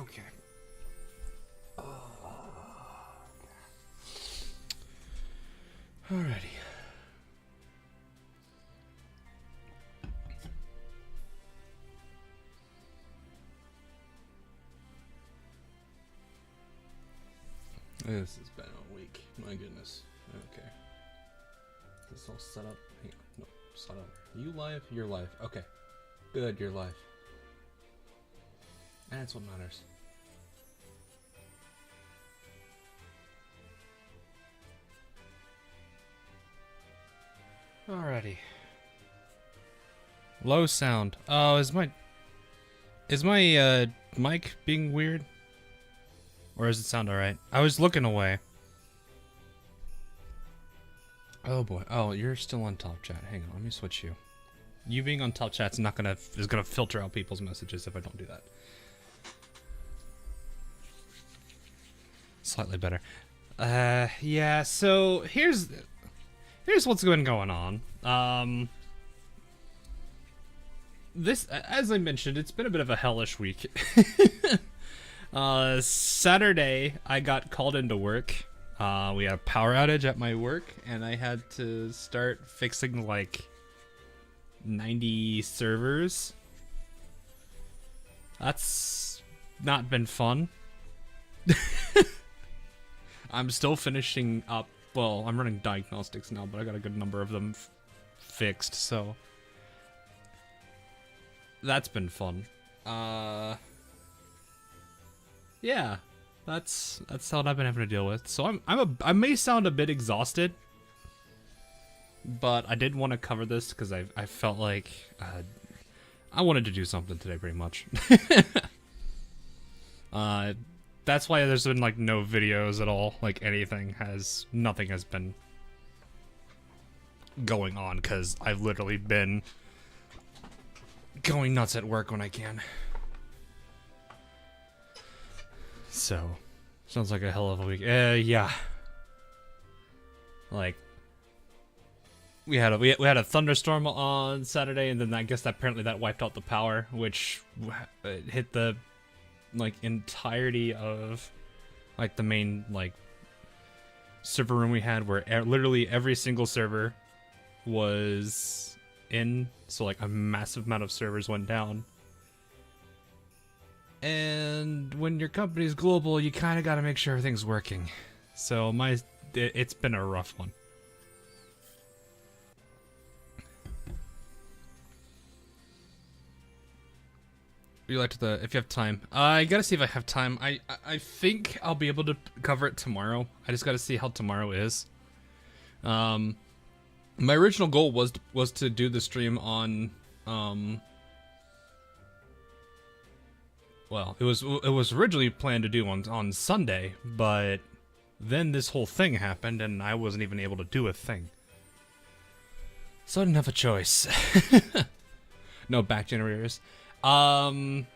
Okay. Alrighty. This has been a week. My goodness. Okay. Is this all set up? Hang on. No, set up. You live? You're live. Okay. Good, you're live. And that's what matters. Alrighty. Low sound. Oh, is my mic being weird? Or does it sound alright? I was looking away. Oh boy. Oh, you're still on top chat. Hang on, let me switch you. You being on top chat's not is gonna filter out people's messages if I don't do that. Slightly better. Yeah, so here's what's been going on. This, as I mentioned, it's been a bit of a hellish week. Saturday, I got called into work. We had a power outage at my work, and I had to start fixing like 90 servers. That's not been fun. I'm still finishing up. Well, I'm running diagnostics now, but I got a good number of them fixed, so that's been fun. Yeah, that's what I've been having to deal with. So I may sound a bit exhausted, but I did want to cover this because I felt like I wanted to do something today, pretty much. That's why there's been like no videos at all. Like nothing has been going on because I've literally been going nuts at work when I can. So, sounds like a hell of a week. Yeah. Like, we had a thunderstorm on Saturday, and then I guess apparently that wiped out the power, which hit the like entirety of like the main like server room we had, where literally every single server was in. So like a massive amount of servers went down. And when your company's global, you kind of got to make sure everything's working. So it's been a rough one. You like to if you have time. I gotta see if I have time. I think I'll be able to cover it tomorrow. I just gotta see how tomorrow is. My original goal was to do the stream on well, it was originally planned to do on Sunday, but then this whole thing happened and I wasn't even able to do a thing. So I didn't have a choice. No back generators. There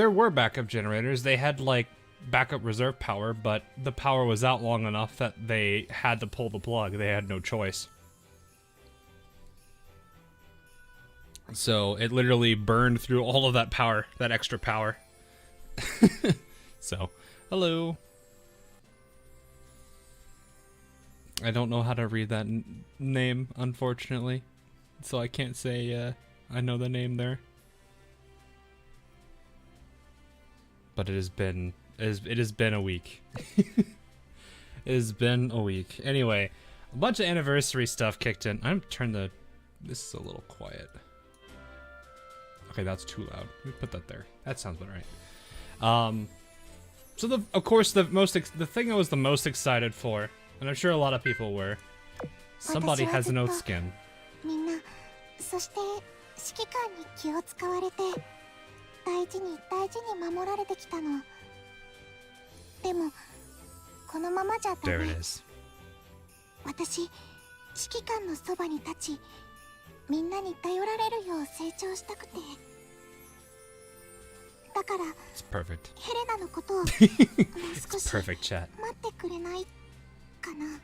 were backup generators. They had like backup reserve power, but the power was out long enough that they had to pull the plug. They had no choice. So it literally burned through all of that power, that extra power. So, hello. I don't know how to read that name, unfortunately. So I can't say I know the name there. But it has been a week. It has been a week. Anyway, a bunch of anniversary stuff kicked in. I'm turn this is a little quiet. Okay, that's too loud. Let me put that there. That sounds about right. So of course the thing I was the most excited for, and I'm sure a lot of people were, somebody has an oath skin. そして指揮官に気を使われて大事に守られてきたの。でもこのままじゃダメ。私指揮官のそばに立ち、みんなに頼られるよう成長したくて。だからヘレナのことをもう少し待ってくれないかな。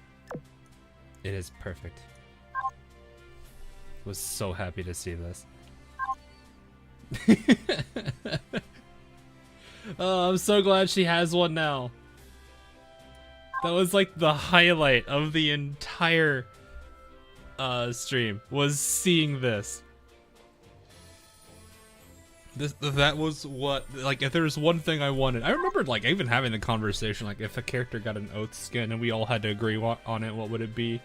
It is perfect. Was so happy to see this. Oh, I'm so glad she has one now. That was like the highlight of the entire stream, was seeing this. That was what, like, if there was one thing I wanted. I remember, like, even having the conversation, like, if a character got an oath skin and we all had to agree on it, what would it be?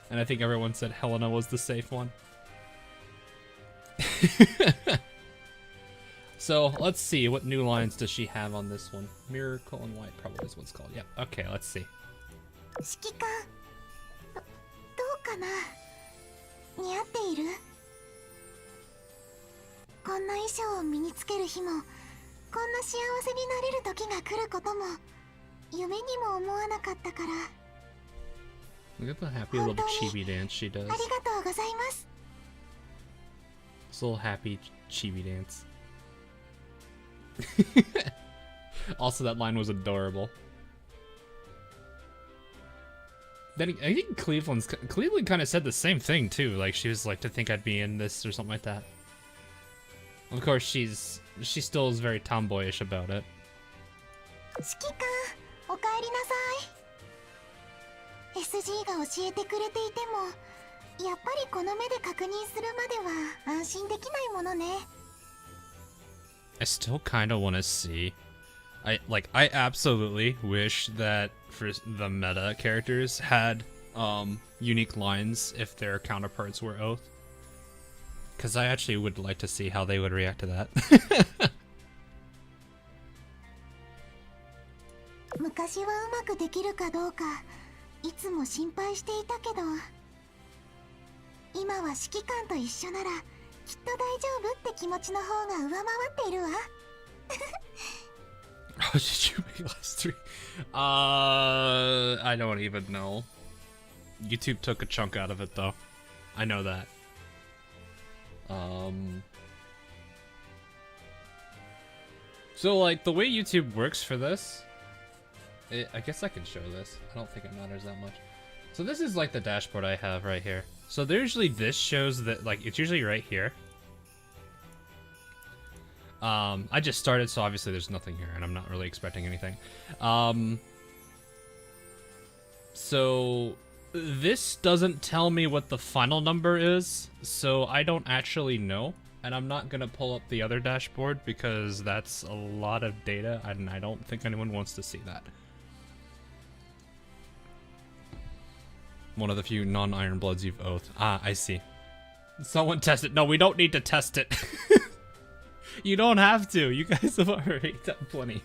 And I think everyone said Helena was the safe one. So, let's see, what new lines does she have on this one? Miracle and White, probably is what it's called. Yep, okay, let's see. 指揮官、どうかな、似合っている？こんな衣装を身につける日も、こんな幸せになれる時が来ることも、夢にも思わなかったから。 Look at the happy little chibi dance she does. ありがとうございます。 This little happy chibi dance. Also, that line was adorable. Then I think Cleveland kind of said the same thing too. Like, she was like, to think I'd be in this or something like that. Of course, she still is very tomboyish about it. 指揮官、おかえりなさい。SG が教えてくれていても、やっぱりこの目で確認するまでは安心できないものね。I still kind of want to see. I absolutely wish that for the meta characters had unique lines if their counterparts were oath. Because I actually would like to see how they would react to that. 昔はうまくできるかどうかいつも心配していたけど、今は指揮官と一緒ならきっと大丈夫って気持ちの方が上回っているわ。How did you make last three? I don't even know. YouTube took a chunk out of it though. I know that. So like the way YouTube works for this, I guess I can show this. I don't think it matters that much. So this is like the dashboard I have right here. So there usually this shows that, like, it's usually right here. I just started, so obviously there's nothing here, and I'm not really expecting anything. So this doesn't tell me what the final number is, so I don't actually know. And I'm not gonna pull up the other dashboard because that's a lot of data, and I don't think anyone wants to see that. One of the few non-Iron Bloods you've oathed. Ah, I see. Someone test it. No, we don't need to test it. You don't have to. You guys have already done plenty.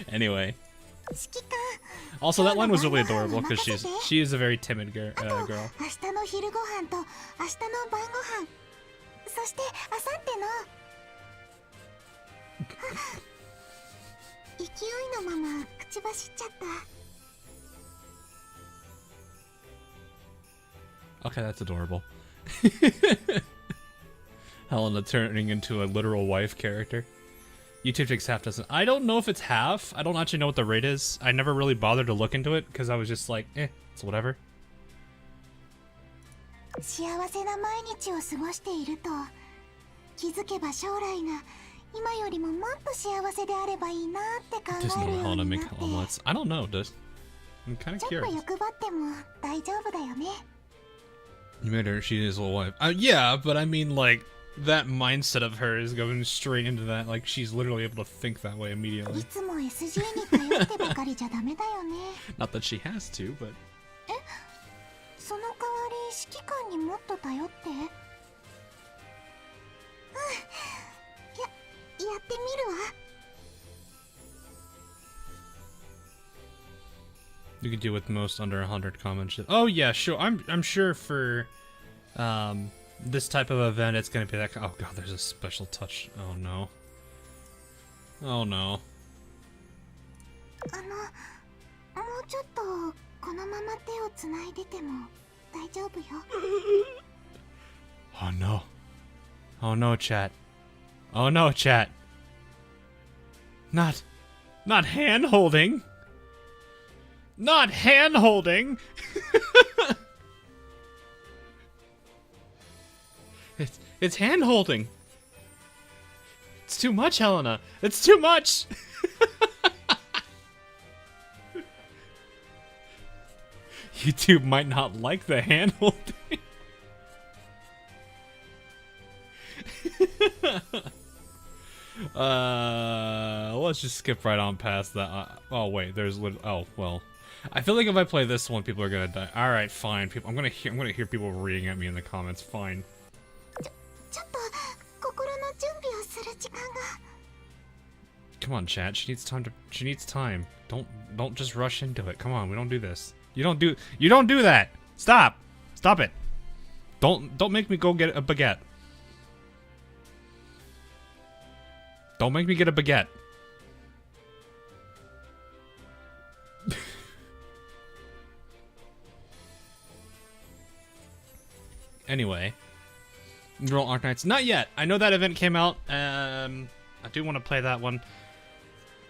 Anyway. Also, that line was really adorable because she is a very timid girl. 明日の昼ご飯と明日の晩ご飯。そして明後日の勢いのまま口走っちゃった。 Okay, that's adorable. Helena turning into a literal wife character. YouTube takes half dozen. I don't know if it's half. I don't actually know what the rate is. I never really bothered to look into it because I was just like, it's whatever. 幸せな毎日を過ごしていると、気づけば将来が今よりももっと幸せであればいいなって考えるようになって。I don't know, dude. I'm kind of curious. ちょっと欲張っても大丈夫だよね。You made her, she is a little wife. Yeah, but I mean, like, that mindset of her is going straight into that. Like, she's literally able to think that way immediately. いつも SG に頼ってばかりじゃダメだよね。Not that she has to, but. その代わり指揮官にもっと頼って。やってみるわ。You can deal with most under 100 comments. Oh yeah, sure. I'm sure for this type of event it's gonna be like, oh god, there's a special touch. Oh no. Oh no. もうちょっとこのまま手をつないでても大丈夫よ。Oh no. Oh no, chat. Oh no, chat. Not hand holding. Not hand holding. It's hand holding. It's too much, Helena. It's too much. YouTube might not like the hand holding. Let's just skip right on past that. Oh wait, there's oh well. I feel like if I play this one, people are gonna die. All right, fine. People, I'm gonna hear people reading at me in the comments. Fine. Come on, chat. She needs time to. She needs time. Don't just rush into it. Come on, we don't do this. You don't do that. Stop. Stop it. Don't make me go get a baguette. Don't make me get a baguette. Anyway, roll Arknights. Not yet. I know that event came out. I do want to play that one.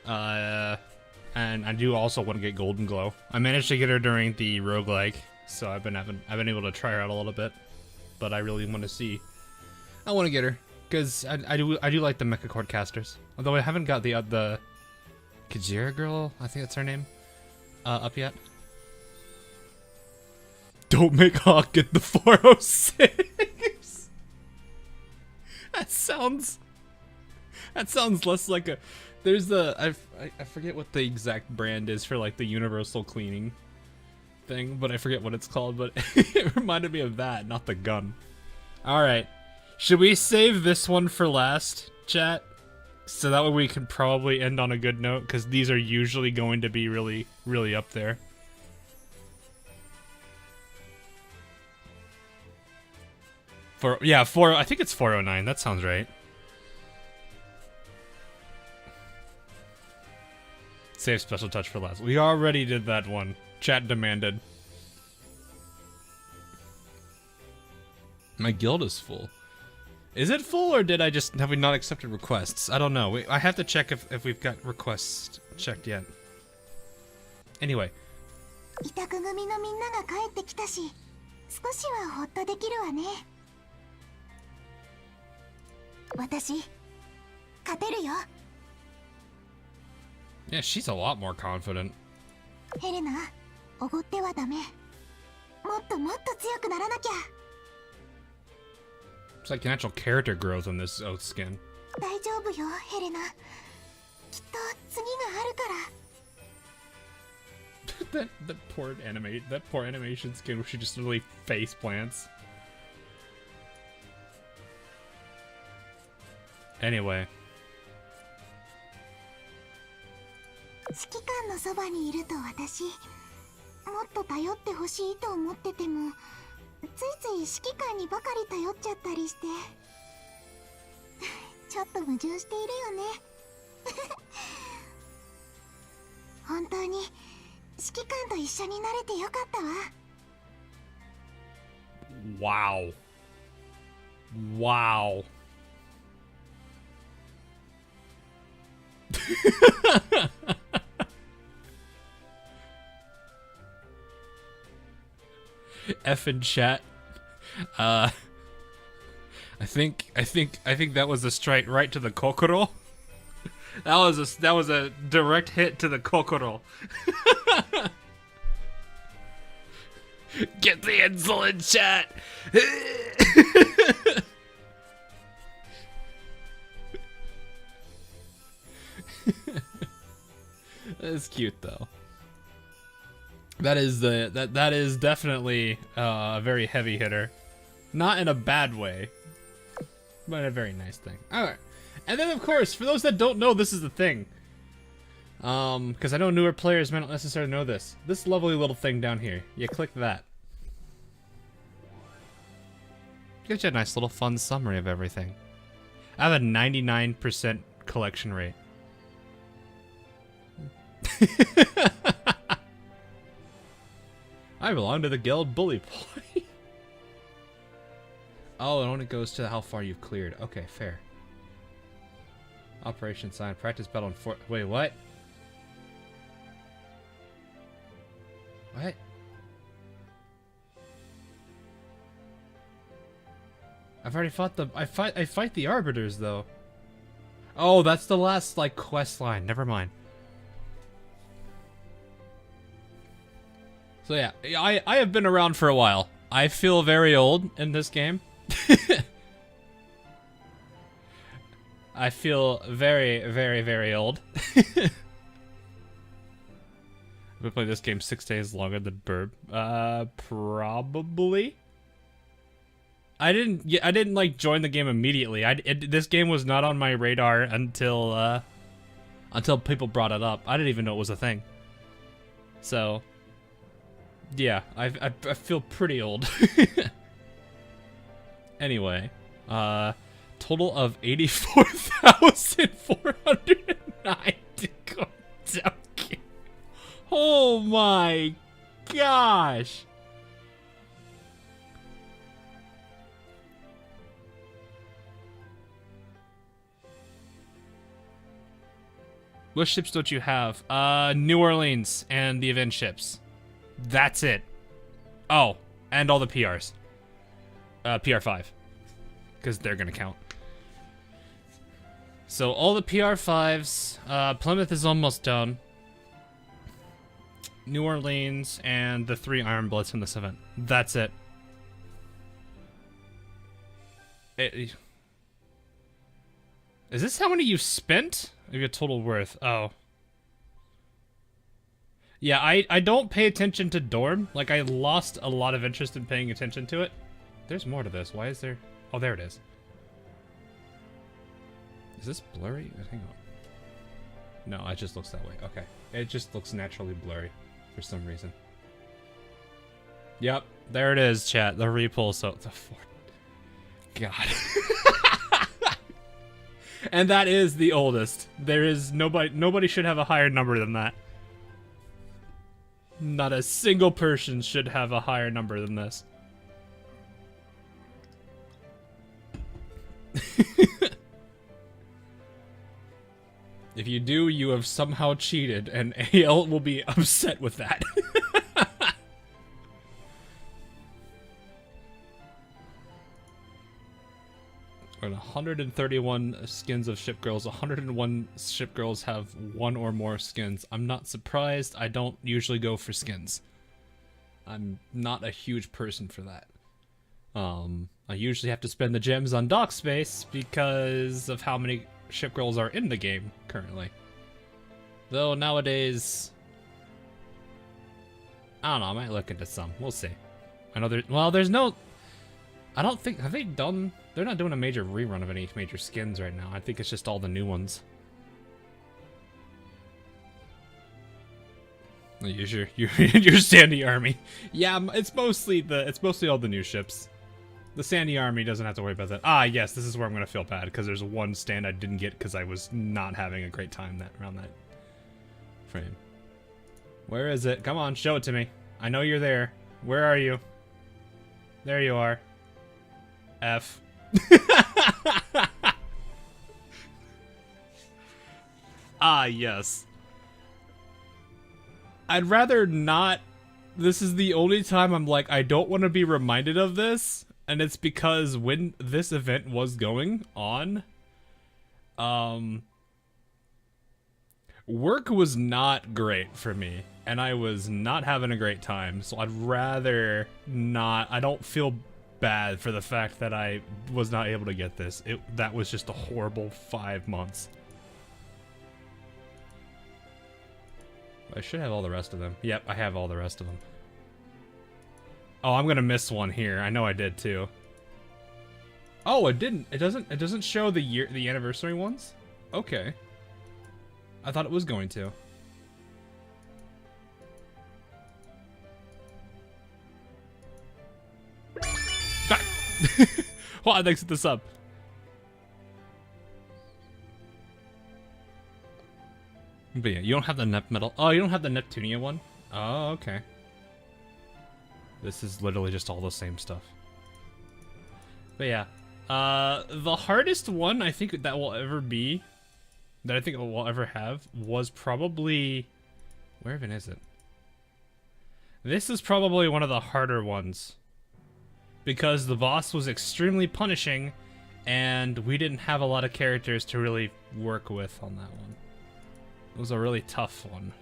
And I do also want to get Golden Glow. I managed to get her during the roguelike, so I've been able to try her out a little bit. But I really want to see. I want to get her because I do like the Mecha Cord casters. Although I haven't got the Kajira girl, I think that's her name, up yet. Don't make Hawk get the 406. That sounds less like a. There's the I forget what the exact brand is for like the universal cleaning thing, but I forget what it's called. But it reminded me of that, not the gun. All right, should we save this one for last, chat? So that way we can probably end on a good note, because these are usually going to be really, really up there. I think it's 409. That sounds right. Save special touch for last. We already did that one. Chat demanded. My guild is full. Is it full, or have we not accepted requests? I don't know. I have to check if we've got requests checked yet. Anyway. Yeah, she's a lot more confident. It's like natural character growth on this oath skin. that poor animation skin where she just really face plants. Anyway. 指揮官のそばにいると私、もっと頼ってほしいと思ってても、ついつい指揮官にばかり頼っちゃったりして、ちょっと矛盾しているよね。本当に指揮官と一緒になれてよかったわ。Wow. Wow. F in chat. I think that was a strike right to the kokoro. That was a direct hit to the kokoro. Get the insolent chat. That's cute though. That is definitely a very heavy hitter. Not in a bad way, but a very nice thing. Alright. And then of course, for those that don't know, this is the thing. Because I know newer players may not necessarily know this. This lovely little thing down here. You click that. Gives you a nice little fun summary of everything. I have a 99% collection rate. I belong to the guild bully boy. Oh, it only goes to how far you've cleared. Okay, fair. Operation sign. Practice battle in fort. Wait, what? What? I've already fought the. I fight the arbiters though. Oh, that's the last, like, quest line. Never mind. So yeah, I have been around for a while. I feel very old in this game. I feel very, very, very old. I've been playing this game 6 days longer than Burb. Probably. I didn't like join the game immediately. This game was not on my radar until people brought it up. I didn't even know it was a thing. So, yeah, I feel pretty old. Anyway, total of 84,409 to go down. Oh my gosh. What ships don't you have? New Orleans and the event ships. That's it. Oh, and all the PRs. PR5. Because they're gonna count. So all the PR5s. Plymouth is almost done. New Orleans and the 3 Iron Bloods in this event. That's it. Is this how many you spent? Your total worth. Oh. Yeah, I don't pay attention to Dorm. Like, I lost a lot of interest in paying attention to it. There's more to this. Why is there... Oh, there it is. Is this blurry? Hang on. No, it just looks that way. Okay. It just looks naturally blurry for some reason. Yep. There it is, chat. The repull. So... God. And that is the oldest. There is nobody should have a higher number than that. Not a single person should have a higher number than this. If you do, you have somehow cheated, and AL will be upset with that. And 131 skins of ship girls. 101 ship girls have 1 or more skins. I'm not surprised. I don't usually go for skins. I'm not a huge person for that. I usually have to spend the gems on dock space because of how many ship girls are in the game currently. Though nowadays, I don't know. I might look into some. We'll see. I know there's no. I don't think have they done. They're not doing a major rerun of any major skins right now. I think it's just all the new ones. Use your Sandy Army. Yeah, it's mostly all the new ships. The Sandy Army doesn't have to worry about that. Ah, yes, this is where I'm gonna feel bad because there's one stand I didn't get because I was not having a great time around that frame. Where is it? Come on, show it to me. I know you're there. Where are you? There you are. F. Ah, yes. I'd rather not. This is the only time I'm like, I don't want to be reminded of this. And it's because when this event was going on, work was not great for me. And I was not having a great time. So I'd rather not. I don't feel bad for the fact that I was not able to get this. That was just a horrible 5 months. I should have all the rest of them. Yep, I have all the rest of them. Oh, I'm gonna miss one here. I know I did too. Oh, it didn't. It doesn't show the anniversary ones? Okay. I thought it was going to. Hold on, thanks for the sub. But yeah, you don't have the Nep metal. Oh, you don't have the Neptunia one? Oh, okay. This is literally just all the same stuff. But yeah. The hardest one I think that will ever be, that I think we'll ever have, was probably... Where even is it? This is probably one of the harder ones. Because the boss was extremely punishing, and we didn't have a lot of characters to really work with on that one. It was a really tough one.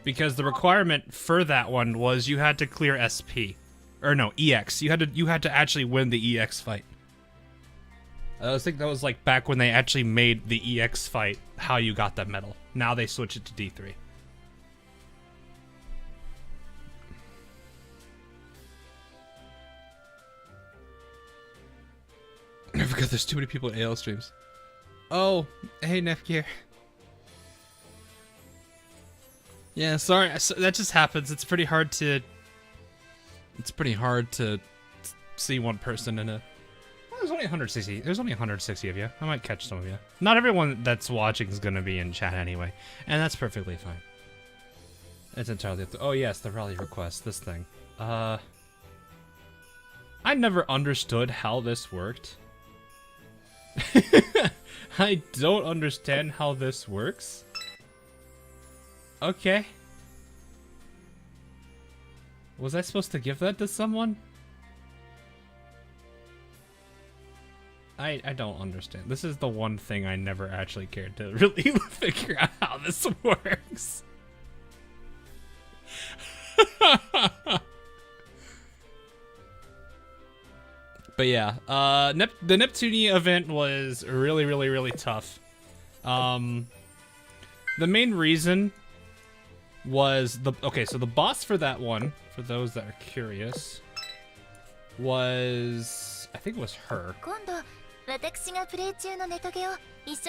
Because the requirement for that one was you had to clear SP. Or no, EX. You had to actually win the EX fight. I think that was like back when they actually made the EX fight how you got that medal. Now they switch it to D3. I forgot there's too many people in AL streams. Oh, hey Nefgear. Yeah, sorry, that just happens. It's pretty hard to see one person in a... Well, there's only 160. There's only 160 of you. I might catch some of you. Not everyone that's watching is gonna be in chat anyway, and that's perfectly fine. It's entirely up to... Oh yes, the rally request. This thing. I never understood how this worked. I don't understand how this works. Okay. Was I supposed to give that to someone? I don't understand. This is the one thing I never actually cared to really figure out how this works. But yeah, the Neptunia event was really, really, really tough. The main reason was so the boss for that one, for those that are curious, was, I think it was her.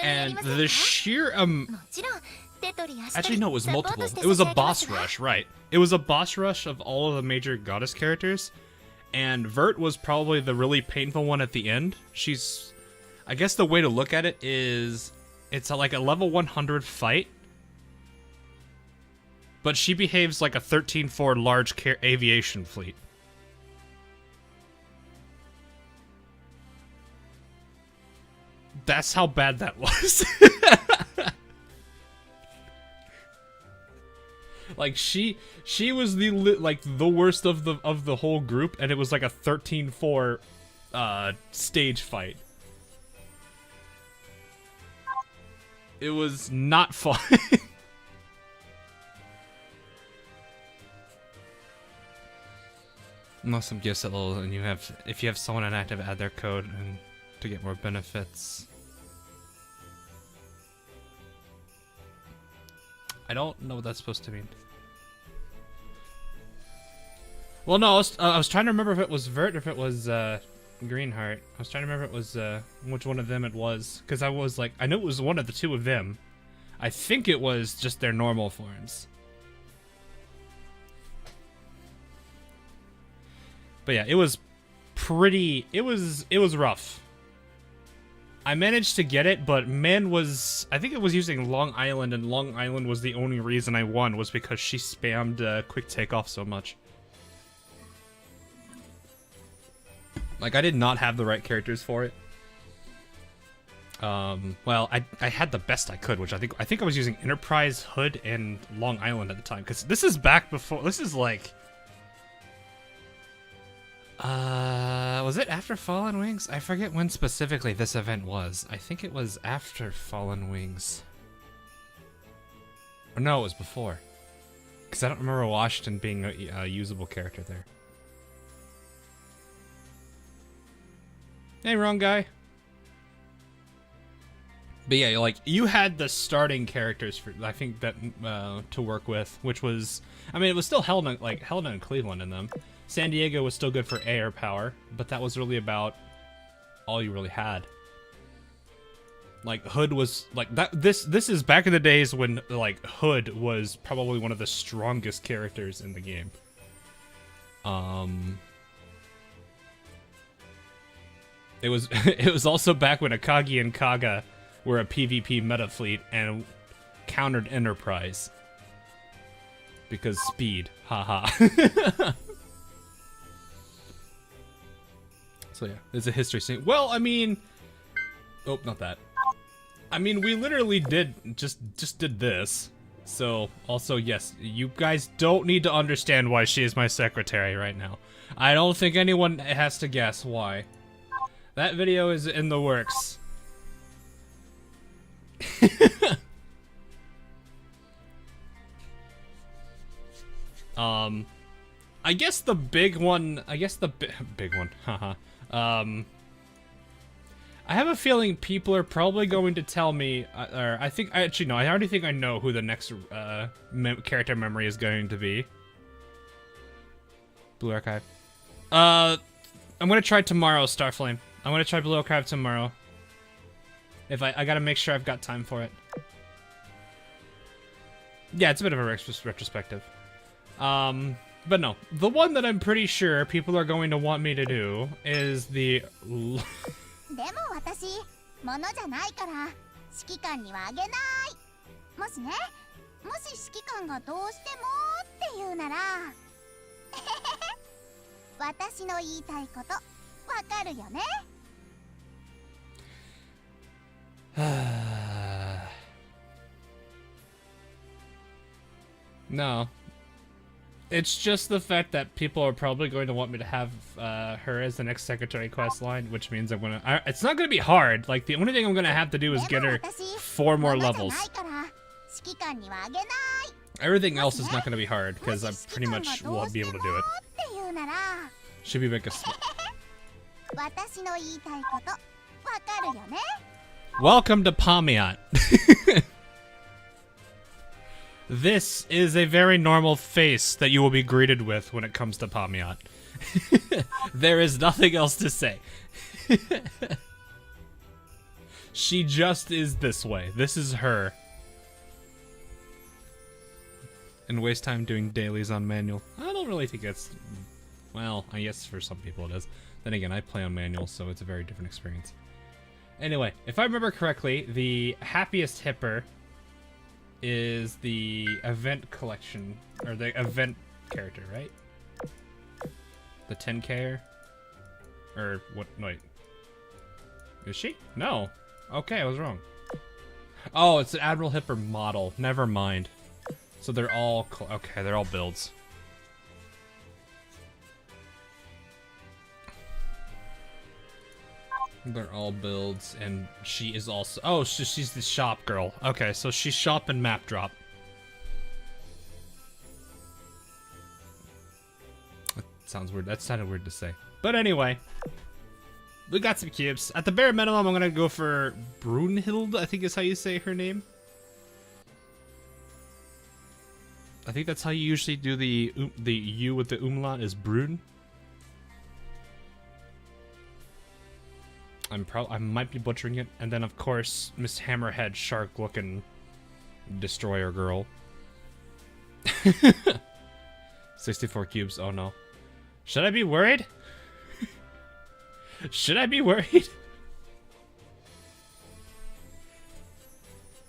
And the sheer, actually no, it was multiple. It was a boss rush, right. It was a boss rush of all of the major goddess characters. And Vert was probably the really painful one at the end. She's, I guess the way to look at it is, it's like a level 100 fight. But she behaves like a 13-4 large aviation fleet. That's how bad that was. Like she was the worst of the whole group, and it was like a 13-4 stage fight. It was not fun. Unless some gifts at level, and if you have someone inactive, add their code and to get more benefits. I don't know what that's supposed to mean. Well, no, I was trying to remember if it was Vert or if it was Greenheart. I was trying to remember it was which one of them it was, because I was like, I knew it was one of the two of them. I think it was just their normal forms. But yeah, it was pretty. It was rough. I managed to get it, but Man was... I think it was using Long Island, and Long Island was the only reason I won, was because she spammed quick takeoff so much. Like, I did not have the right characters for it. Well, I had the best I could, which I think I was using Enterprise, Hood, and Long Island at the time, because this is back before... This is like... was it after Fallen Wings? I forget when specifically this event was. I think it was after Fallen Wings. Or no, it was before. Because I don't remember Washington being a usable character there. Hey, wrong guy. But yeah, like, you had the starting characters for, I think, that to work with, which was... I mean, it was still Helena and Cleveland in them. San Diego was still good for air power, but that was really about all you really had. Like, Hood was like that. This is back in the days when like Hood was probably one of the strongest characters in the game. It was also back when Akagi and Kaga were a PvP meta fleet and countered Enterprise because speed. Haha. So yeah, there's a history scene. Well, I mean, oh, not that. I mean, we literally just did this. So also, yes, you guys don't need to understand why she is my secretary right now. I don't think anyone has to guess why. That video is in the works. I guess the big one, big one, haha. I have a feeling people are probably going to tell me, or I already think I know who the next character memory is going to be. Blue Archive. I'm gonna try tomorrow, Starflame. I'm gonna try Blue Archive tomorrow. If I gotta make sure I've got time for it. Yeah, it's a bit of a retrospective. But no, the one that I'm pretty sure people are going to want me to do is the... でも私、物じゃないから指揮官にはあげない。もしね、もし指揮官がどうしてもって言うなら、私の言いたいことわかるよね。No. It's just the fact that people are probably going to want me to have her as the next secretary quest line, which means I'm gonna... it's not gonna be hard. Like, the only thing I'm gonna have to do is get her 4 more levels. Everything else is not gonna be hard, because I pretty much won't be able to do it. Should be make a... Welcome to Pamiat. This is a very normal face that you will be greeted with when it comes to Pamiat. There is nothing else to say. She just is this way. This is her. And waste time doing dailies on manual. I don't really think it's... Well, I guess for some people it is. Then again, I play on manual, so it's a very different experience. Anyway, if I remember correctly, the happiest hipper is the event collection, or the event character, right? The 10K-er? Or what? Wait. Is she? No. Okay, I was wrong. Oh, it's an Admiral Hipper model. Never mind. So they're all... Okay, they're all builds. They're all builds, and she is also... Oh, she's the shop girl. Okay, so she's shop and map drop. That sounds weird. That sounded weird to say. But anyway, we got some cubes. At the bare minimum, I'm gonna go for Brunhild, I think is how you say her name. I think that's how you usually do the U with the umlaut is Brun. I might be butchering it. And then, of course, Miss Hammerhead shark-looking destroyer girl. 64 cubes. Oh, no. Should I be worried? Should I be worried?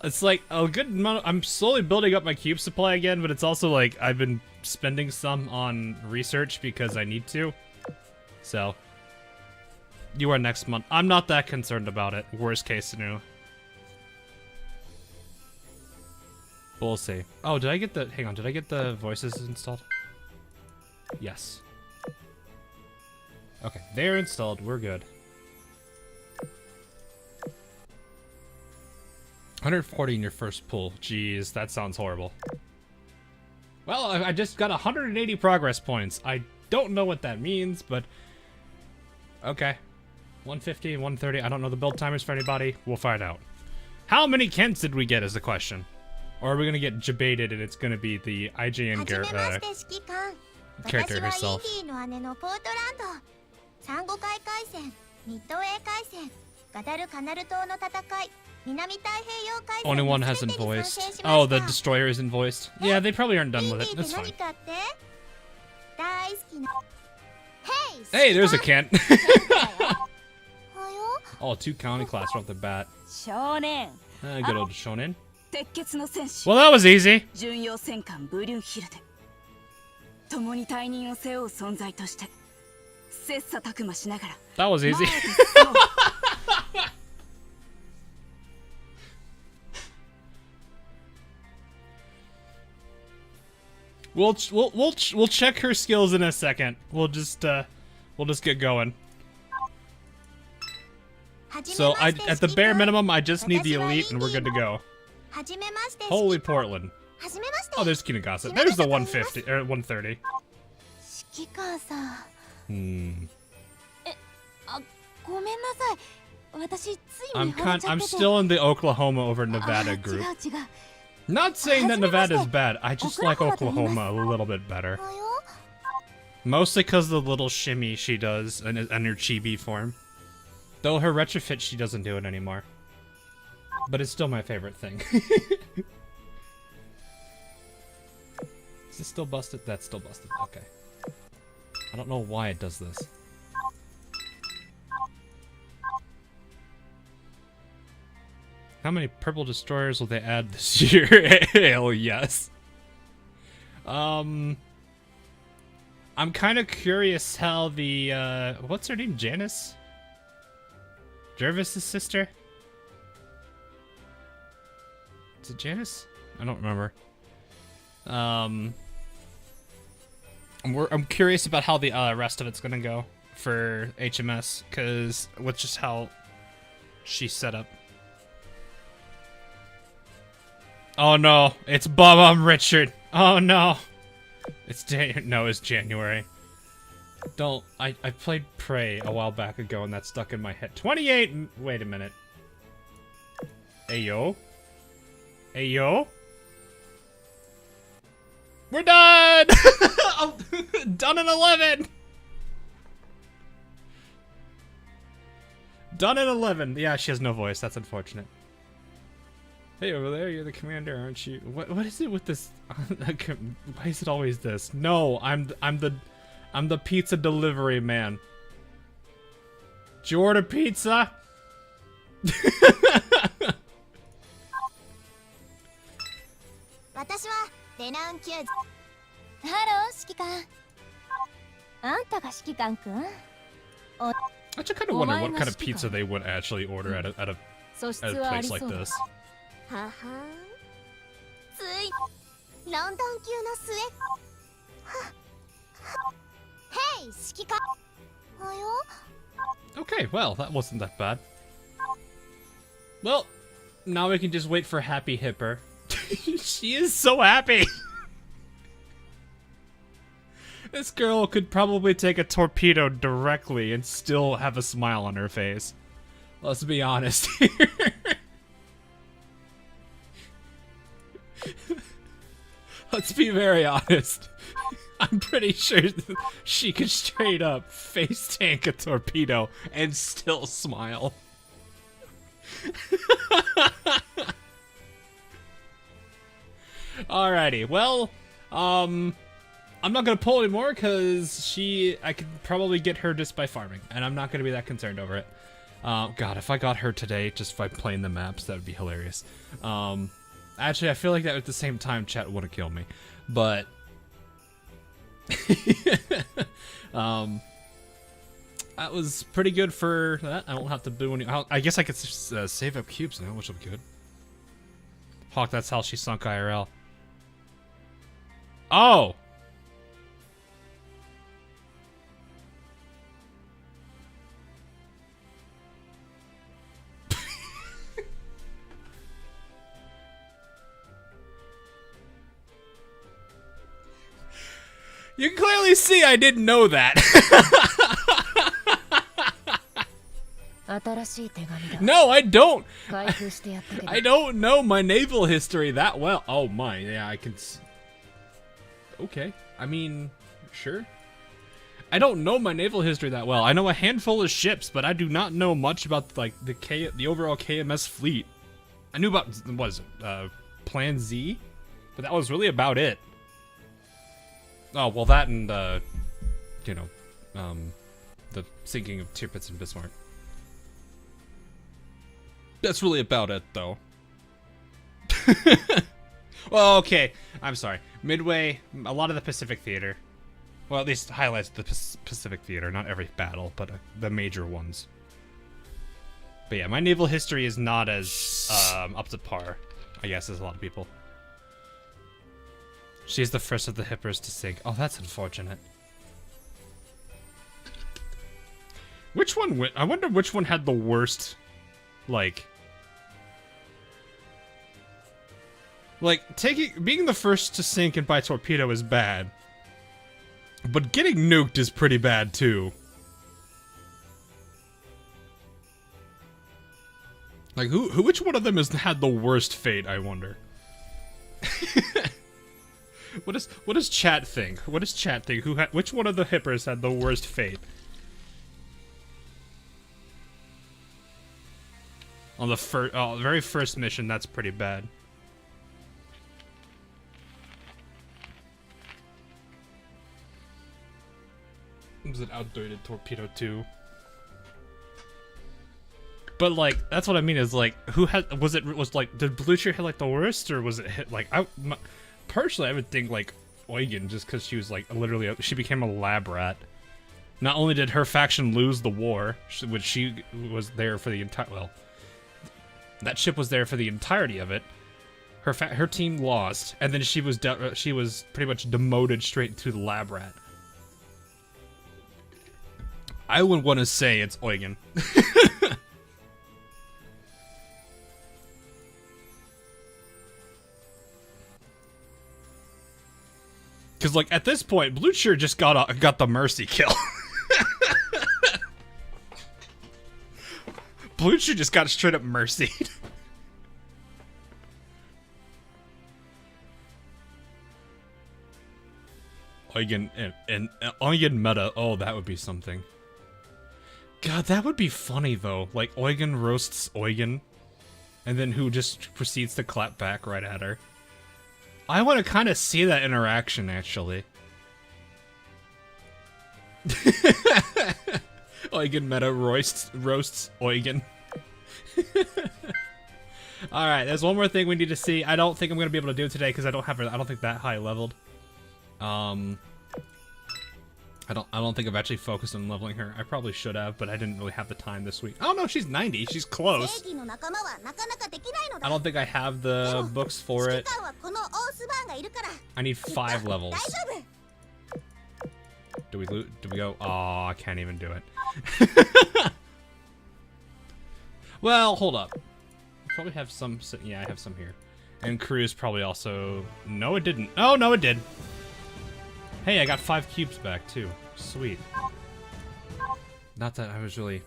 It's like a good amount. I'm slowly building up my cube supply again, but it's also like I've been spending some on research because I need to. So... You are next month. I'm not that concerned about it. Worst case scenario. We'll see. Oh, did I get the... Hang on, did I get the voices installed? Yes. Okay, they're installed. We're good. 140 in your first pull. Jeez, that sounds horrible. Well, I just got 180 progress points. I don't know what that means, but... Okay. 150, 130. I don't know the build timers for anybody. We'll find out. How many Kents did we get is the question. Or are we going to get debated and it's going to be the IJN character herself? Only one hasn't voiced. Oh, the destroyer isn't voiced. Yeah, they probably aren't done with it. That's fine. Hey, there's a Kent. Oh, 2 county class right off the bat. Good old Shonen. Well, that was easy. That was easy. We'll check her skills in a second. We'll just get going. So at the bare minimum, I just need the elite and we're good to go. Holy Portland. Oh, there's Kinagasa. There's the 150 or 130. 指揮官さん。 ごめんなさい。私つい見惚れちゃってて。I'm still in the Oklahoma over Nevada group. 違う違う。 Not saying that Nevada is bad. I just like Oklahoma a little bit better. Mostly because of the little shimmy she does in her chibi form. Though her retrofit, she doesn't do it anymore. But it's still my favorite thing. Is this still busted? That's still busted. Okay. I don't know why it does this. How many purple destroyers will they add this year? Hell yes. I'm kind of curious how the what's her name? Janice? Jervis's sister? Is it Janice? I don't remember. I'm curious about how the rest of it's gonna go for HMS, cause with just how she's set up. Oh no, it's Bum Richard. Oh no. It's January. Don't I played Prey a while back ago and that stuck in my head. 28. Wait a minute. Ayo. Ayo. We're done. Done in 11. Done in 11. Yeah, she has no voice. That's unfortunate. Hey, over there, you're the commander, aren't you? What is it with this? Why is it always this? No, I'm the pizza delivery man. Did you order pizza? I just kind of wonder what kind of pizza they would actually order at a place like this. ははついランダン級の末はへい指揮官およ Okay, well, that wasn't that bad. Well, now we can just wait for Happy Hipper. She is so happy! This girl could probably take a torpedo directly and still have a smile on her face. Let's be honest here. Let's be very honest. I'm pretty sure she could straight up face tank a torpedo and still smile. Alrighty, well, I'm not gonna pull anymore because I could probably get her just by farming, and I'm not gonna be that concerned over it. God, if I got her today just by playing the maps, that would be hilarious. Actually, I feel like that at the same time chat would have killed me, but that was pretty good for that. I won't have to do any. I guess I could save up cubes now, which will be good. Hawk, that's how she sunk IRL. Oh. You can clearly see I didn't know that. No, I don't. I don't know my naval history that well. Oh my, yeah, I can. Okay, I mean, sure. I don't know my naval history that well. I know a handful of ships, but I do not know much about like the overall KMS fleet. I knew about what is it, Plan Z, but that was really about it. Oh, well, that and, you know, the sinking of Tirpitz and Bismarck. That's really about it, though. Well, okay. I'm sorry. Midway, a lot of the Pacific Theater. Well, at least highlights the Pacific Theater. Not every battle, but the major ones. But yeah, my naval history is not as up to par, I guess, as a lot of people. She's the first of the hippers to sink. Oh, that's unfortunate. Which one went? I wonder which one had the worst Like, being the first to sink and by torpedo is bad. But getting nuked is pretty bad, too. Like, which one of them has had the worst fate, I wonder? What does chat think? What does chat think? Which one of the hippers had the worst fate? On the very first mission, that's pretty bad. It was an outdated torpedo too. But like, that's what I mean is like, did Blue Cheer hit like the worst, or was it hit like, personally I would think like Eugen, just because she was like literally, she became a lab rat. Not only did her faction lose the war, which she was there for the entire, well, that ship was there for the entirety of it. Her team lost, and then she was pretty much demoted straight to the lab rat. I would want to say it's Eugen. Because, like, at this point, Blue Cheer just got the mercy kill. Blue Cheer just got straight up mercied. Eugen and Eugen meta. Oh, that would be something. God, that would be funny, though. Like, Eugen roasts Eugen, and then who just proceeds to clap back right at her. I want to kind of see that interaction, actually. Eugen meta roasts Eugen. Alright, there's one more thing we need to see. I don't think I'm going to be able to do it today because I don't think that high leveled. I don't think I've actually focused on leveling her. I probably should have, but I didn't really have the time this week. Oh no, she's 90. She's close. I don't think I have the books for it. I need 5 levels. Do we go? Oh, I can't even do it. Well, hold up. I probably have some. Yeah, I have some here. And Cruz probably also. No, it didn't. Oh no, it did. Hey, I got 5 cubes back, too. Sweet. Not that I was really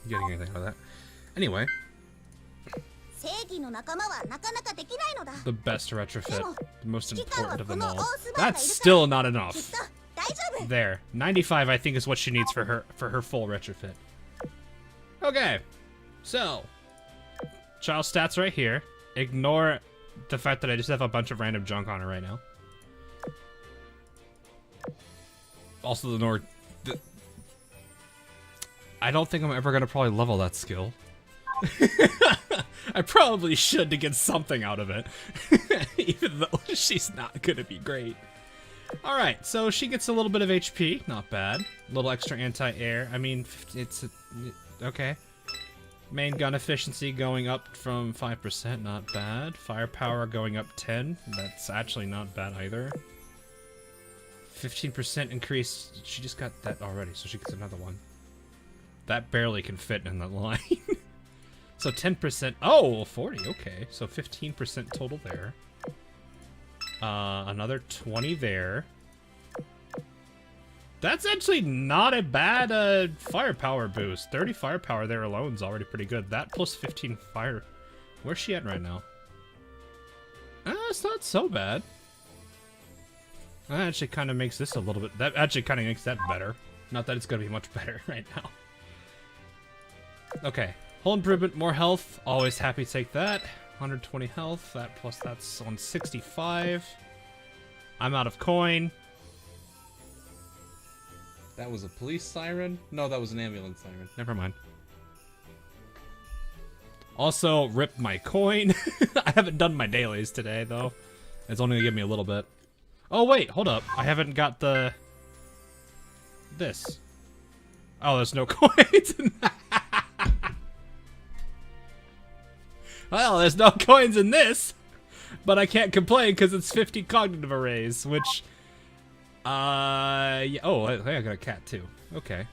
getting anything out of that. Anyway. The best retrofit. The most important of them all. That's still not enough. There. 95, I think, is what she needs for her full retrofit. Okay. So. Child stats right here. Ignore the fact that I just have a bunch of random junk on her right now. Also, I don't think I'm ever gonna probably level that skill. I probably should to get something out of it, even though she's not gonna be great. All right, so she gets a little bit of HP, not bad. A little extra anti-air. I mean, it's okay. Main gun efficiency going up from 5%, not bad. Firepower going up 10. That's actually not bad either. 15% increase. She just got that already, so she gets another one. That barely can fit in that line. So 10%. Oh, 40. Okay, so 15% total there. Another 20 there. That's actually not a bad firepower boost. 30 firepower there alone is already pretty good. That plus 15 fire. Where's she at right now? It's not so bad. That actually kind of makes this a little bit... That actually kind of makes that better. Not that it's going to be much better right now. Okay. Whole improvement, more health. Always happy to take that. 120 health. That plus that's on 65. I'm out of coin. That was a police siren? No, that was an ambulance siren. Never mind. Also, rip my coin. I haven't done my dailies today, though. It's only going to give me a little bit. Oh, wait, hold up. I haven't got the... This. Oh, there's no coins in that. Well, there's no coins in this. But I can't complain because it's 50 cognitive arrays, which... yeah. Oh, hey, I got a cat, too. Okay.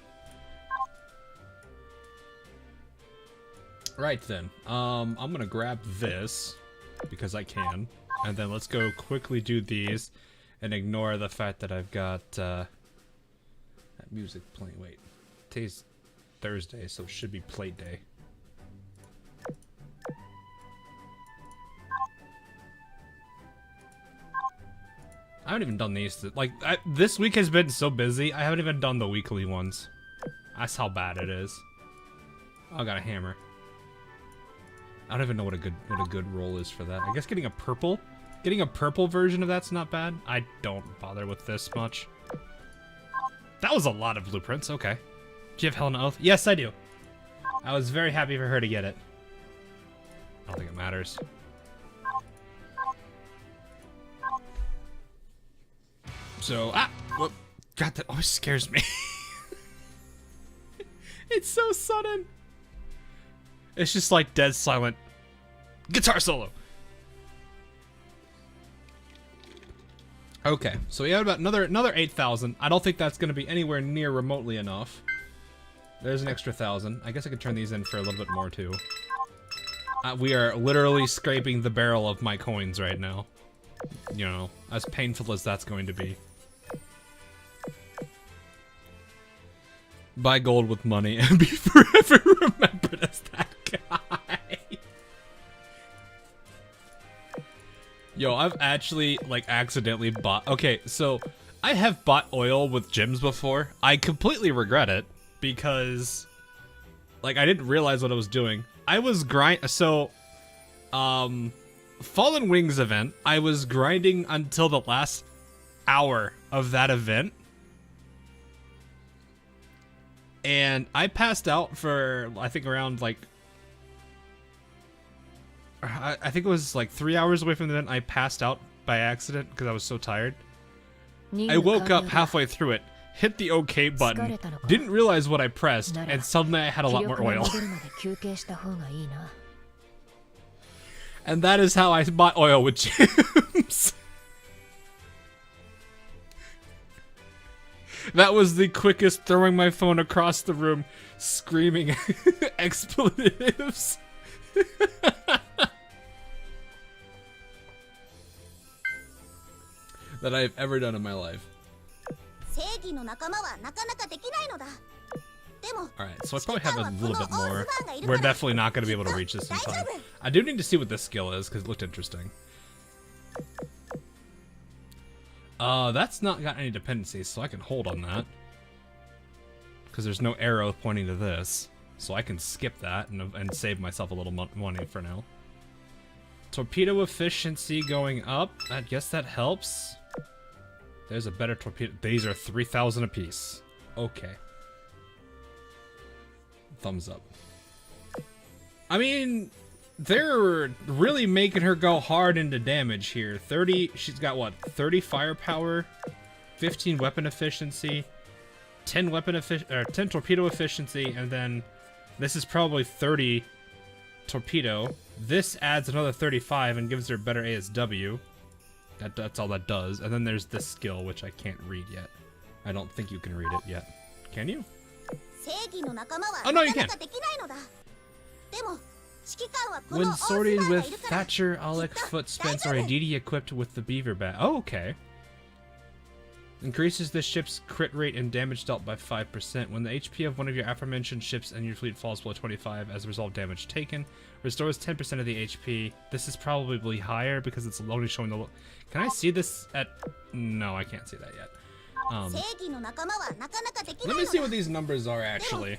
Right then, I'm gonna grab this because I can, and then let's go quickly do these and ignore the fact that I've got that music playing. Wait, today's Thursday, so it should be plate day. I haven't even done these. This week has been so busy, I haven't even done the weekly ones. That's how bad it is. Oh, I got a hammer. I don't even know what a good roll is for that. I guess getting a purple version of that's not bad. I don't bother with this much. That was a lot of blueprints. Okay. Do you have Helena Oath? Yes, I do. I was very happy for her to get it. I don't think it matters. So, whoop. God, that always scares me. It's so sudden. It's just like dead silent guitar solo. Okay, so we have about another 8,000. I don't think that's going to be anywhere near remotely enough. There's an extra 1,000. I guess I could turn these in for a little bit more too. We are literally scraping the barrel of my coins right now. You know, as painful as that's going to be. Buy gold with money and be forever remembered as that guy. Yo, I've actually, like, accidentally bought... Okay, so, I have bought oil with gems before. I completely regret it, because, like, I didn't realize what I was doing. I was Fallen Wings event, I was grinding until the last hour of that event. And I passed out for, I think, around, like... I think it was, like, 3 hours away from the event. I passed out by accident because I was so tired. I woke up halfway through it, hit the OK button, didn't realize what I pressed, and suddenly I had a lot more oil. And that is how I bought oil with gems. That was the quickest, throwing my phone across the room, screaming expletives. That I have ever done in my life. Alright, so I probably have a little bit more. We're definitely not going to be able to reach this in time. I do need to see what this skill is, because it looked interesting. That's not got any dependencies, so I can hold on that. Because there's no arrow pointing to this. So I can skip that and save myself a little money for now. Torpedo efficiency going up. I guess that helps. There's a better torpedo. These are 3,000 apiece. Okay. Thumbs up. I mean, they're really making her go hard into damage here. 30, she's got what? 30 firepower, 15 weapon efficiency, 10 torpedo efficiency, and then this is probably 30 torpedo. This adds another 35 and gives her better ASW. That's all that does. And then there's this skill, which I can't read yet. I don't think you can read it yet. Can you? Oh, no, you can't. When sorted with Thatcher, Alec, Foot, Spence, or Aditi equipped with the Beaver Bat. Oh, okay. Increases the ship's crit rate and damage dealt by 5%. When the HP of one of your aforementioned ships and your fleet falls below 25 as a result of damage taken, restores 10% of the HP. This is probably higher because it's only showing the... Can I see this at... No, I can't see that yet. Let me see what these numbers are actually.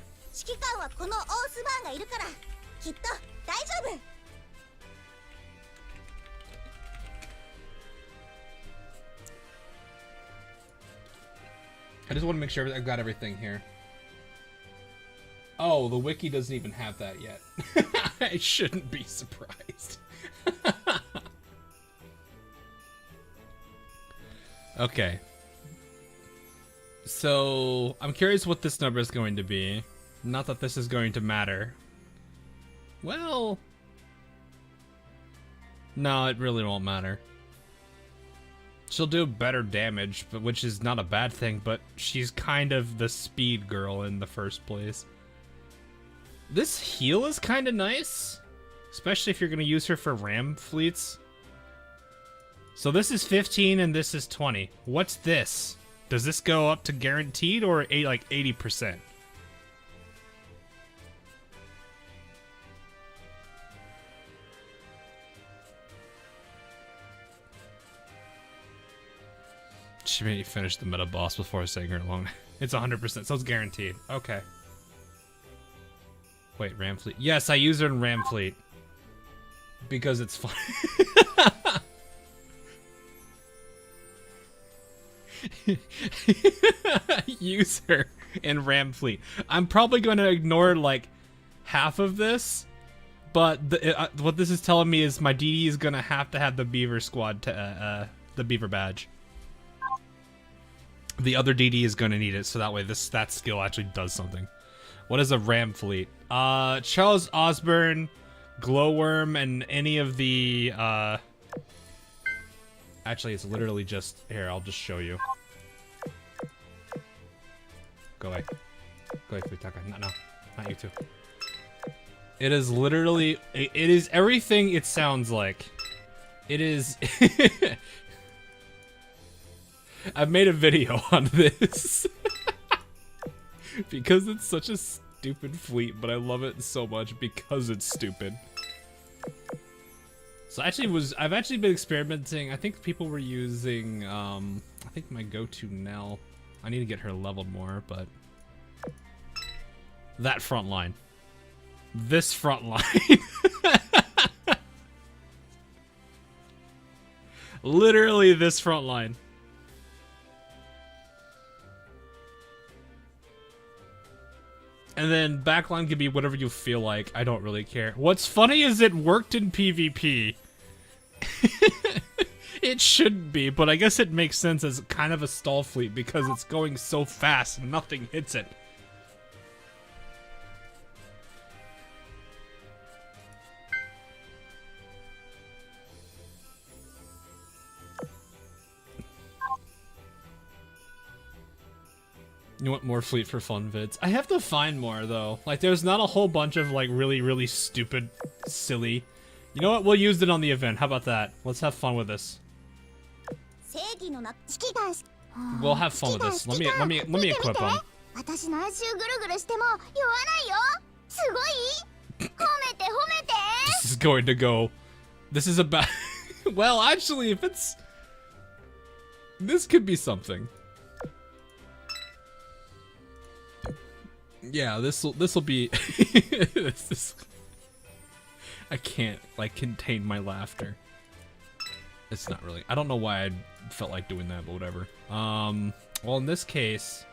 I just want to make sure I've got everything here. Oh, the wiki doesn't even have that yet. I shouldn't be surprised. Okay. So, I'm curious what this number is going to be. Not that this is going to matter. Well... No, it really won't matter. She'll do better damage, but which is not a bad thing, but she's kind of the speed girl in the first place. This heal is kind of nice, especially if you're going to use her for ram fleets. So this is 15 and this is 20. What's this? Does this go up to guaranteed or like 80%? She made you finish the meta boss before saying her alone. It's 100%, so it's guaranteed. Okay. Wait, Ram Fleet. Yes, I use her in Ram Fleet. Because it's fun. Use her in Ram Fleet. I'm probably going to ignore like half of this, but what this is telling me is my DD is going to have the Beaver Squad, the Beaver Badge. The other DD is going to need it, so that way that skill actually does something. What is a Ram Fleet? Charles Osborne, Glowworm, and any of the, Actually, it's literally just... Here, I'll just show you. Go away. Go away, Futaka. No, not you two. It is literally... It is everything it sounds like. It is... I've made a video on this. Because it's such a stupid fleet, but I love it so much because it's stupid. So I've actually been experimenting. I think people were using, I think my go-to Nell. I need to get her leveled more, but that front line. This front line. Literally this front line. And then backline can be whatever you feel like. I don't really care. What's funny is it worked in PvP. It shouldn't be, but I guess it makes sense as kind of a stall fleet because it's going so fast and nothing hits it. You want more fleet for fun vids? I have to find more though. Like there's not a whole bunch of like really stupid, silly. You know what? We'll use it on the event. How about that? Let's have fun with this. We'll have fun with this. Let me equip them. This is going to go. This is about. Well, actually, if it's. This could be something. Yeah, this'll be. I can't like contain my laughter. It's not really. I don't know why I felt like doing that, but whatever. Well, in this case,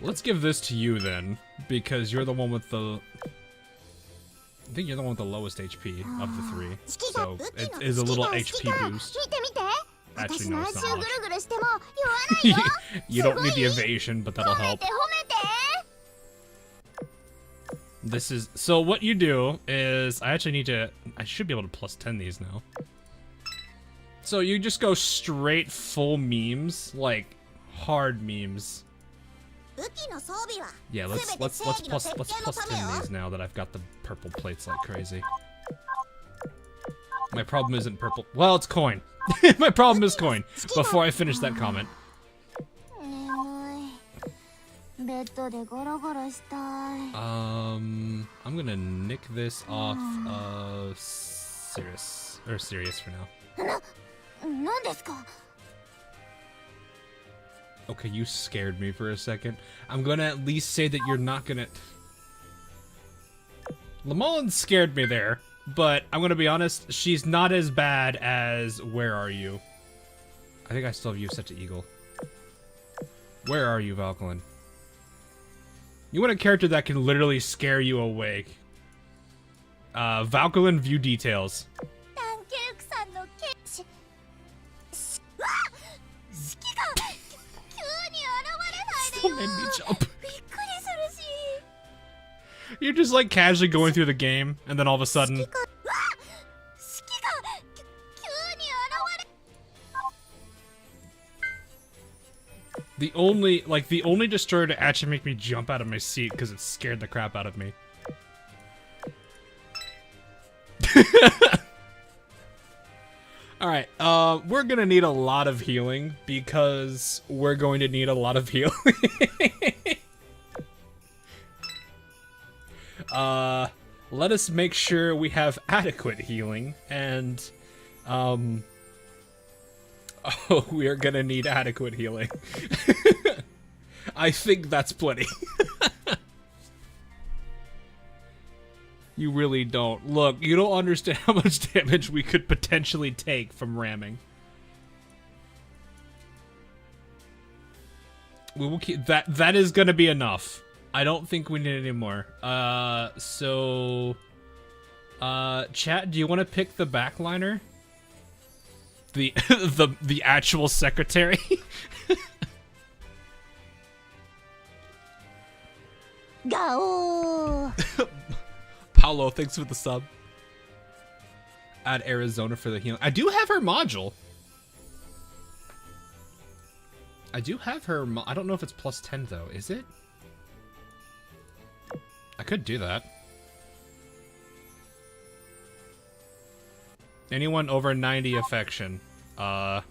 let's give this to you then, because you're the one with the. I think you're the one with the lowest HP of the three, so it is a little HP boost. Actually, no, it's not much. You don't need the evasion, but that'll help. This is so. What you do is, I actually need to. I should be able to plus 10 these now. So you just go straight full memes, like hard memes. Yeah, let's plus 10 these now that I've got the purple plates like crazy. My problem isn't purple. Well, it's coin. My problem is coin. Before I finish that comment. I'm gonna nick this off of Sirius for now. Okay, you scared me for a second. I'm gonna at least say that you're not gonna. Lamolin scared me there, but I'm gonna be honest. She's not as bad as. Where are you? I think I still have you set to Eagle. Where are you, Valkyrin? You want a character that can literally scare you awake. Valkyrin view details. Still made me jump. You're just like casually going through the game, and then all of a sudden. The only destroyer to actually make me jump out of my seat because it scared the crap out of me. Alright, we're gonna need a lot of healing because we're going to need a lot of healing. Let us make sure we have adequate healing, and, oh, we are gonna need adequate healing. I think that's plenty. You really don't. Look, you don't understand how much damage we could potentially take from ramming. We will keep that. That is gonna be enough. I don't think we need any more. Chat, do you want to pick the backliner? The the actual secretary? Go! Paolo, thanks for the sub. Add Arizona for the healing. I do have her module. I do have her. I don't know if it's plus 10 though. Is it? I could do that. Anyone over 90 affection. Oh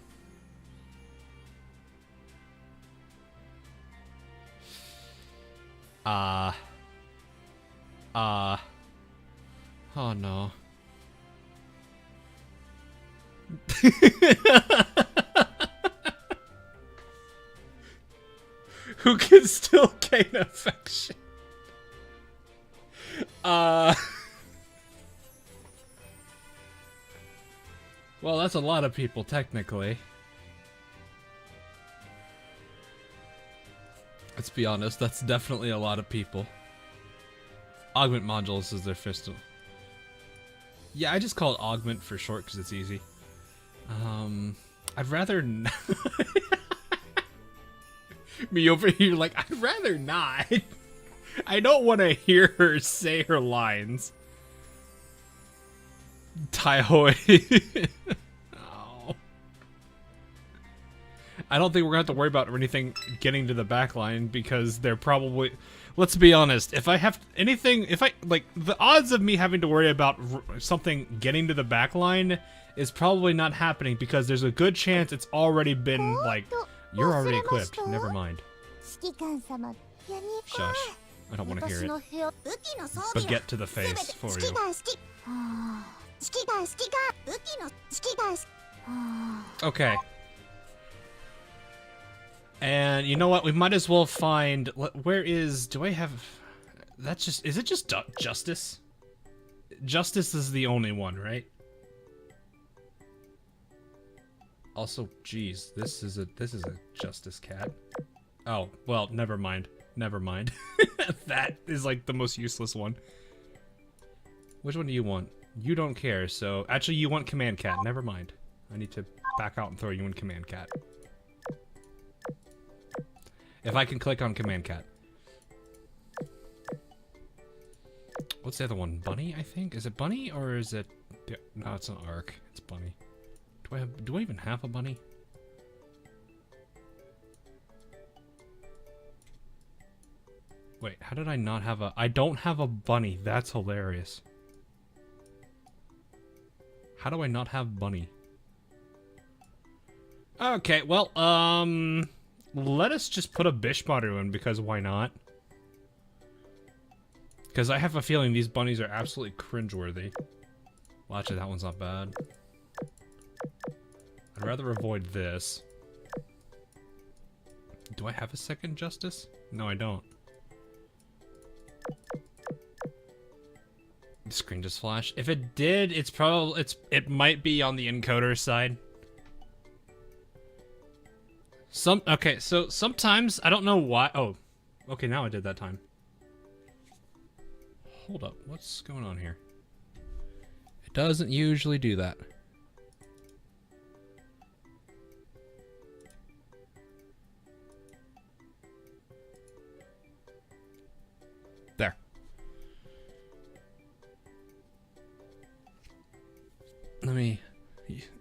no. Who can still gain affection? Well, that's a lot of people, technically. Let's be honest, that's definitely a lot of people. Augment modules is their fistal. Yeah, I just call it augment for short because it's easy. I'd rather not. Me over here like, I'd rather not. I don't want to hear her say her lines. Taihoi. Oh. I don't think we're going to have to worry about anything getting to the back line because they're probably... Let's be honest, if I have anything... Like, the odds of me having to worry about something getting to the back line is probably not happening because there's a good chance it's already been, like... You're already equipped. Never mind. Shush. I don't want to hear it. Baguette to the face for you. Okay. And you know what? We might as well find... Where is... Do I have... That's just... Is it just Justice? Justice is the only one, right? Also, geez, this is a Justice cat. Oh, well, never mind. Never mind. That is like the most useless one. Which one do you want? You don't care, so... Actually, you want Command Cat. Never mind. I need to back out and throw you in Command Cat. If I can click on Command Cat. What's the other one? Bunny, I think? Is it Bunny, or is it... Yeah, no, it's not Ark. It's Bunny. Do I even have a bunny? Wait, how did I not have a... I don't have a bunny. That's hilarious. How do I not have bunny? Okay, well, let us just put a Bishmaru in, because why not? Because I have a feeling these bunnies are absolutely cringeworthy. Well, actually, that one's not bad. I'd rather avoid this. Do I have a second Justice? No, I don't. The screen just flashed. If it did, it's probably... It might be on the encoder side. Okay, so sometimes, I don't know why... Oh, okay, now I did that time. Hold up, what's going on here? It doesn't usually do that. There. Let me...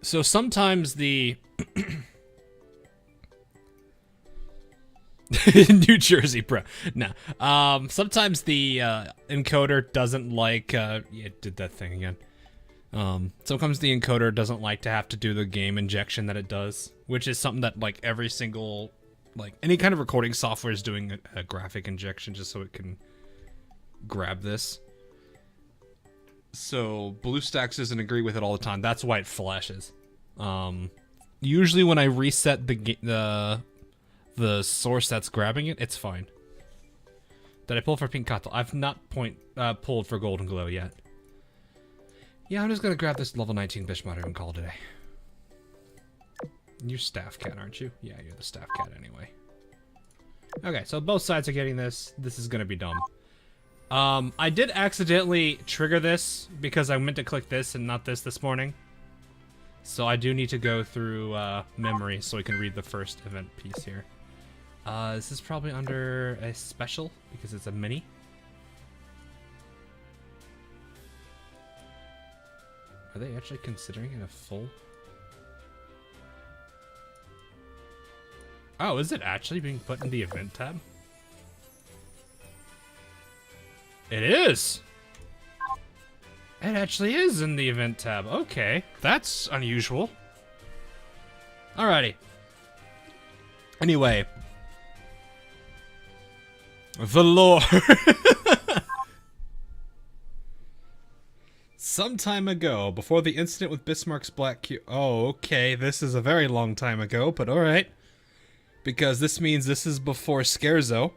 So sometimes the... New Jersey, bro. No. Sometimes the encoder doesn't like. Yeah, it did that thing again. Sometimes the encoder doesn't like to have to do the game injection that it does, which is something that like every single, like any kind of recording software is doing a graphic injection just so it can grab this. So BlueStacks doesn't agree with it all the time. That's why it flashes. Usually when I reset the source that's grabbing it, it's fine. Did I pull for Pink Cattle? I've not pulled for Golden Glow yet. Yeah, I'm just gonna grab this level 19 Bishmodder and call it a day. You're staff cat, aren't you? Yeah, you're the staff cat anyway. Okay, so both sides are getting this. This is gonna be dumb. I did accidentally trigger this because I meant to click this and not this morning. So I do need to go through memory so we can read the first event piece here. This is probably under a special because it's a mini. Are they actually considering it a full? Oh, is it actually being put in the event tab? It is! It actually is in the event tab. Okay, that's unusual. Alrighty. Anyway. The lore. Some time ago, before the incident with Bismarck's Black Cube. Oh, okay, this is a very long time ago, but alright. Because this means this is before Scherzo.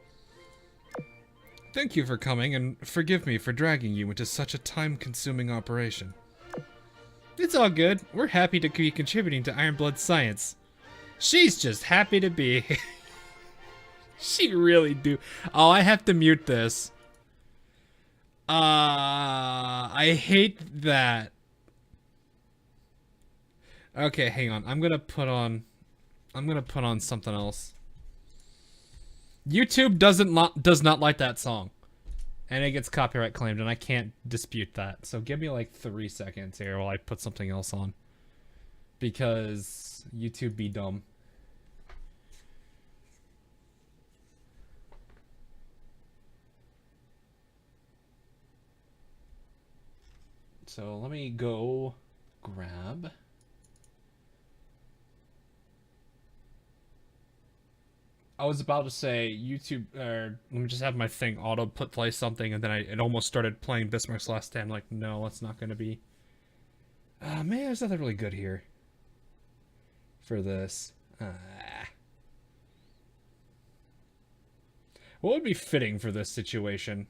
Thank you for coming, and forgive me for dragging you into such a time-consuming operation. It's all good. We're happy to be contributing to Ironblood science. She's just happy to be. She really do. Oh, I have to mute this. I hate that. Okay, hang on. I'm gonna put on something else. YouTube does not like that song, and it gets copyright claimed, and I can't dispute that. So give me like 3 seconds here while I put something else on, because YouTube be dumb. So let me go grab. I was about to say YouTube, let me just have my thing auto play something, and then it almost started playing Bismarck's Last Stand. Like, no, it's not gonna be. Man, there's nothing really good here for this. What would be fitting for this situation?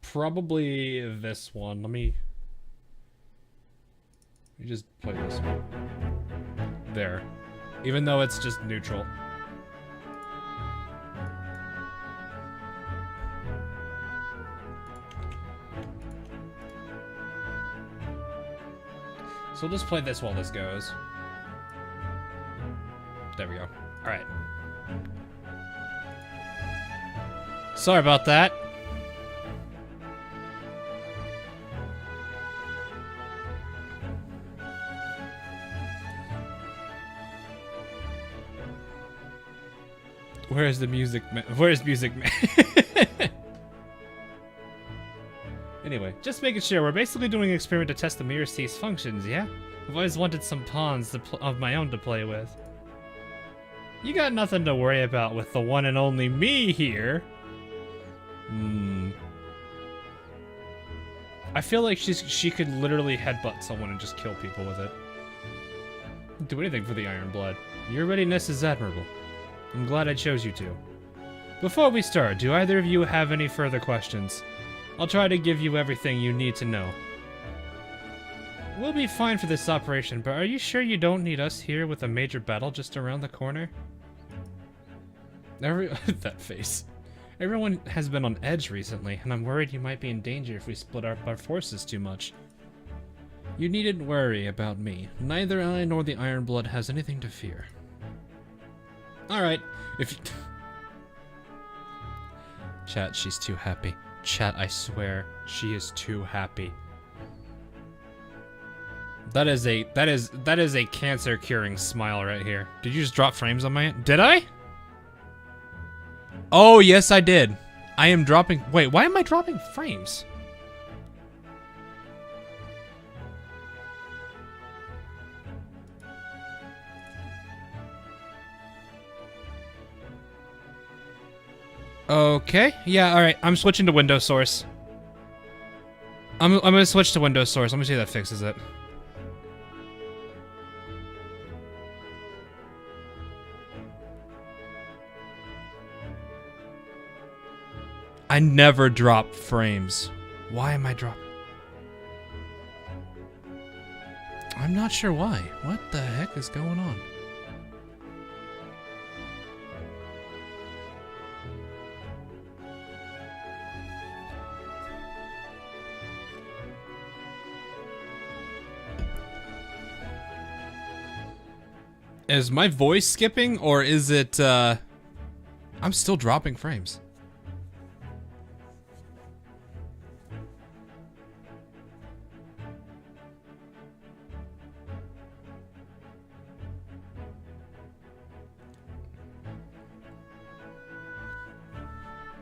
Probably this one. Let me just play this one. There. Even though it's just neutral. So we'll just play this while this goes. There we go. Alright. Sorry about that. Where's the music man? Where's music man? Anyway, just making sure. We're basically doing an experiment to test the mirror C's functions, yeah? I've always wanted some pawns of my own to play with. You got nothing to worry about with the one and only me here. I feel like she could literally headbutt someone and just kill people with it. Do anything for the Iron Blood. Your readiness is admirable. I'm glad I chose you to. Before we start, do either of you have any further questions? I'll try to give you everything you need to know. We'll be fine for this operation, but are you sure you don't need us here with a major battle just around the corner? That face. Everyone has been on edge recently, and I'm worried you might be in danger if we split up our forces too much. You needn't worry about me. Neither I nor the Iron Blood has anything to fear. Alright, if you... Chat, she's too happy. Chat, I swear, she is too happy. That is a cancer curing smile right here. Did you just drop frames on my end? Did I? Oh, yes, I did. I am dropping... Wait, why am I dropping frames? Okay. Yeah, alright. I'm switching to Windows Source. I'm gonna switch to Windows Source. Let me see if that fixes it. I never drop frames. Why am I dropping? I'm not sure why. What the heck is going on? Is my voice skipping, or is it, I'm still dropping frames.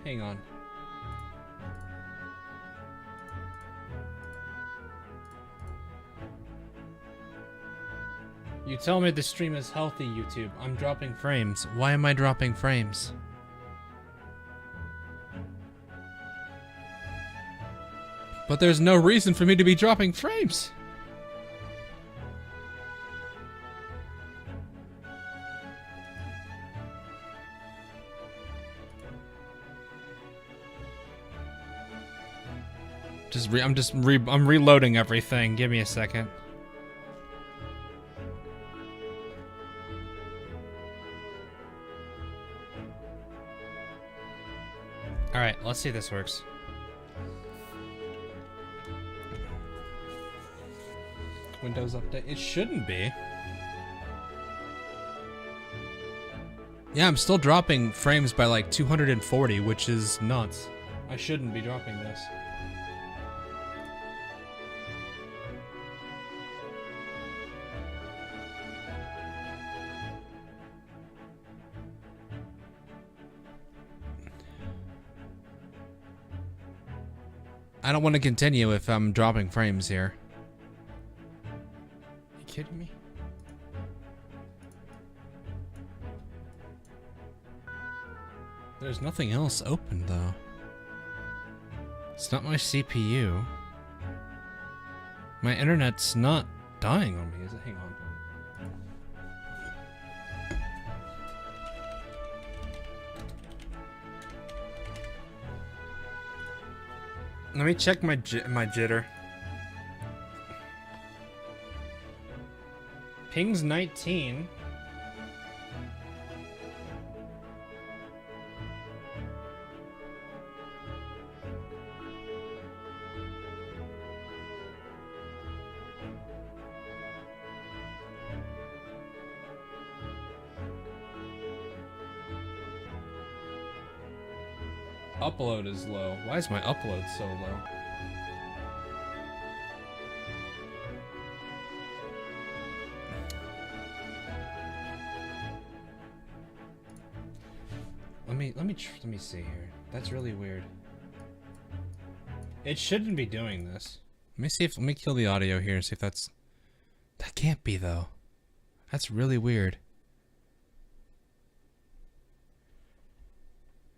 Hang on. You tell me the stream is healthy, YouTube. I'm dropping frames. Why am I dropping frames? But there's no reason for me to be dropping frames. I'm reloading everything. Give me a second. All right, let's see if this works. Windows update. It shouldn't be. Yeah, I'm still dropping frames by like 240, which is nuts. I shouldn't be dropping this. I don't want to continue if I'm dropping frames here. You kidding me? There's nothing else open though. It's not my CPU. My internet's not dying on me, is it? Hang on. Let me check my jitter. Ping's 19. Upload is low. Why is my upload so low? Let me see here. That's really weird. It shouldn't be doing this. Let me kill the audio here and see if that's... That can't be though. That's really weird.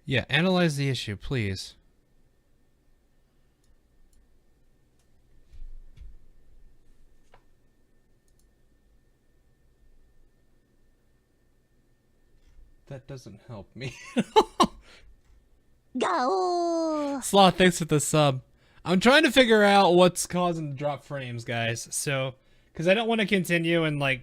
Yeah, analyze the issue, please. That doesn't help me. Go! Sloth, thanks for the sub. I'm trying to figure out what's causing the drop frames, guys. So, because I don't want to continue and like...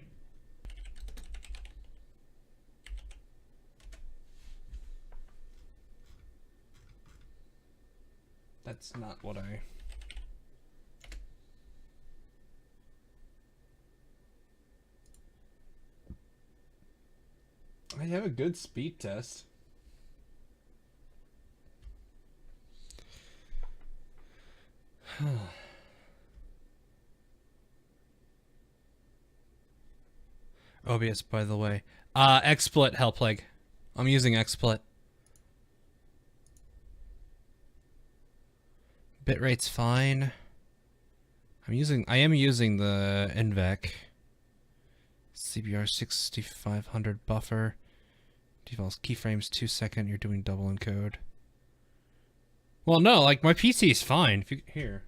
That's not what I have a good speed test. OBS, by the way. XSplit, Hellplague. I'm using XSplit. Bitrate's fine. I am using the NVEC. CBR 6500 buffer. Defaults keyframes 2 second. You're doing double encode. Well, no, like my PC is fine. If you here.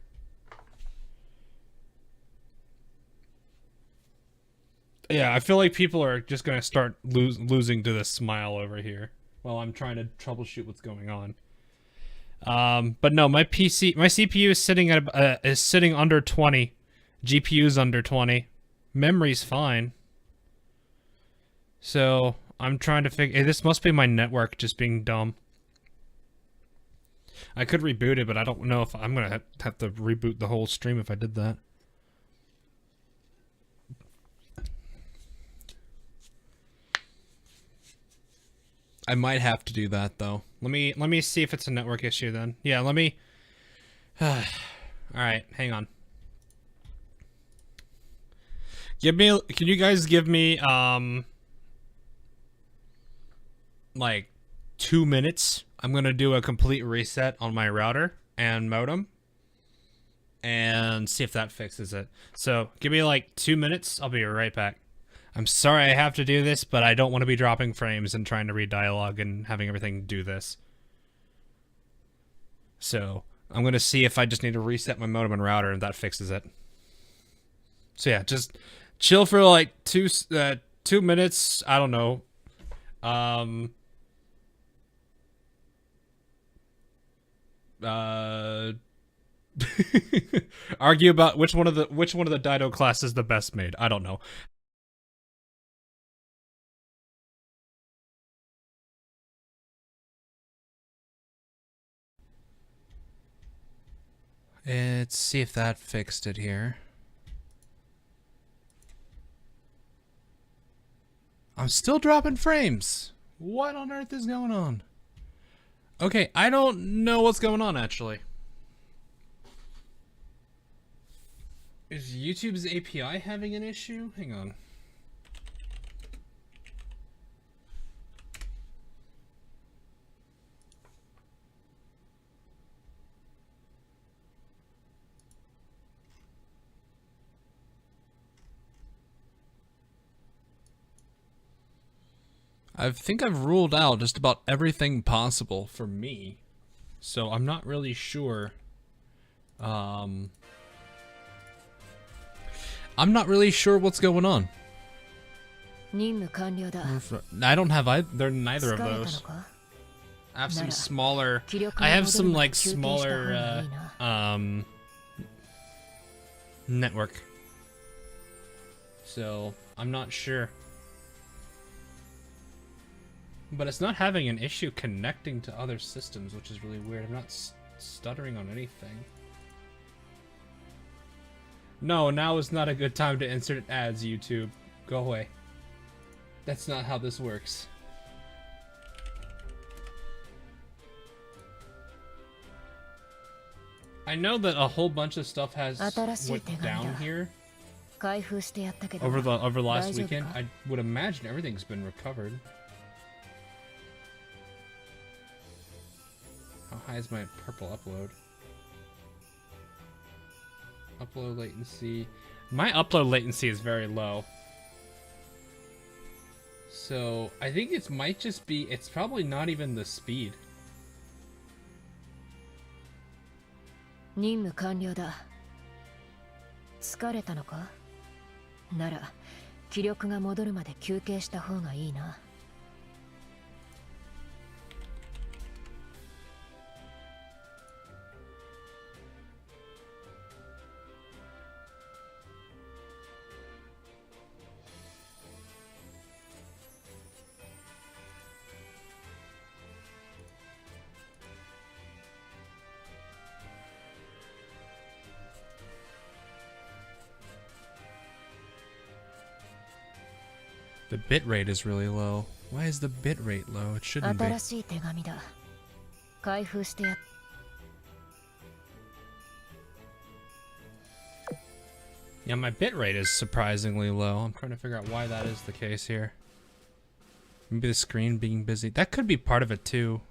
Yeah, I feel like people are just gonna start losing to this smile over here while I'm trying to troubleshoot what's going on. But no, my CPU is sitting at under 20. GPU's under 20. Memory's fine. So I'm trying to figure. This must be my network just being dumb. I could reboot it, but I don't know if I'm gonna have to reboot the whole stream if I did that. I might have to do that though. Let me see if it's a network issue then. Yeah, let me. All right, hang on. Can you guys give me like 2 minutes? I'm gonna do a complete reset on my router and modem and see if that fixes it. So give me like 2 minutes. I'll be right back. I'm sorry I have to do this, but I don't want to be dropping frames and trying to read dialogue and having everything do this. So I'm going to see if I just need to reset my modem and router and that fixes it. So yeah, just chill for like 2 minutes. I don't know. Argue about which one of the Dido class is the best made. I don't know. Let's see if that fixed it here. I'm still dropping frames. What on earth is going on? Okay, I don't know what's going on actually. Is YouTube's API having an issue? Hang on. I think I've ruled out just about everything possible for me, so I'm not really sure. I'm not really sure what's going on. I don't have neither of those. I have some smaller. I have some like smaller network. So I'm not sure. But it's not having an issue connecting to other systems, which is really weird. I'm not stuttering on anything. No, now is not a good time to insert ads, YouTube. Go away. That's not how this works. I know that a whole bunch of stuff has went down here over the last weekend. I would imagine everything's been recovered. How high is my purple upload? Upload latency. My upload latency is very low. So I think it might just be, it's probably not even the speed. 任務完了だ。疲れたのか？なら気力が戻るまで休憩した方がいいな。The bitrate is really low. Why is the bitrate low? It shouldn't be. 新しい手紙だ。開封してや。Yeah, my bitrate is surprisingly low. I'm trying to figure out why that is the case here. Maybe the screen being busy. That could be part of it too.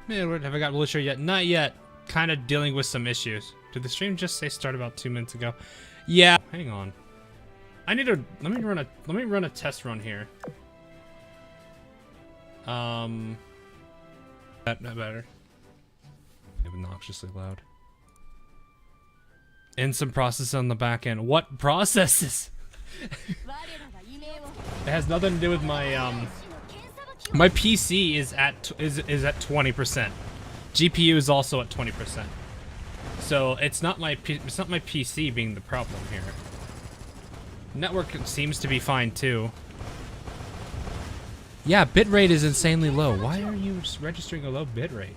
Have I got Wilshire yet? Not yet. Kind of dealing with some issues. Did the stream just say start about 2 minutes ago? Yeah. Hang on. I need to let me run a test run here. That better. Obnoxiously loud. And some process on the back end. What processes? It has nothing to do with my my PC is at 20%. GPU is also at 20%. So it's not my PC being the problem here. Network seems to be fine too. Yeah, bitrate is insanely low. Why are you registering a low bitrate?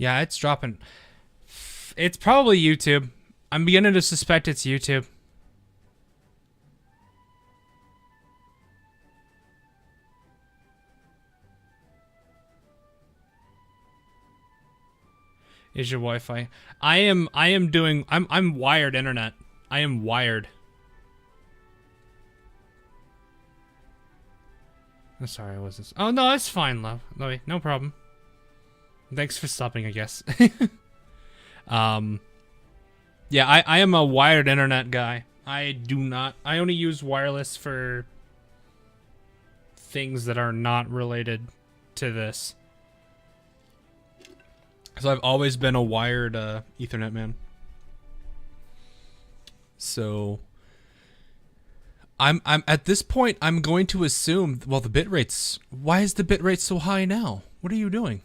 Yeah, it's dropping. It's probably YouTube. I'm beginning to suspect it's YouTube. Is your Wi-Fi? I'm wired internet. I am wired. I'm sorry, I wasn't. Oh no, it's fine, love. No problem. Thanks for stopping, I guess. Yeah, I am a wired internet guy. I only use wireless for things that are not related to this. So I've always been a wired Ethernet man. So I'm at this point I'm going to assume, well, the bit rate's, why is the bit rate so high now? What are you doing?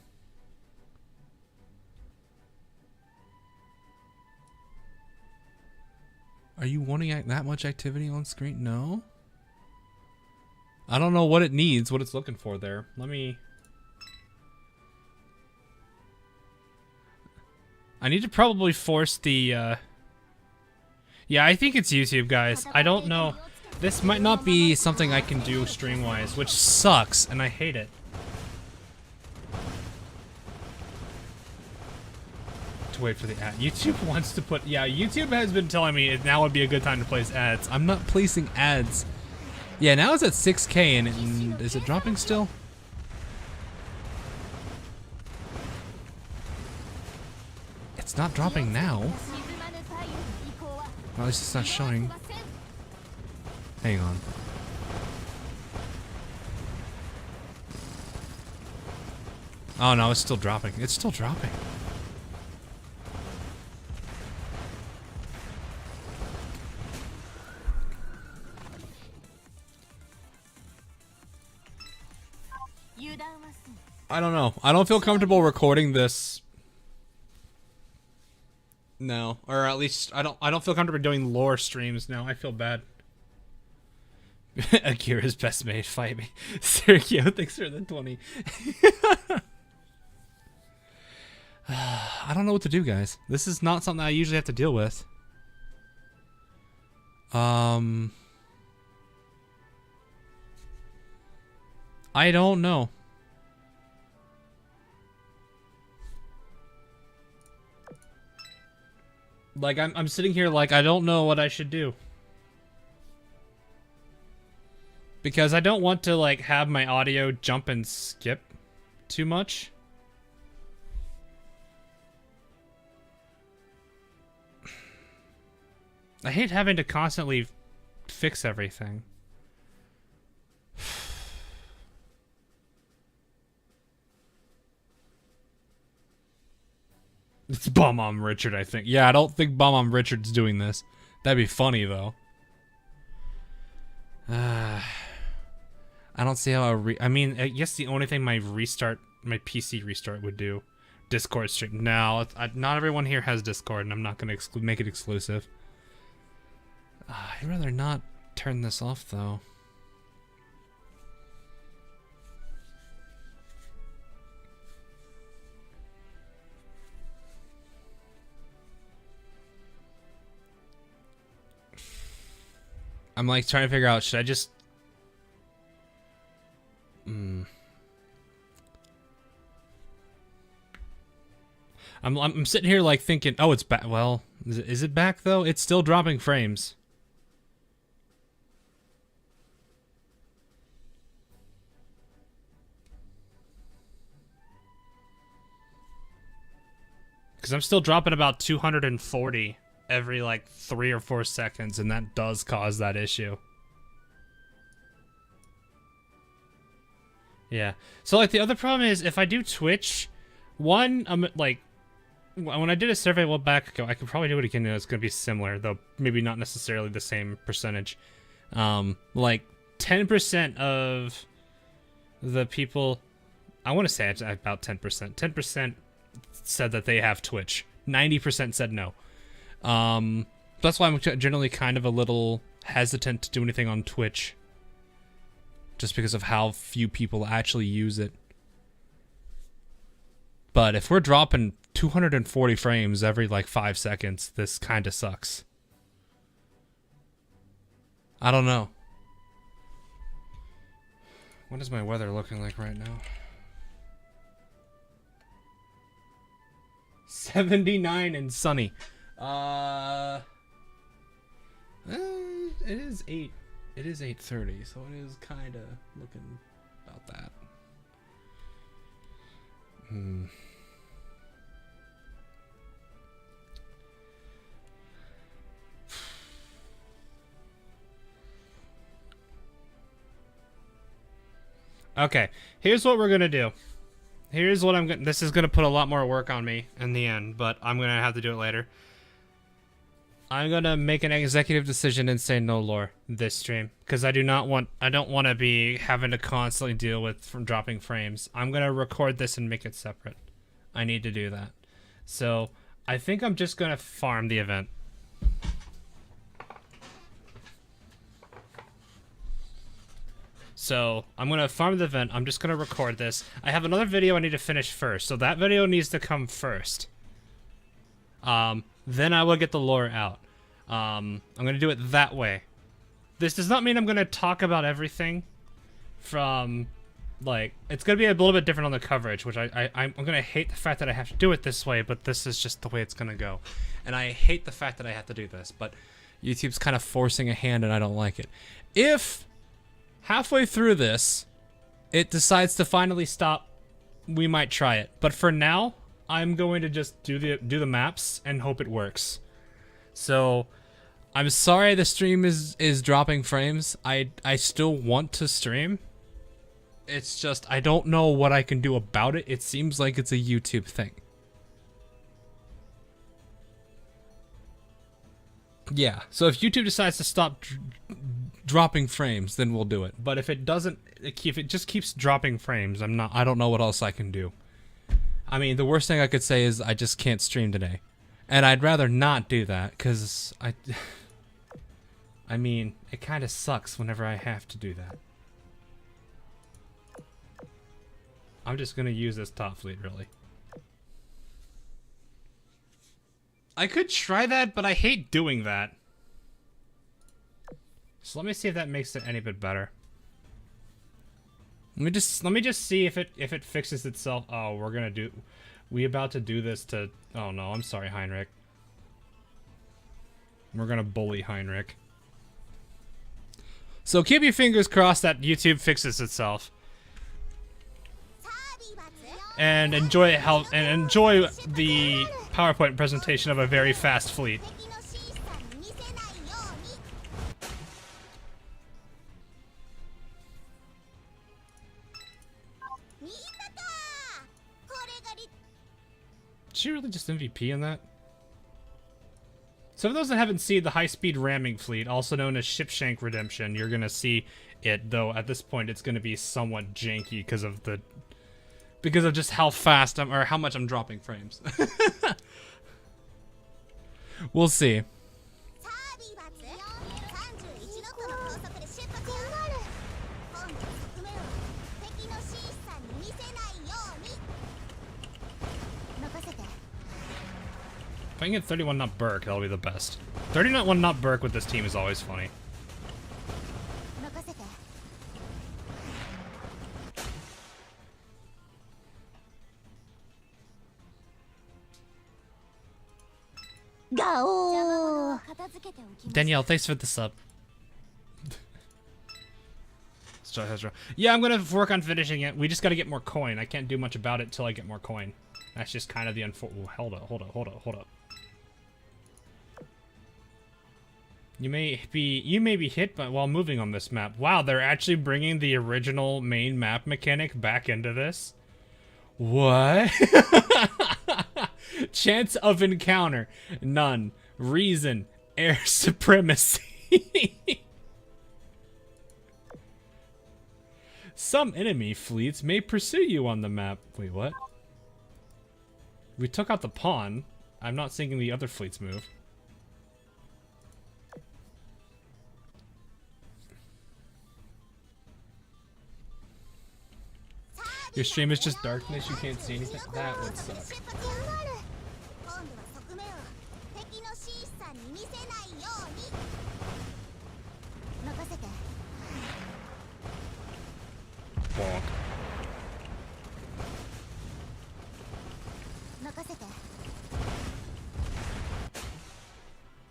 Are you wanting that much activity on screen? No. I don't know what it needs, what it's looking for there. Let me... I need to probably force the, Yeah, I think it's YouTube, guys. I don't know. This might not be something I can do stream-wise, which sucks, and I hate it. To wait for the ad. YouTube wants to put... Yeah, YouTube has been telling me now would be a good time to place ads. I'm not placing ads. Yeah, now it's at 6K, and is it dropping still? It's not dropping now. Well, at least it's not showing. Hang on. Oh no, it's still dropping. It's still dropping. I don't know. I don't feel comfortable recording this. No, or at least I don't feel comfortable doing lore streams now. I feel bad. Akira's best mate, fight me. Sergio, thanks for the 20. I don't know what to do, guys. This is not something I usually have to deal with. I don't know. Like, I'm sitting here like I don't know what I should do. Because I don't want to, like, have my audio jump and skip too much. I hate having to constantly fix everything. It's Bum Richard, I think. Yeah, I don't think Bum Richard's doing this. That'd be funny, though. I don't see how I mean, I guess the only thing my PC restart would do. Discord stream. No, not everyone here has Discord, and I'm not going to make it exclusive. I'd rather not turn this off, though. I'm like trying to figure out, should I just... I'm sitting here like thinking, oh, it's back. Well, is it back though? It's still dropping frames. Because I'm still dropping about 240 every like 3 or 4 seconds, and that does cause that issue. Yeah. So like the other problem is if I do Twitch, one, I'm like, when I did a survey a while back ago, I could probably do it again and it's going to be similar, though maybe not necessarily the same percentage. Like 10% of the people, I want to say it's about 10%. 10% said that they have Twitch. 90% said no. That's why I'm generally kind of a little hesitant to do anything on Twitch. Just because of how few people actually use it. But if we're dropping 240 frames every like 5 seconds, this kind of sucks. I don't know. What is my weather looking like right now? 79 and sunny. It is 8. It is 8:30, so it is kind of looking about that. Okay, here's what we're gonna do. Here's what I'm gonna. This is gonna put a lot more work on me in the end, but I'm gonna have to do it later. I'm gonna make an executive decision and say no lore this stream because I don't want to be having to constantly deal with dropping frames. I'm gonna record this and make it separate. I need to do that. So I think I'm just gonna farm the event. So I'm gonna farm the event. I'm just gonna record this. I have another video I need to finish first, so that video needs to come first. Then I will get the lore out. I'm gonna do it that way. This does not mean I'm gonna talk about everything from, like, it's gonna be a little bit different on the coverage, which I'm gonna hate the fact that I have to do it this way, but this is just the way it's gonna go. And I hate the fact that I have to do this, but YouTube's kind of forcing a hand and I don't like it. If halfway through this, it decides to finally stop, we might try it. But for now, I'm going to just do the maps and hope it works. So, I'm sorry the stream is dropping frames. I still want to stream. It's just, I don't know what I can do about it. It seems like it's a YouTube thing. Yeah, so if YouTube decides to stop dropping frames, then we'll do it. But if it doesn't, if it just keeps dropping frames, I don't know what else I can do. I mean, the worst thing I could say is I just can't stream today. And I'd rather not do that, because I mean, it kind of sucks whenever I have to do that. I'm just going to use this top fleet, really. I could try that, but I hate doing that. So let me see if that makes it any bit better. Let me just see if it fixes itself. Oh, we about to do this to. Oh no, I'm sorry, Heinrich. We're gonna bully Heinrich. So keep your fingers crossed that YouTube fixes itself. And enjoy the PowerPoint presentation of a very fast fleet. Did she really just MVP in that? So for those that haven't seen the high-speed ramming fleet, also known as Shipshank Redemption, you're gonna see it, though at this point it's gonna be somewhat janky because of just how fast or how much I'm dropping frames. We'll see. If I can get 31 knot Burke, that'll be the best. 31 knot Burke with this team is always funny. ガオー。 Danielle, thanks for the sub. Yeah, I'm gonna work on finishing it. We just gotta get more coin. I can't do much about it till I get more coin. That's just kind of the hold up. You may be hit by while moving on this map. Wow, they're actually bringing the original main map mechanic back into this. What? Chance of encounter, none. Reason, air supremacy. Some enemy fleets may pursue you on the map. Wait, what? We took out the pawn. I'm not seeing the other fleets move. Your stream is just darkness, you can't see anything? That would suck. Bonk.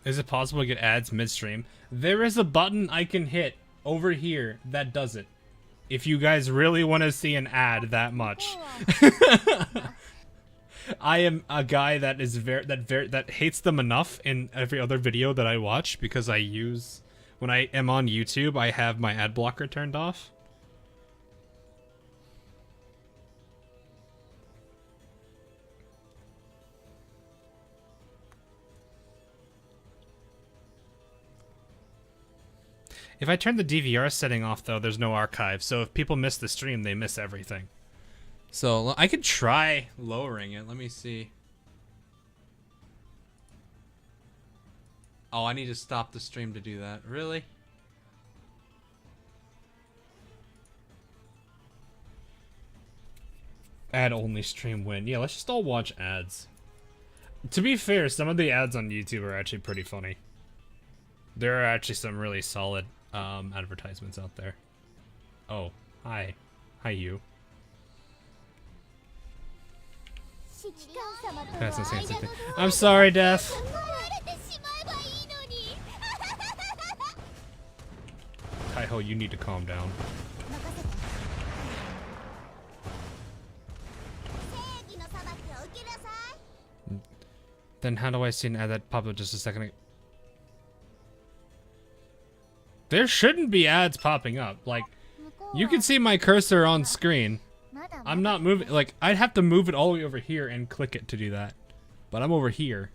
Is it possible to get ads midstream? There is a button I can hit over here that does it. If you guys really want to see an ad that much. I am a guy that is that hates them enough in every other video that I watch because I use when I am on YouTube, I have my ad blocker turned off. If I turn the DVR setting off, though, there's no archive. So if people miss the stream, they miss everything. So I could try lowering it. Let me see. Oh, I need to stop the stream to do that. Really? Ad only stream win. Yeah, let's just all watch ads. To be fair, some of the ads on YouTube are actually pretty funny. There are actually some really solid advertisements out there. Oh, hi. Hi, you. That's not saying something. I'm sorry, Death. Taiho, you need to calm down. Then how do I see an ad that popped up just a second ago? There shouldn't be ads popping up. Like, you can see my cursor on screen. I'm not moving. Like, I'd have to move it all the way over here and click it to do that. But I'm over here.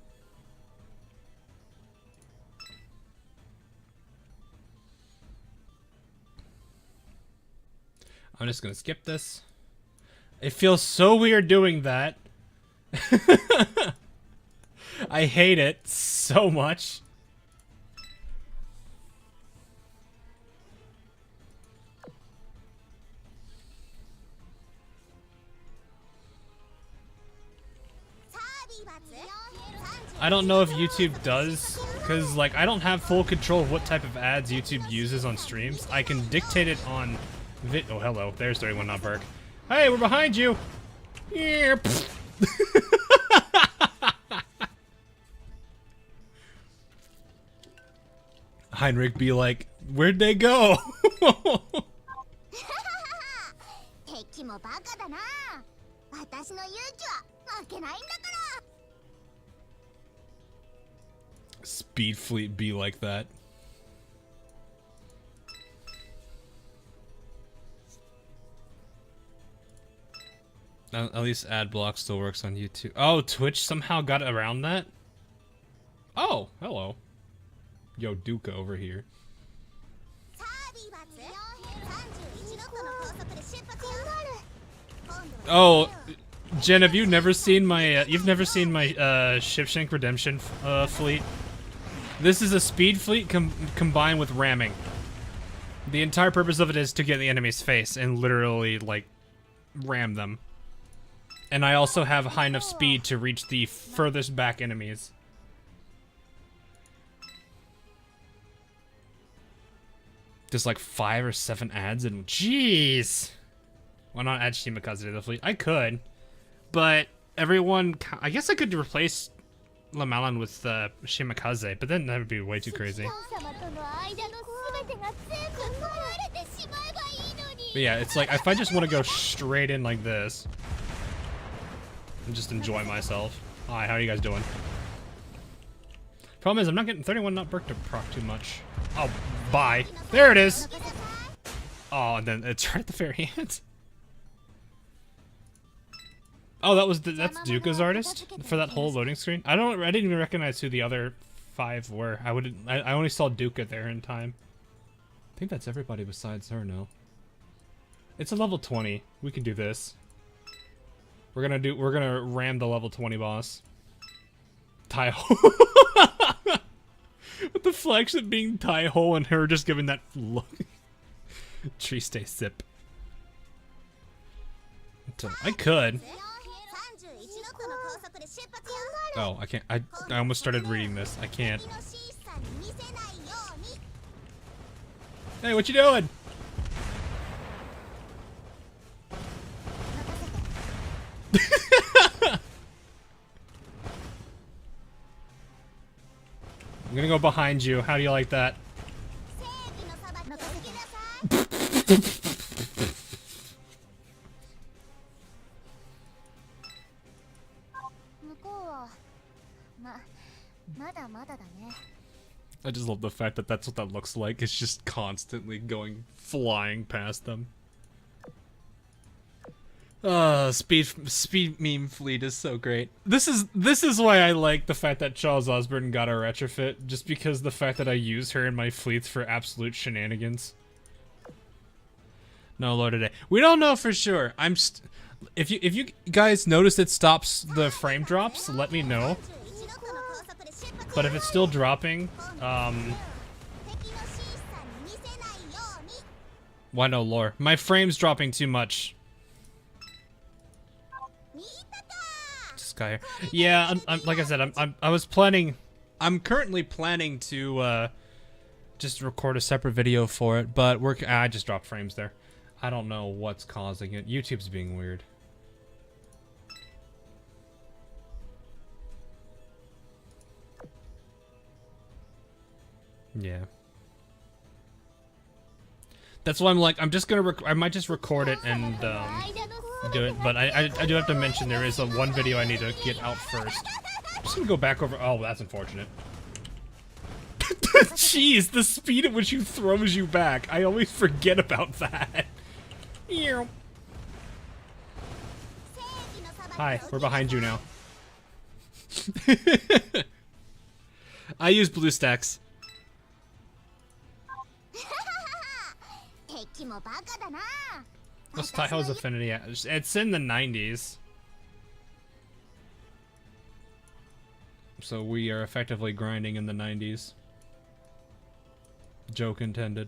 I'm just gonna skip this. It feels so weird doing that. I hate it so much. I don't know if YouTube does, because like I don't have full control of what type of ads YouTube uses on streams. I can dictate it on oh, hello. There's 31 not Berg. Hey, we're behind you. Yeah. Heinrich be like, where'd they go? Speed fleet be like that. At least ad block still works on YouTube. Oh, Twitch somehow got around that? Oh, hello. Yo, Duca over here. Oh, Jen, have you never seen my Shipshank Redemption fleet? This is a speed fleet combined with ramming. The entire purpose of it is to get in the enemy's face and literally, like, ram them. And I also have high enough speed to reach the furthest back enemies. There's like 5 or 7 ads and jeez. Why not add Shimakaze to the fleet? I could, but everyone, I guess I could replace Lamalan with Shimakaze, but then that would be way too crazy. But yeah, it's like if I just want to go straight in like this and just enjoy myself. Hi, how are you guys doing? Problem is, I'm not getting 31 not Burke to proc too much. Oh, bye. There it is. Oh, and then it's right at the very end. Oh, that's Duka's artist for that whole loading screen. I didn't even recognize who the other 5 were. I only saw Duka there in time. I think that's everybody besides her now. It's a level 20. We can do this. We're gonna ram the level 20 boss. Taiho. With the flagship being Taiho and her just giving that look. Tree stay sip. I could. Oh, I can't. I almost started reading this. I can't. Hey, what you doing? I'm gonna go behind you. How do you like that? I just love the fact that that's what that looks like. It's just constantly flying past them. Speed meme fleet is so great. This is why I like the fact that Charles Osborne got a retrofit, just because the fact that I use her in my fleets for absolute shenanigans. No lore today. We don't know for sure. If you guys notice it stops the frame drops, let me know. But if it's still dropping, why no lore? My frame's dropping too much. This guy here. Yeah, like I said, I'm currently planning to just record a separate video for it, but I just dropped frames there. I don't know what's causing it. YouTube's being weird. Yeah. That's why I'm like, I'm just gonna I might just record it and do it, but I do have to mention there is one video I need to get out first. I'm just gonna go back over. Oh, that's unfortunate. Jeez, the speed at which he throws you back. I always forget about that. Hi, we're behind you now. I use BlueStacks. What's Taiho's affinity at? It's in the 90s. So we are effectively grinding in the 90s. Joke intended.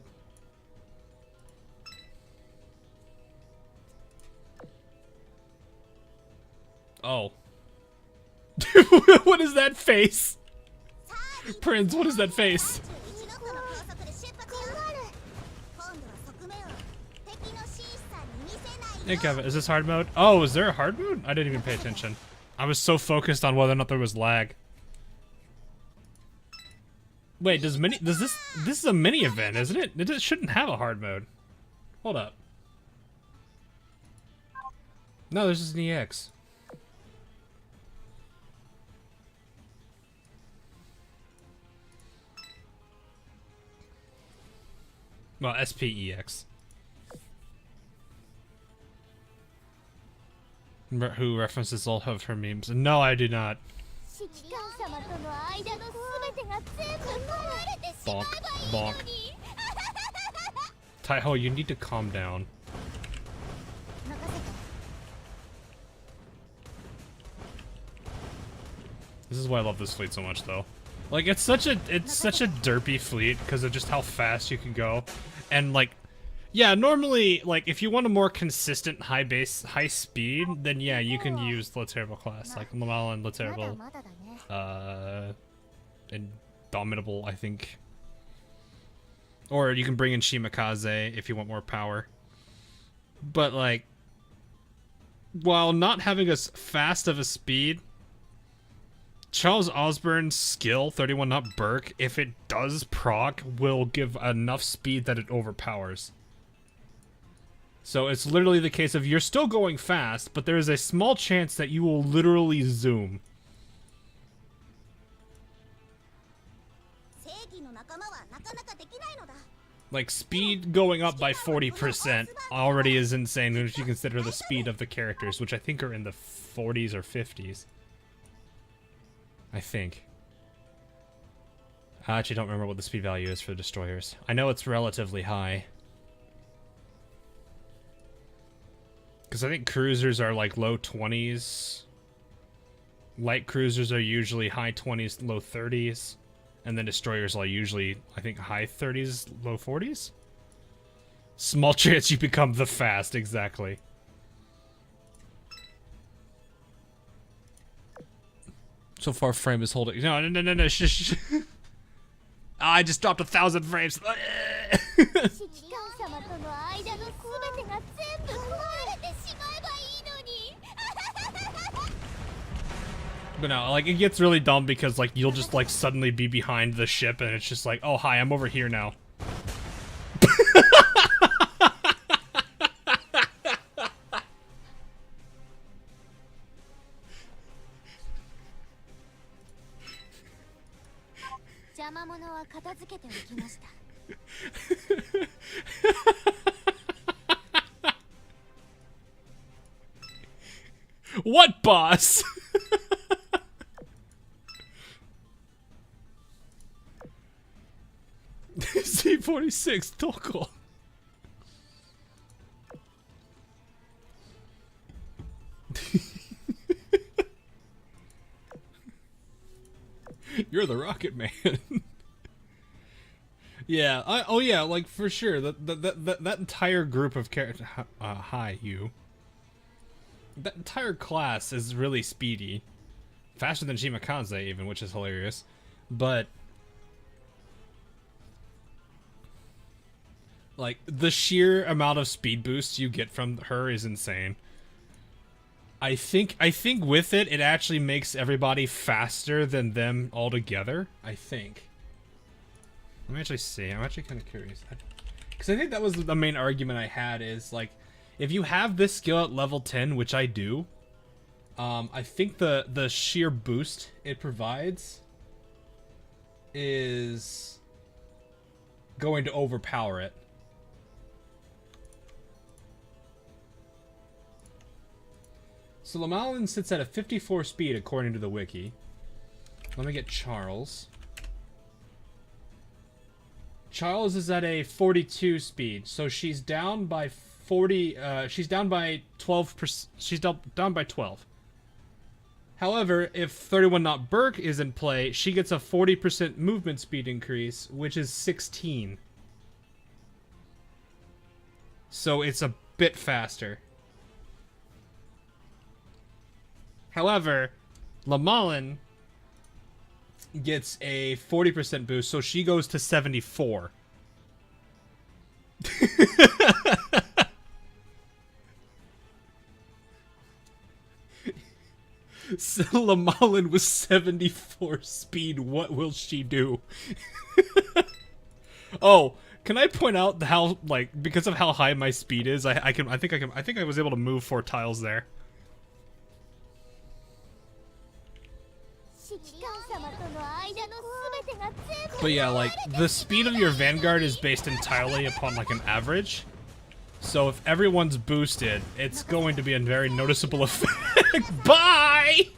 Oh. What is that face? Prince, what is that face? Hey Kevin, is this hard mode? Oh, is there a hard mode? I didn't even pay attention. I was so focused on whether or not there was lag. Wait, this is a mini event, isn't it? It shouldn't have a hard mode. Hold up. No, there's just an EX. Well, SPEX. Who references all of her memes? No, I do not. Bonk, bonk. Taiho, you need to calm down. This is why I love this fleet so much, though. Like, it's such a derpy fleet because of just how fast you can go, and like, yeah, normally, like, if you want a more consistent high speed, then yeah, you can use Laterable class, like Lamal and Laterable, Indomitable, I think. Or you can bring in Shimakaze if you want more power. But like, while not having as fast of a speed, Charles Osborne's skill, 31 not Burke, if it does proc, will give enough speed that it overpowers. So it's literally the case of you're still going fast, but there is a small chance that you will literally zoom. Like, speed going up by 40% already is insane if you consider the speed of the characters, which I think are in the 40s or 50s. I think. I actually don't remember what the speed value is for the destroyers. I know it's relatively high. Because I think cruisers are like low 20s. Light cruisers are usually high 20s, low 30s. And then destroyers are usually, I think, high 30s, low 40s? Small chance you become the fast, exactly. So far, frame is holding. No, shh. I just dropped 1,000 frames. But no, like, it gets really dumb because, like, you'll just, like, suddenly be behind the ship and it's just like, oh, hi, I'm over here now. What boss? C46 Toko. You're the Rocket Man. Yeah, oh yeah, like for sure. That entire group of characters. Hi, you. That entire class is really speedy, faster than Shimakaze even, which is hilarious. But like the sheer amount of speed boosts you get from her is insane. I think with it, it actually makes everybody faster than them altogether. I think. Let me actually see. I'm actually kind of curious. Because I think that was the main argument I had is, like, if you have this skill at level 10, which I do, I think the sheer boost it provides is going to overpower it. So Lamalin sits at a 54 speed according to the wiki. Let me get Charles. Charles is at a 42 speed, so she's down by 40. She's down by 12%. She's down by 12. However, if 31 Not Burke is in play, she gets a 40% movement speed increase, which is 16. So it's a bit faster. However, Lamalin gets a 40% boost, so she goes to 74. So Lamalin was 74 speed. What will she do? Oh, can I point out how, like, because of how high my speed is, I think I was able to move 4 tiles there. But yeah, like, the speed of your Vanguard is based entirely upon, like, an average. So if everyone's boosted, it's going to be a very noticeable effect. Bye!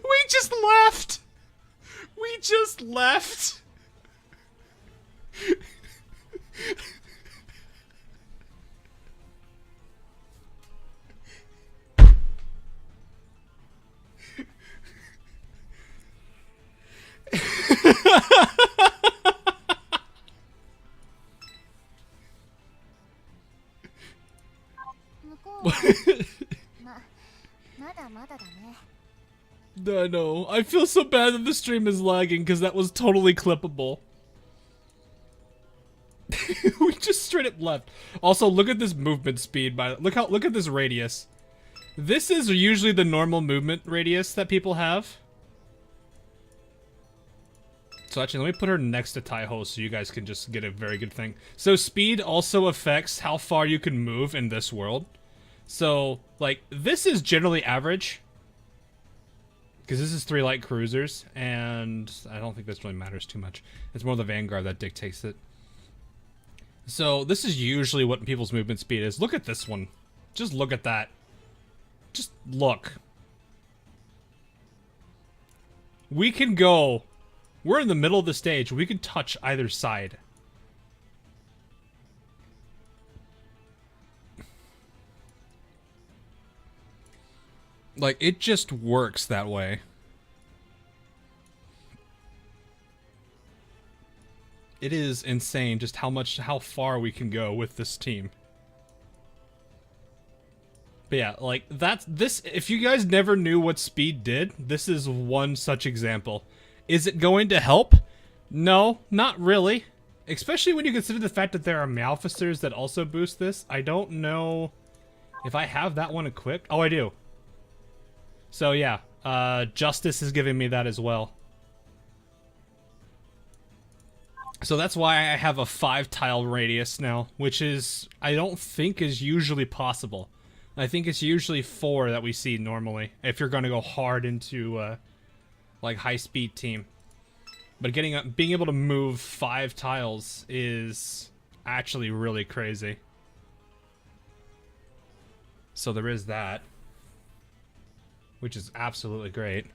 We just left! We just left! I know. I feel so bad that the stream is lagging because that was totally clippable. We just straight up left. Also, look at this movement speed. Look at this radius. This is usually the normal movement radius that people have. So actually, let me put her next to Taiho so you guys can just get a very good thing. So speed also affects how far you can move in this world. So, like, this is generally average. Because this is 3 light cruisers, and I don't think this really matters too much. It's more the Vanguard that dictates it. So, this is usually what people's movement speed is. Look at this one. Just look at that. Just look. We can go... We're in the middle of the stage. We can touch either side. Like, it just works that way. It is insane just how far we can go with this team. But yeah, like, if you guys never knew what speed did, this is one such example. Is it going to help? No, not really. Especially when you consider the fact that there are Malficers that also boost this. I don't know if I have that one equipped. Oh, I do. So yeah, Justice is giving me that as well. So that's why I have a 5-tile radius now, which is, I don't think is usually possible. I think it's usually 4 that we see normally, if you're going to go hard into, like, high-speed team. But being able to move 5 tiles is actually really crazy. So there is that. Which is absolutely great.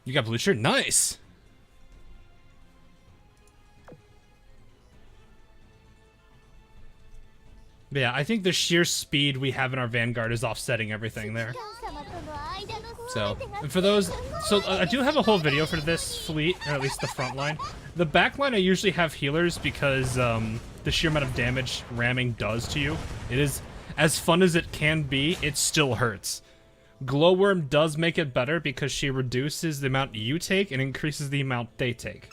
You got blue shirt? Nice! But yeah, I think the sheer speed we have in our Vanguard is offsetting everything there. So, and for those... So, I do have a whole video for this fleet, or at least the front line. The back line I usually have healers because, the sheer amount of damage ramming does to you. It is, as fun as it can be, it still hurts. Glowworm does make it better because she reduces the amount you take and increases the amount they take.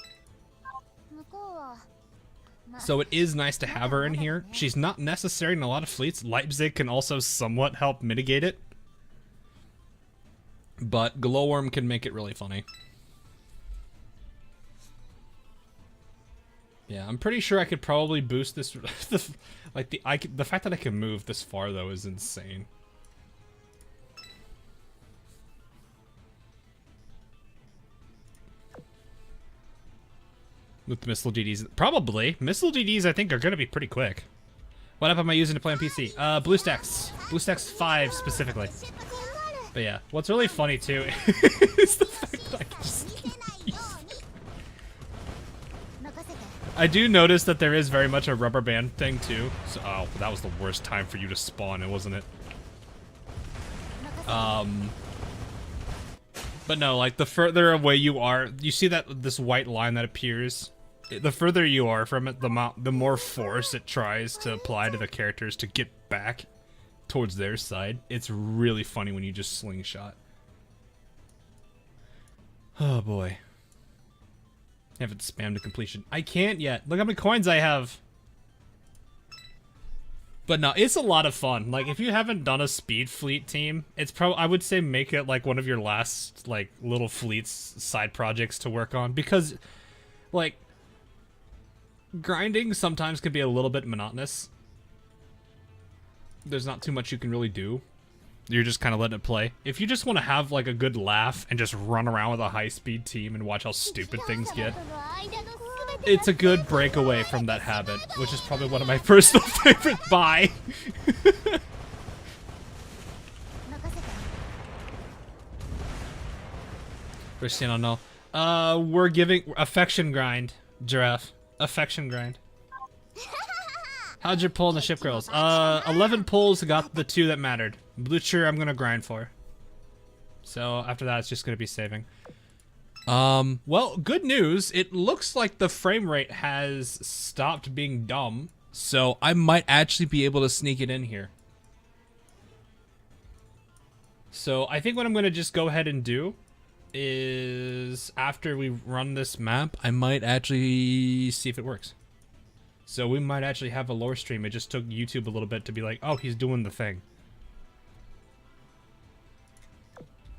So it is nice to have her in here. She's not necessary in a lot of fleets. Leipzig can also somewhat help mitigate it. But Glowworm can make it really funny. Yeah, I'm pretty sure I could probably boost this. The fact that I can move this far though is insane. With missile DDs, probably missile DDs. I think are going to be pretty quick. What app am I using to play on PC? BlueStacks 5 specifically. But yeah, what's really funny too is the fact that I can just. I do notice that there is very much a rubber band thing too. So, oh, that was the worst time for you to spawn, wasn't it? But no, like the further away you are, you see that this white line that appears. The further you are from it, the more force it tries to apply to the characters to get back towards their side. It's really funny when you just slingshot. Oh boy. I haven't spammed to completion. I can't yet. Look how many coins I have. But no, it's a lot of fun. Like, if you haven't done a speed fleet team, it's I would say make it like one of your last, like, little fleets side projects to work on. Because, like, grinding sometimes can be a little bit monotonous. There's not too much you can really do. You're just kind of letting it play. If you just want to have, like, a good laugh and just run around with a high-speed team and watch how stupid things get, it's a good breakaway from that habit, which is probably one of my personal favorite buy. Cristiano, no. We're giving affection grind, Giraffe. Affection grind. How'd your pull in the ship girls? 11 pulls, got the 2 that mattered. Blucher I'm gonna grind for. So after that it's just gonna be saving. Well, good news. It looks like the frame rate has stopped being dumb. So I might actually be able to sneak it in here. So I think what I'm gonna just go ahead and do is after we run this map, I might actually see if it works. So we might actually have a lore stream. It just took YouTube a little bit to be like, oh, he's doing the thing.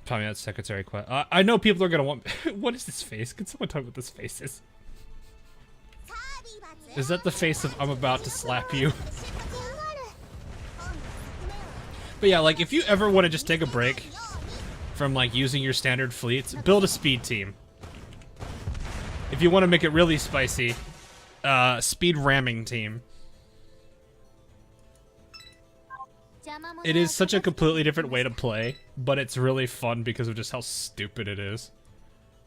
Probably not secretary quest. I know people are gonna want. What is this face? Can someone tell me what this face is? Is that the face of I'm about to slap you? But yeah, like if you ever want to just take a break from like using your standard fleets, build a speed team. If you want to make it really spicy, speed ramming team. It is such a completely different way to play, but it's really fun because of just how stupid it is.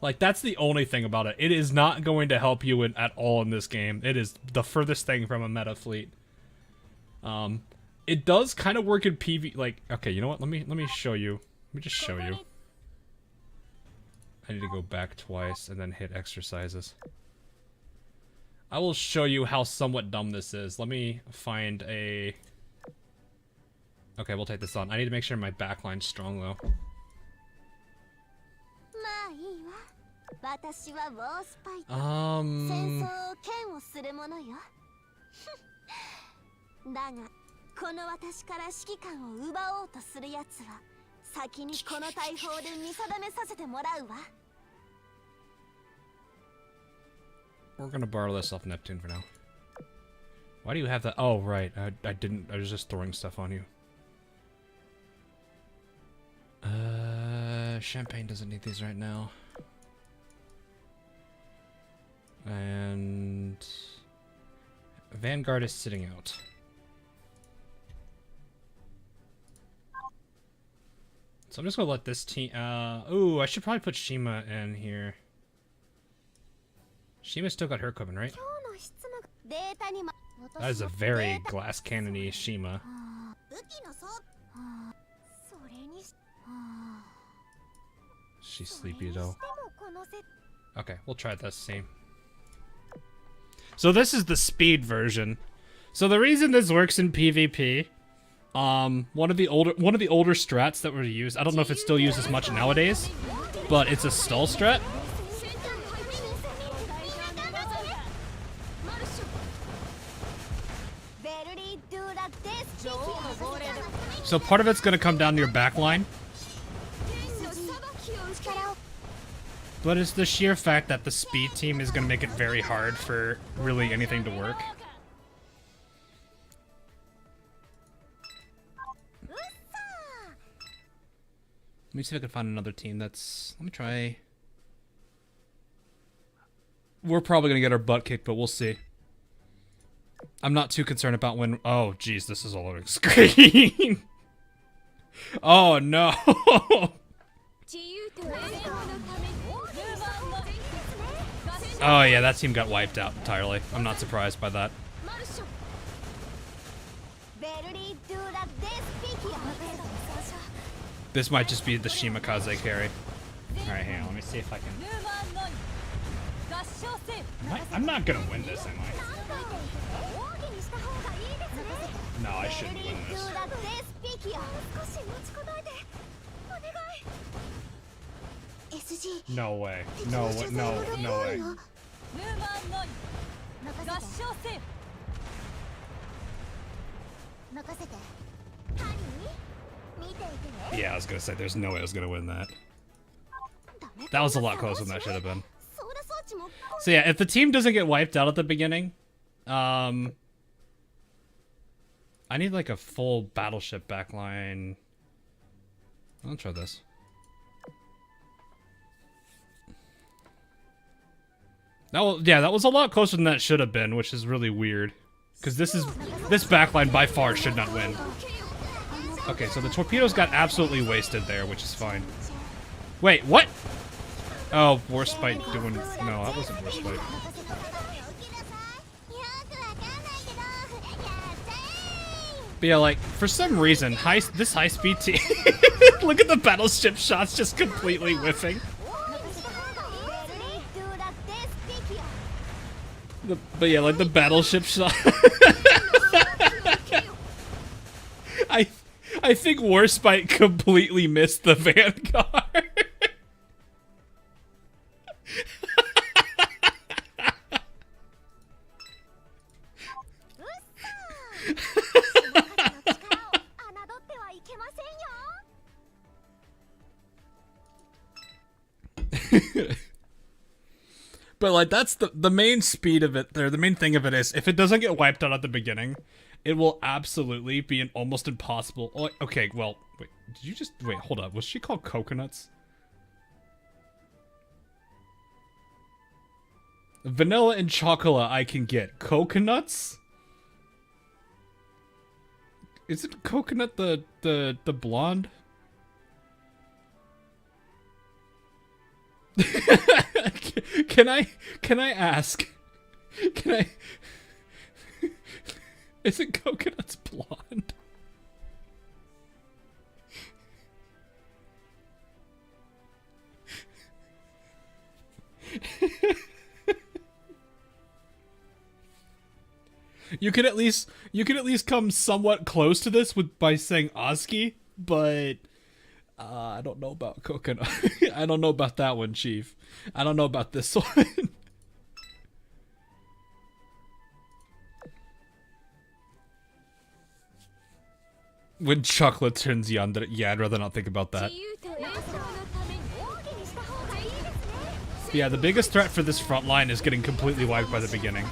Like, that's the only thing about it. It is not going to help you at all in this game. It is the furthest thing from a meta fleet. It does kind of work in PV. Like, okay, you know what? Let me show you. Let me just show you. I need to go back twice and then hit exercises. I will show you how somewhat dumb this is. Let me find a... Okay, we'll take this on. I need to make sure my backline's strong, though. We're gonna borrow this off Neptune for now. Why do you have that? Oh, right. I didn't. I was just throwing stuff on you. Champagne doesn't need these right now. And Vanguard is sitting out. So I'm just gonna let this team. Ooh, I should probably put Shima in here. Shima still got her equipment, right? That is a very glass cannon-y Shima. She's sleepy though. Okay, we'll try this same. So this is the speed version. So the reason this works in PvP, one of the older strats that were used, I don't know if it's still used as much nowadays, but it's a stall strat. So part of it's gonna come down to your backline. But it's the sheer fact that the speed team is going to make it very hard for really anything to work. Let me see if I can find another team that's... Let me try... We're probably going to get our butt kicked, but we'll see. I'm not too concerned about when... Oh, jeez, this is a loading screen. Oh, no. Oh yeah, that team got wiped out entirely. I'm not surprised by that. This might just be the Shimakaze carry. Alright, hang on, let me see if I can... I'm not gonna win this, am I? No, I shouldn't win this. No way. No way. No way. Yeah, I was gonna say, there's no way I was gonna win that. That was a lot closer than that should have been. So yeah, if the team doesn't get wiped out at the beginning, I need like a full battleship backline. I'll try this. That was a lot closer than that should have been, which is really weird. Because this backline by far should not win. Okay, so the torpedoes got absolutely wasted there, which is fine. Wait, what? Oh, Warspite doing... No, that wasn't Warspite. But yeah, like, for some reason, this high-speed team... Look at the battleship shots just completely whiffing. But yeah, like the battleship shot. I think Warspite completely missed the Vanguard. But like that's the main speed of it there. The main thing of it is if it doesn't get wiped out at the beginning, it will absolutely be an almost impossible. Oh, okay, well, wait. Did you just wait? Hold up. Was she called Coconuts? Vanilla and chocolate I can get. Coconuts? Isn't Coconut the blonde? Can I ask? Can I? Isn't Coconut's blonde? You could at least come somewhat close to this by saying Oski, but I don't know about Coconut. I don't know about that one, Chief. I don't know about this one. When chocolate turns yonder, yeah, I'd rather not think about that. Yeah, the biggest threat for this front line is getting completely wiped by the beginning.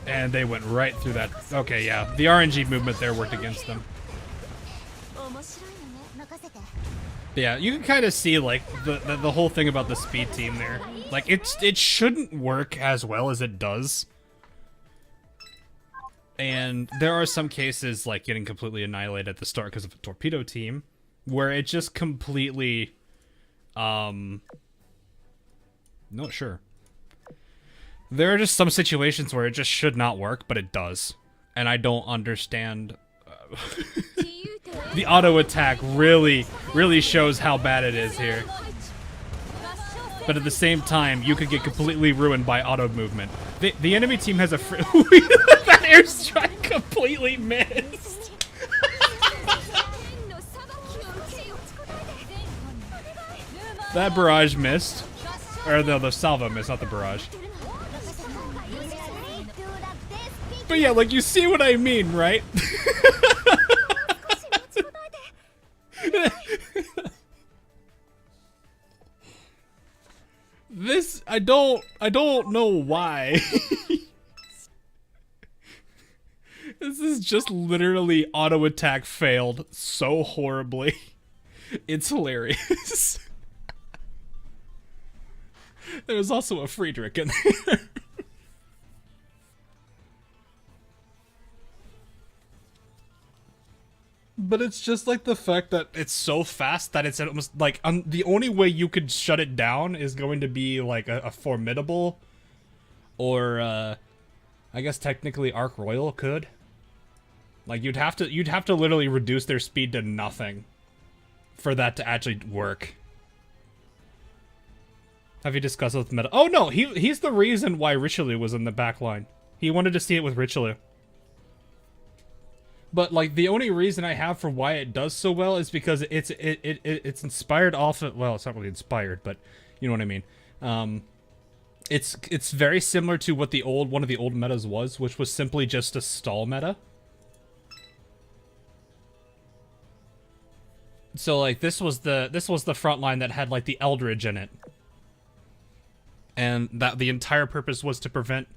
And they went right through that. Okay, yeah, the RNG movement there worked against them. Yeah, you can kind of see like the whole thing about the speed team there. Like it shouldn't work as well as it does. And there are some cases like getting completely annihilated at the start because of a torpedo team where it just completely not sure. There are just some situations where it just should not work, but it does. And I don't understand. The auto attack really shows how bad it is here. But at the same time, you could get completely ruined by auto movement. The enemy team has a that airstrike completely missed. That barrage missed. Or the salvo missed, not the barrage. But yeah, like you see what I mean, right? This I don't know why. This is just literally auto attack failed so horribly. It's hilarious. There was also a Friedrich in there. But it's just like the fact that it's so fast that it's almost like the only way you could shut it down is going to be like a formidable, or I guess technically Arc Royal could. Like you'd have to literally reduce their speed to nothing for that to actually work. Have you discussed it with Meta? Oh no, he's the reason why Richelieu was in the back line. He wanted to see it with Richelieu. But like the only reason I have for why it does so well is because it's inspired off of, well, it's not really inspired, but you know what I mean. It's very similar to what one of the old metas was, which was simply just a stall meta. So like this was the front line that had like the Eldridge in it. And that the entire purpose was to prevent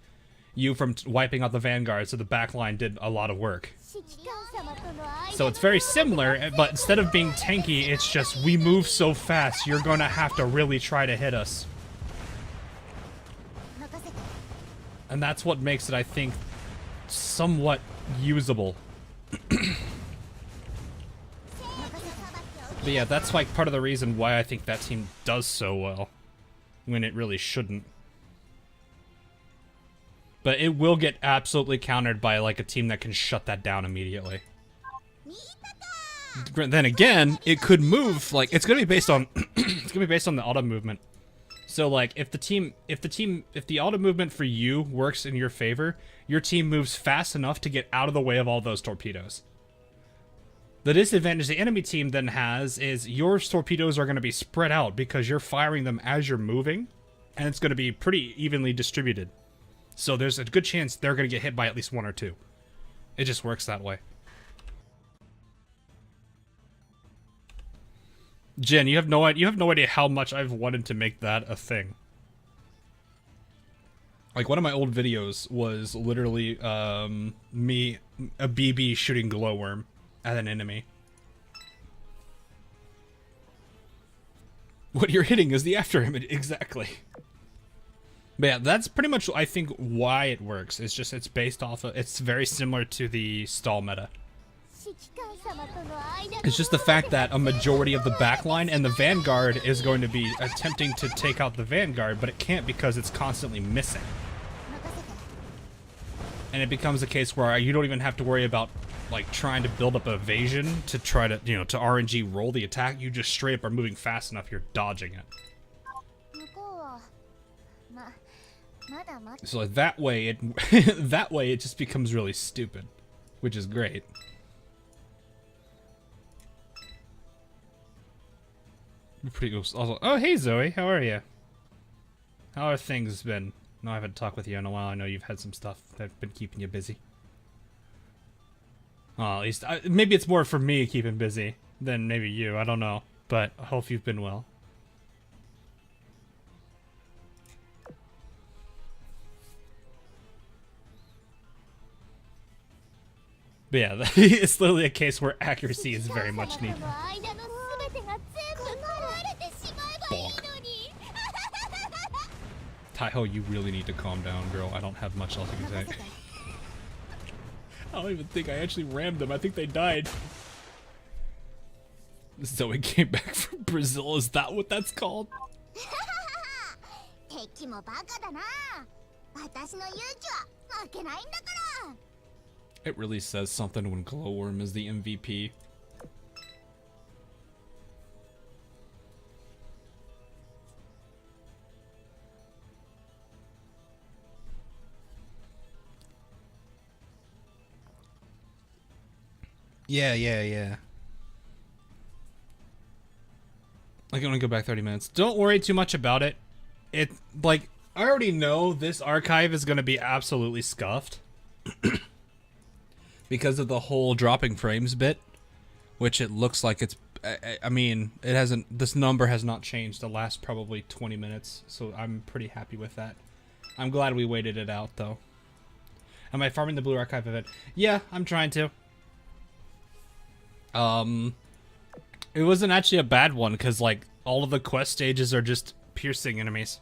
you from wiping out the Vanguard, so the back line did a lot of work. So it's very similar, but instead of being tanky, it's just we move so fast, you're gonna have to really try to hit us. And that's what makes it, I think, somewhat usable. But yeah, that's like part of the reason why I think that team does so well, when it really shouldn't. But it will get absolutely countered by like a team that can shut that down immediately. Then again, it could move, like it's gonna be based on it's gonna be based on the auto movement. So like if the auto movement for you works in your favor, your team moves fast enough to get out of the way of all those torpedoes. The disadvantage the enemy team then has is your torpedoes are gonna be spread out because you're firing them as you're moving, and it's gonna be pretty evenly distributed. So there's a good chance they're going to get hit by at least one or two. It just works that way. Jin, you have no idea how much I've wanted to make that a thing. Like, one of my old videos was literally me, a BB shooting glowworm at an enemy. What you're hitting is the after image, exactly. But yeah, that's pretty much, I think, why it works. It's just, it's based off of, it's very similar to the stall meta. It's just the fact that a majority of the backline and the Vanguard is going to be attempting to take out the Vanguard, but it can't because it's constantly missing. And it becomes a case where you don't even have to worry about, like, trying to build up evasion to try to, you know, to RNG roll the attack. You just straight up are moving fast enough, you're dodging it. So like, that way it just becomes really stupid, which is great. Pretty also. Oh, hey Zoe, how are you? How are things been? No, I haven't talked with you in a while. I know you've had some stuff that's been keeping you busy. At least maybe it's more for me keeping busy than maybe you. I don't know, but I hope you've been well. But yeah, it's literally a case where accuracy is very much needed. Bonk. Taiho, you really need to calm down, girl. I don't have much else to say. I don't even think I actually rammed them. I think they died. Zoe came back from Brazil. Is that what that's called? It really says something when Glowworm is the MVP. Yeah. I can only go back 30 minutes. Don't worry too much about it. Like, I already know this archive is going to be absolutely scuffed. Because of the whole dropping frames bit. Which it looks like it's... I mean, it hasn't... This number has not changed the last probably 20 minutes. So I'm pretty happy with that. I'm glad we waited it out, though. Am I farming the blue archive event? Yeah, I'm trying to. It wasn't actually a bad one, because, like, all of the quest stages are just piercing enemies.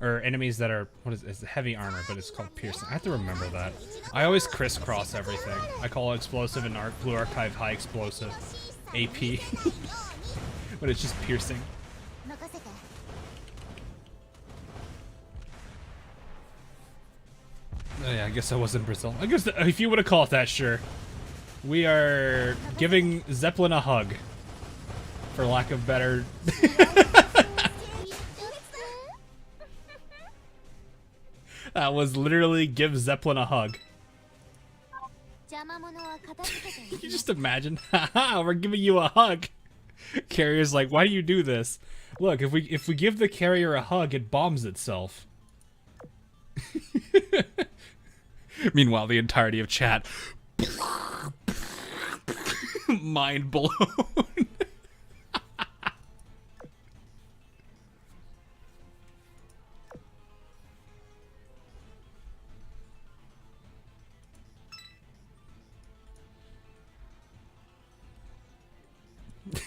Or enemies that are, it's heavy armor, but it's called piercing. I have to remember that. I always crisscross everything. I call explosive and Blue Archive high explosive. AP. But it's just piercing. Oh yeah, I guess I was in Brazil. I guess if you would have called that, sure. We are giving Zeppelin a hug. For lack of better... That was literally give Zeppelin a hug. You just imagine, haha, we're giving you a hug. Carrier's like, why do you do this? Look, if we give the carrier a hug, it bombs itself. Meanwhile, the entirety of chat, mind blown.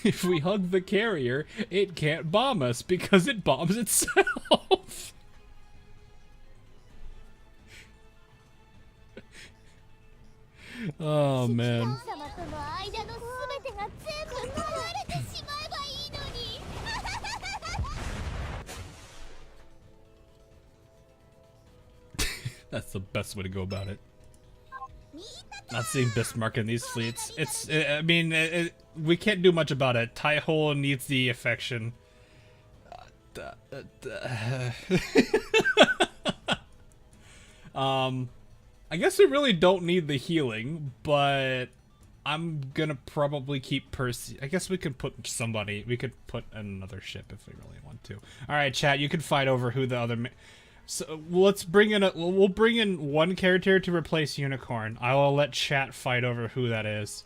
If we hug the carrier, it can't bomb us because it bombs itself. Oh man. That's the best way to go about it. Not seeing Bismarck in these fleets. I mean, we can't do much about it. Taiho needs the affection. I guess we really don't need the healing, but I'm gonna probably keep Percy. I guess we could put somebody. We could put another ship if we really want to. All right, chat. You can fight over who the other. So let's bring in we'll bring in one character to replace Unicorn. I will let chat fight over who that is.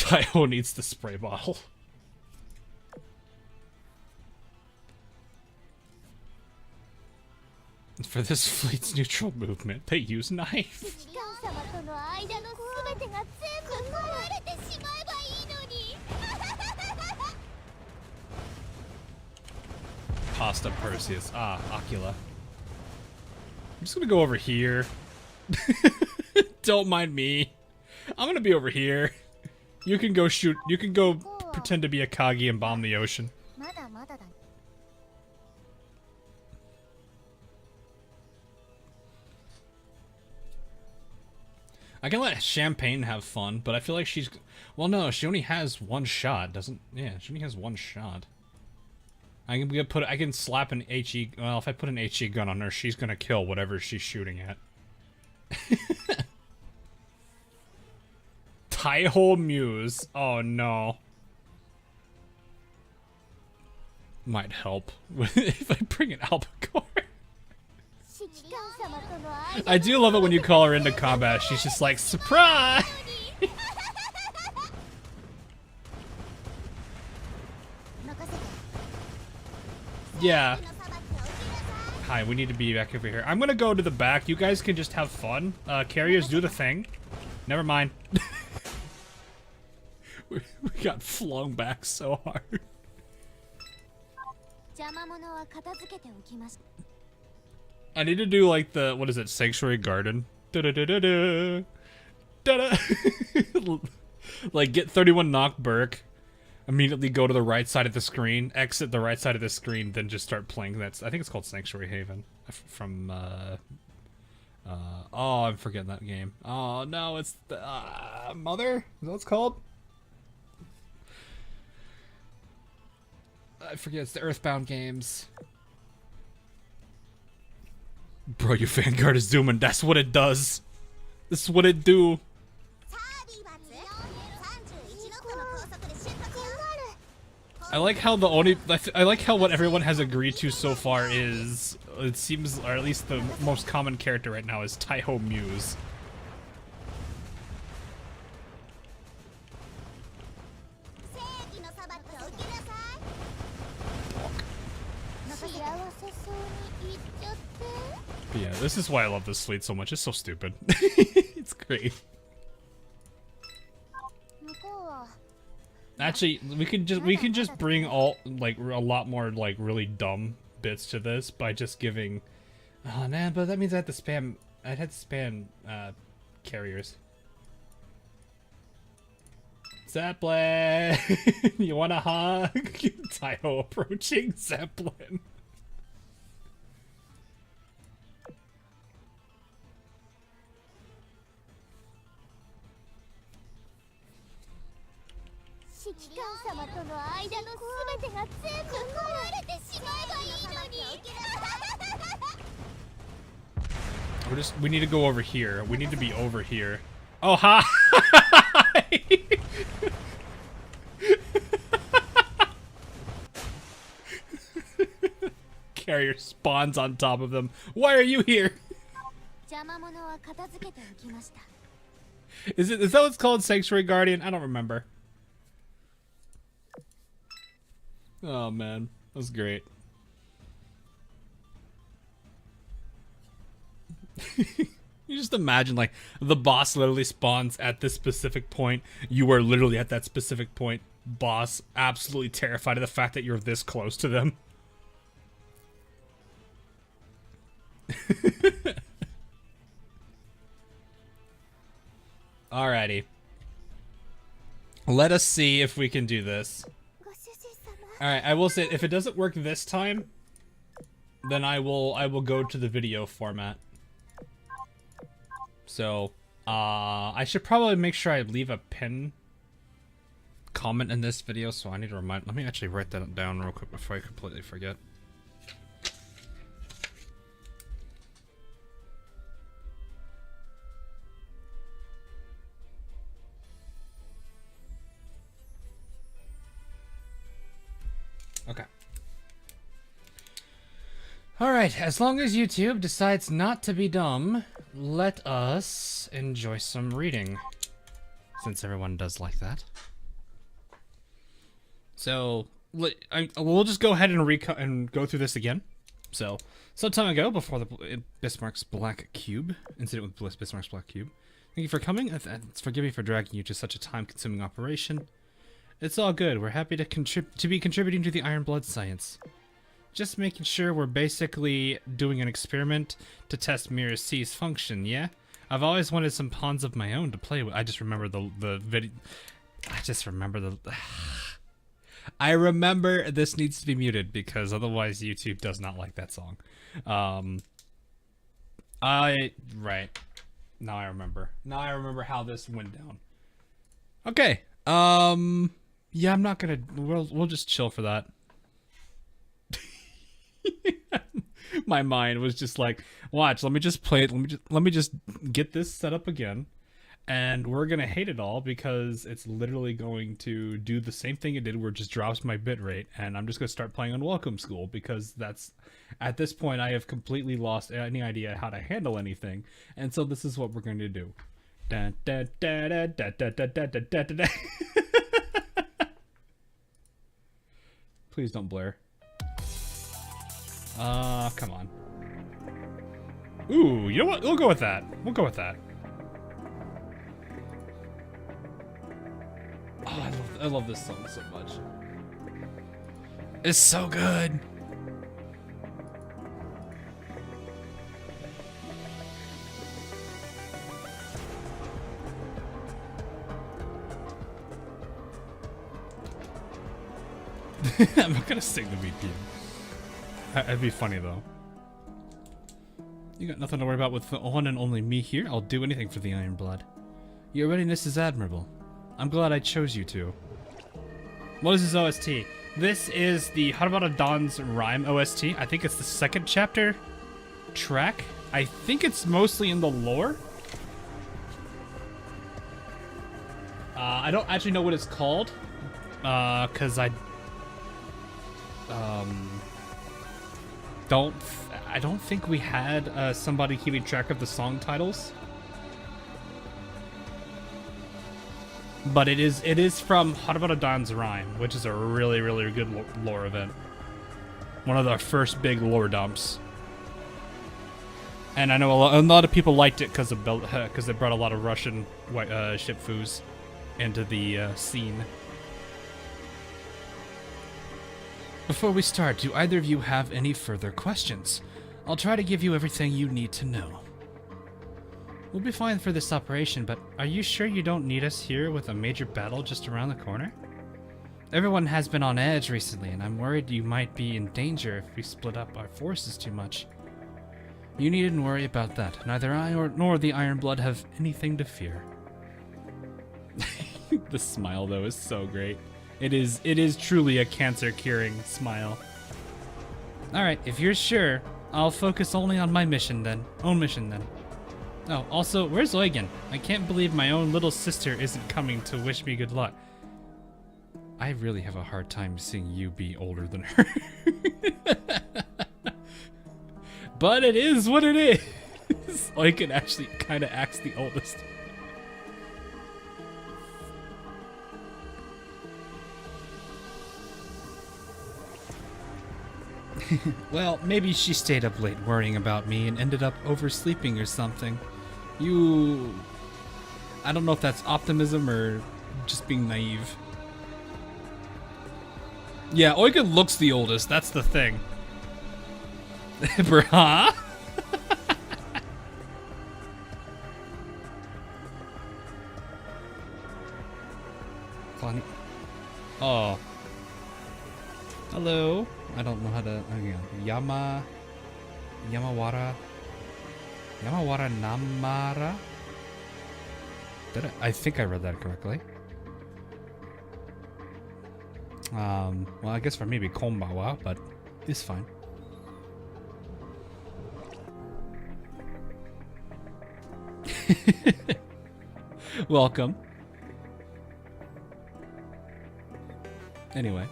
Taiho needs the spray bottle. For this fleet's neutral movement, they use knife. Pasta Perseus. Ah, Ocula. I'm just gonna go over here. Don't mind me. I'm gonna be over here. You can go shoot. You can go pretend to be a Kagi and bomb the ocean. I can let Champagne have fun, but I feel like she's... Well, no, she only has one shot, doesn't... Yeah, she only has one shot. I can slap an HE... Well, if I put an HE gun on her, she's gonna kill whatever she's shooting at. Taiho Muse. Oh, no. Might help if I bring an albacore. I do love it when you call her into combat. She's just like, surprise! Yeah. Hi, we need to be back over here. I'm gonna go to the back. You guys can just have fun. Carriers, do the thing. Never mind. we got flung back so hard. I need to do like the, what is it, Sanctuary Garden. Da-da-da-da-da. Da-da. Like get 31 knock Burke, immediately go to the right side of the screen, exit the right side of the screen, then just start playing. That's, I think it's called Sanctuary Haven from oh, I'm forgetting that game. Oh no, it's the Mother? Is that what it's called? I forget, it's the Earthbound games. Bro, your Vanguard is zooming. That's what it does. This is what it do. I like how the only... I like how what everyone has agreed to so far is... It seems, or at least the most common character right now is Taiho Muse. But yeah, this is why I love this fleet so much. It's so stupid. It's great. Actually, we can just bring all like a lot more like really dumb bits to this by just giving. Oh man, but that means I have to spam. I'd have to spam carriers. Zeppelin, you want a hug? Taiho approaching Zeppelin. We need to go over here. We need to be over here. Oh, hi! Carrier spawns on top of them. Why are you here? Is that what's called, Sanctuary Guardian? I don't remember. Oh man, that was great. You just imagine like the boss literally spawns at this specific point. You are literally at that specific point. Boss absolutely terrified of the fact that you're this close to them. Alrighty. Let us see if we can do this. Alright, I will say, if it doesn't work this time, then I will go to the video format. So, I should probably make sure I leave a pin comment in this video, so I need to remind... Let me actually write that down real quick before I completely forget. Okay. Alright, as long as YouTube decides not to be dumb, let us enjoy some reading. Since everyone does like that. So we'll just go ahead and go through this again. So some time ago, before the Bismarck's Black Cube incident with Bismarck's Black Cube. Thank you for coming. Forgive me for dragging you to such a time-consuming operation. It's all good. We're happy to be contributing to the Iron Blood science. Just making sure we're basically doing an experiment to test Mirror C's function, yeah? I've always wanted some pawns of my own to play with. I just remember the video. I just remember the... I remember this needs to be muted because otherwise YouTube does not like that song. Right. Now I remember. Now I remember how this went down. Okay. Yeah, I'm not gonna... We'll just chill for that. My mind was just like, watch, let me just play it. Let me just get this set up again. And we're gonna hate it all because it's literally going to do the same thing it did where it just drops my bitrate. And I'm just gonna start playing on Welcome School because that's... At this point, I have completely lost any idea how to handle anything. And so this is what we're going to do. Da, da, da, da, da, da, da, da, da, da, da. Please don't blare. Come on. Ooh, you know what? We'll go with that. We'll go with that. Oh, I love this song so much. It's so good. I'm not gonna sing the BPM. That'd be funny though. You got nothing to worry about with the one and only me here. I'll do anything for the Iron Blood. Your readiness is admirable. I'm glad I chose you to. What is this OST? This is the Harabara Dawn's Rhyme OST. I think it's the second chapter track. I think it's mostly in the lore. I don't actually know what it's called. Cause I don't think we had somebody keeping track of the song titles. But it is from Harabara Dawn's Rhyme, which is a really, really good lore event. One of the first big lore dumps. And I know a lot of people liked it because it brought a lot of Russian shipfoos into the scene. Before we start, do either of you have any further questions? I'll try to give you everything you need to know. We'll be fine for this operation, but are you sure you don't need us here with a major battle just around the corner? Everyone has been on edge recently, and I'm worried you might be in danger if we split up our forces too much. You needn't worry about that. Neither I nor the Iron Blood have anything to fear. The smile, though, is so great. It is truly a cancer-curing smile. Alright, if you're sure, I'll focus only on my mission then. Oh, also, where's Eugen? I can't believe my own little sister isn't coming to wish me good luck. I really have a hard time seeing you be older than her. But it is what it is. Eugen actually kind of acts the oldest. Well, maybe she stayed up late worrying about me and ended up oversleeping or something. I don't know if that's optimism or just being naive. Yeah, Eugen looks the oldest, that's the thing. Bruh? Oh. Hello. I don't know how to... Yamawara Namara? I think I read that correctly. Well, I guess for me it'd be Konbawa, but it's fine. Welcome. Anyway.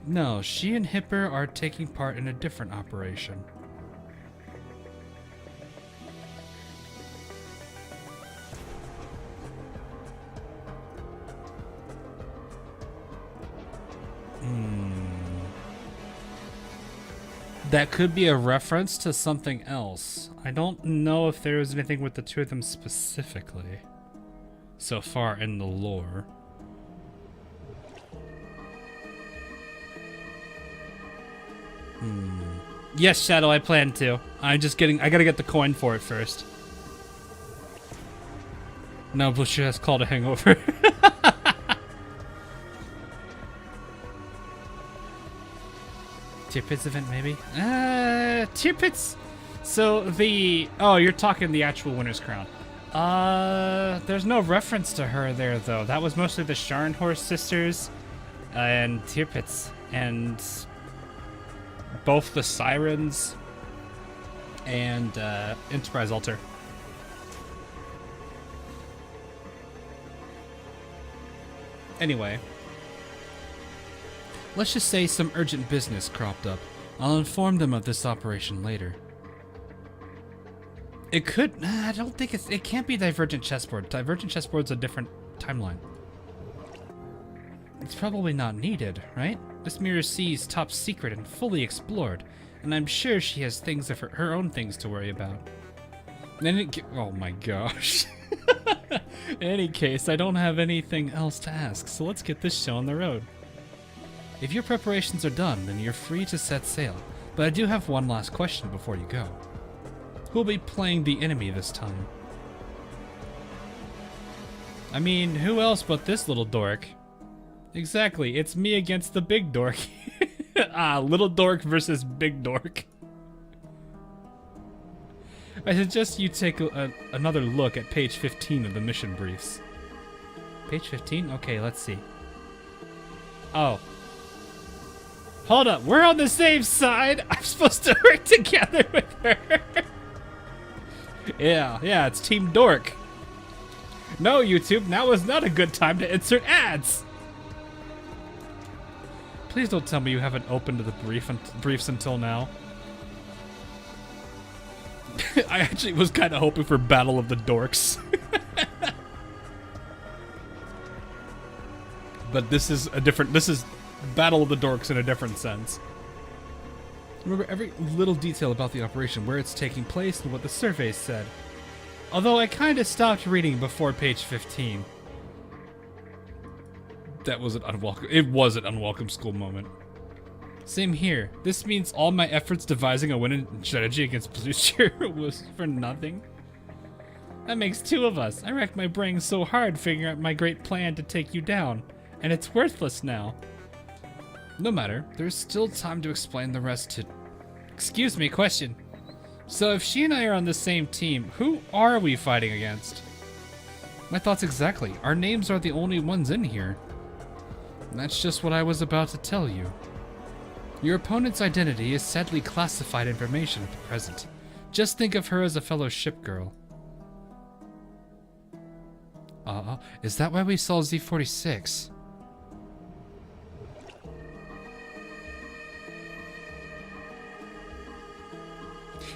No, she and Hipper are taking part in a different operation. That could be a reference to something else. I don't know if there was anything with the two of them specifically so far in the lore. Yes, Shadow, I plan to. I gotta get the coin for it first. No, Butcher has called a hangover. Tirpitz event, maybe? Tirpitz. So oh, you're talking the actual winner's crown. There's no reference to her there though. That was mostly the Scharnhorst sisters and Tirpitz and both the sirens and Enterprise Altar. Anyway. Let's just say some urgent business cropped up. I'll inform them of this operation later. It could... I don't think it can't be Divergent Chessboard. Divergent Chessboard's a different timeline. It's probably not needed, right? This mirror sees top secret and fully explored, and I'm sure she has things of her own things to worry about. Oh my gosh. In any case, I don't have anything else to ask, so let's get this show on the road. If your preparations are done, then you're free to set sail. But I do have one last question before you go. Who'll be playing the enemy this time? I mean, who else but this little dork? Exactly, it's me against the big dork. Little dork versus big dork. I suggest you take another look at page 15 of the mission briefs. Page 15? Okay, let's see. Oh. Hold up, we're on the same side. I'm supposed to work together with her. Yeah, it's Team Dork. No, YouTube, now is not a good time to insert ads. Please don't tell me you haven't opened the briefs until now. I actually was kind of hoping for Battle of the Dorks. But this is Battle of the Dorks in a different sense. Remember every little detail about the operation, where it's taking place, and what the surveys said. Although I kind of stopped reading before page 15. That was an unwelcome school moment. Same here. This means all my efforts devising a winning strategy against Blucher was for nothing. That makes two of us. I racked my brain so hard figuring out my great plan to take you down, and it's worthless now. No matter, there's still time to explain the rest to... Excuse me, question. So if she and I are on the same team, who are we fighting against? My thoughts exactly. Our names are the only ones in here. And that's just what I was about to tell you. Your opponent's identity is sadly classified information at the present. Just think of her as a fellow ship girl. Is that why we saw Z-46?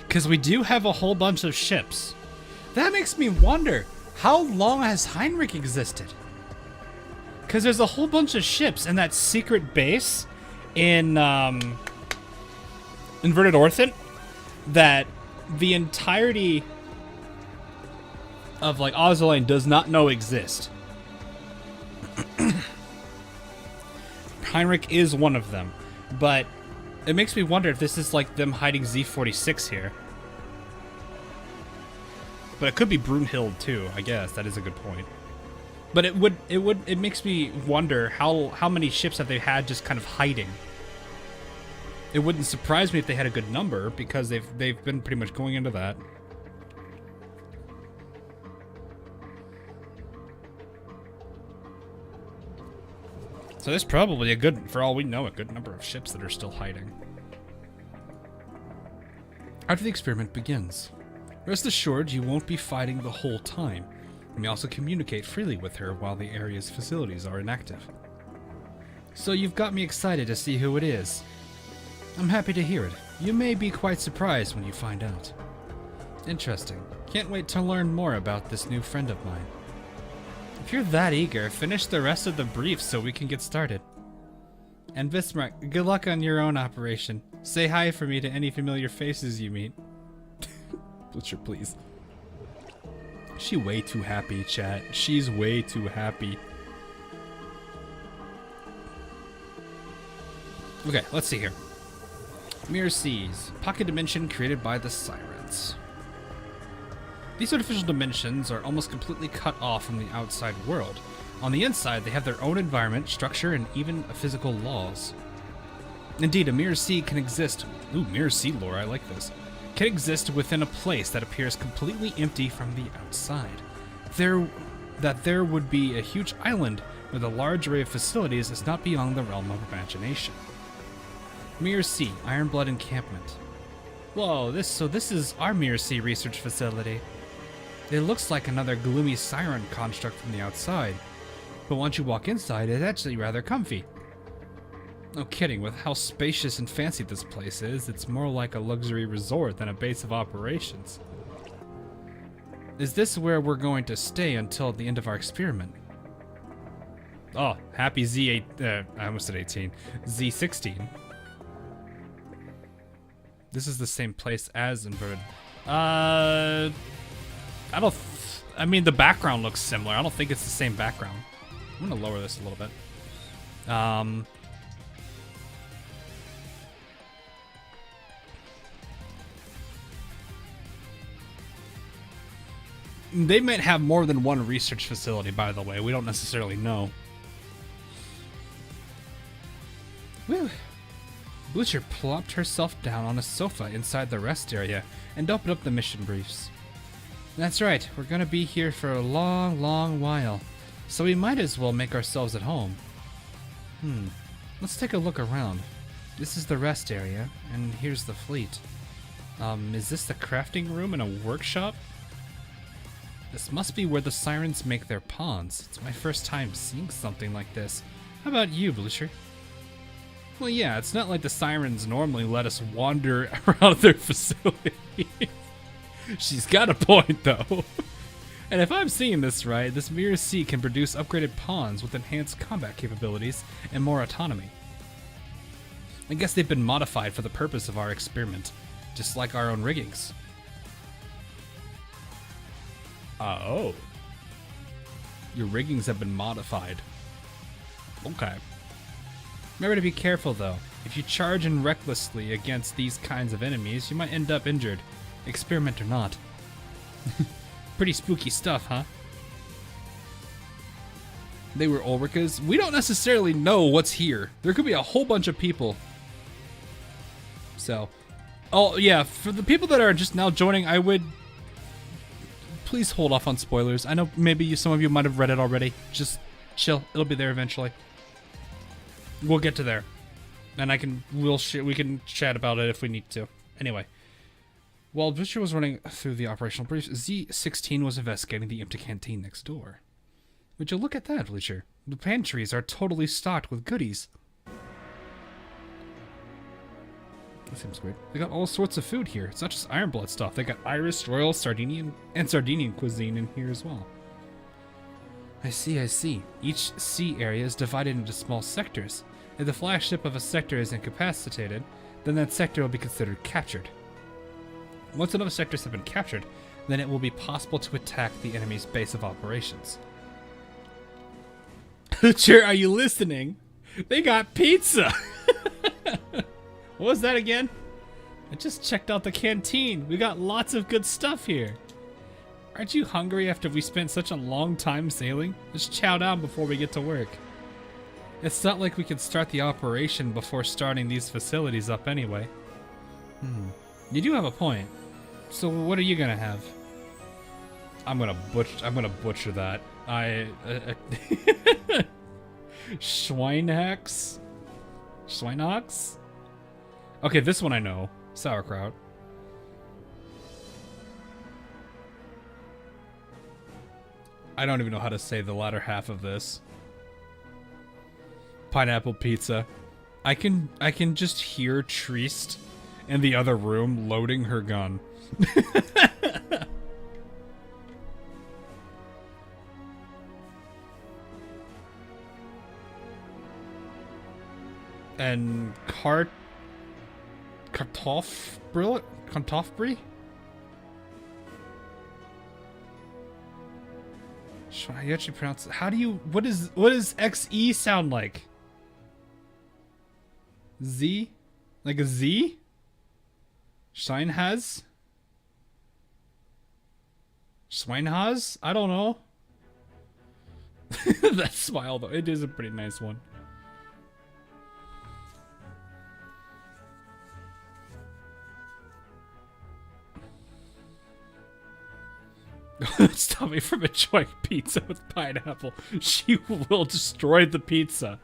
Because we do have a whole bunch of ships. That makes me wonder, how long has Heinrich existed? Because there's a whole bunch of ships in that secret base in Inverted Orthant that the entirety of like Ozolane does not know exist. Heinrich is one of them, but it makes me wonder if this is like them hiding Z-46 here. But it could be Brunhild too, I guess. That is a good point. But it makes me wonder how many ships have they had just kind of hiding. It wouldn't surprise me if they had a good number, because they've been pretty much going into that. So there's probably for all we know, a good number of ships that are still hiding. After the experiment begins, rest assured you won't be fighting the whole time. You may also communicate freely with her while the area's facilities are inactive. So you've got me excited to see who it is. I'm happy to hear it. You may be quite surprised when you find out. Interesting. Can't wait to learn more about this new friend of mine. If you're that eager, finish the rest of the brief so we can get started. And Bismarck, good luck on your own operation. Say hi for me to any familiar faces you meet. Butcher, please. She way too happy, chat. She's way too happy. Okay, let's see here. Mirror Seas, pocket dimension created by the sirens. These artificial dimensions are almost completely cut off from the outside world. On the inside, they have their own environment, structure, and even physical laws. Indeed, a Mirror Sea can exist. Ooh, Mirror Sea lore, I like this. Can exist within a place that appears completely empty from the outside. There would be a huge island with a large array of facilities is not beyond the realm of imagination. Mirror Sea, Ironblood Encampment. Whoa, this is our Mirror Sea research facility. It looks like another gloomy siren construct from the outside, but once you walk inside, it's actually rather comfy. No kidding, with how spacious and fancy this place is, it's more like a luxury resort than a base of operations. Is this where we're going to stay until the end of our experiment? Oh, happy Z8, I almost said 18. Z16. This is the same place as Inverted. I mean, the background looks similar. I don't think it's the same background. I'm gonna lower this a little bit. They might have more than one research facility, by the way. We don't necessarily know. Whew. Blucher plopped herself down on a sofa inside the rest area and opened up the mission briefs. That's right, we're gonna be here for a long, long while, so we might as well make ourselves at home. Let's take a look around. This is the rest area, and here's the fleet. Is this the crafting room and a workshop? This must be where the sirens make their pawns. It's my first time seeing something like this. How about you, Blucher? Well, yeah, it's not like the sirens normally let us wander around their facility. She's got a point, though. And if I'm seeing this right, this Mirror Sea can produce upgraded pawns with enhanced combat capabilities and more autonomy. I guess they've been modified for the purpose of our experiment, just like our own riggings. Oh. Your riggings have been modified. Okay. Remember to be careful, though. If you charge in recklessly against these kinds of enemies, you might end up injured. Experiment or not. Pretty spooky stuff, huh? They were Ulrica's. We don't necessarily know what's here. There could be a whole bunch of people. So, oh yeah, for the people that are just now joining, I would please hold off on spoilers. I know maybe some of you might have read it already. Just chill. It'll be there eventually. We'll get to there, and we can chat about it if we need to. Anyway, while Butcher was running through the operational briefs, Z16 was investigating the empty canteen next door. Would you look at that, Butcher? The pantries are totally stocked with goodies. That seems weird. They got all sorts of food here. It's not just Ironblood stuff. They got Irish, Royal, Sardinian cuisine in here as well. I see. Each sea area is divided into small sectors. If the flagship of a sector is incapacitated, then that sector will be considered captured. Once enough sectors have been captured, then it will be possible to attack the enemy's base of operations. Sure, are you listening? They got pizza! What was that again? I just checked out the canteen. We got lots of good stuff here. Aren't you hungry after we spent such a long time sailing? Just chow down before we get to work. It's not like we can start the operation before starting these facilities up anyway. You do have a point. So what are you gonna have? I'm gonna butcher that. Schweinhacks? Schweinhacks? Okay, this one I know. Sauerkraut. I don't even know how to say the latter half of this. Pineapple pizza. I can just hear Triest in the other room loading her gun. and Kartoffbrie? Should I actually pronounce it? How do you, what does XE sound like? Z? Like a Z? Scheinhaz? Schweinhaz? I don't know. That smile though, it is a pretty nice one. Stop me from enjoying pizza with pineapple. She will destroy the pizza.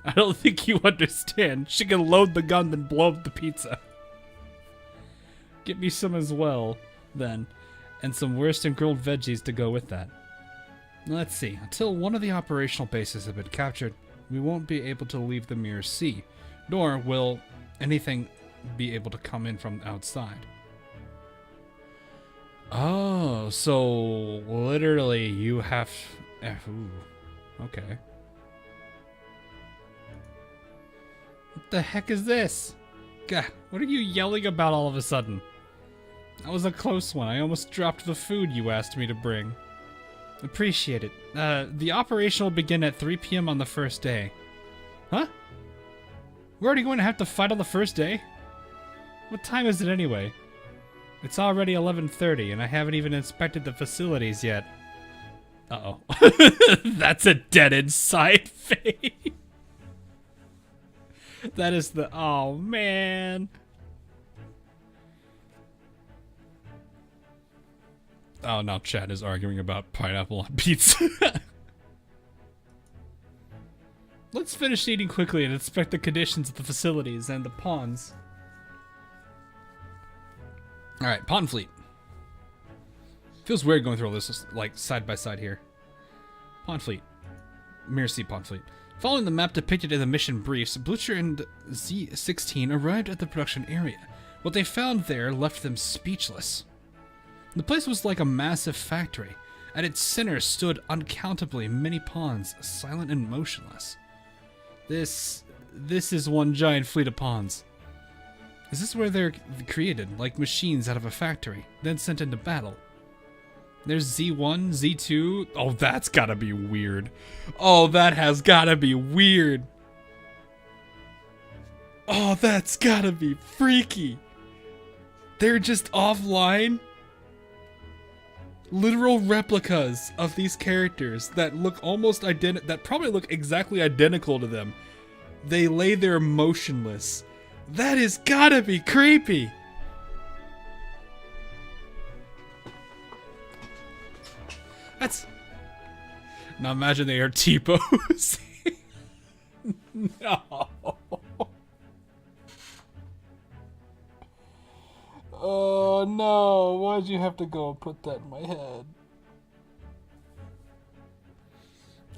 I don't think you understand. She can load the gun and blow up the pizza. Get me some as well, then. And some worst and grilled veggies to go with that. Let's see. Until one of the operational bases have been captured, we won't be able to leave the Mirror Sea, nor will anything be able to come in from outside. Oh, so literally you have... Ooh, okay. What the heck is this? God, what are you yelling about all of a sudden? That was a close one. I almost dropped the food you asked me to bring. Appreciate it. The operation will begin at 3 p.m. on the first day. Huh? We're already going to have to fight on the first day? What time is it anyway? It's already 11:30 and I haven't even inspected the facilities yet. Uh-oh. That's a dead inside face. That is the... Oh, man. Oh, now Chad is arguing about pineapple on pizza. Let's finish eating quickly and inspect the conditions of the facilities and the ponds. Alright, Pawn Fleet. Feels weird going through all this, like, side by side here. Pawn Fleet. Mirror Sea Pawn Fleet. Following the map depicted in the mission briefs, Blucher and Z-16 arrived at the production area. What they found there left them speechless. The place was like a massive factory. At its center stood uncountably many pawns, silent and motionless. This is one giant fleet of pawns. Is this where they're created, like machines out of a factory, then sent into battle? There's Z1, Z2. Oh, that's gotta be weird. Oh, that has gotta be weird. Oh, that's gotta be freaky. They're just offline. Literal replicas of these characters that look almost identical, that probably look exactly identical to them. They lay there motionless. That has gotta be creepy. That's... Now imagine they are T-pose. No. Oh no, why'd you have to go and put that in my head?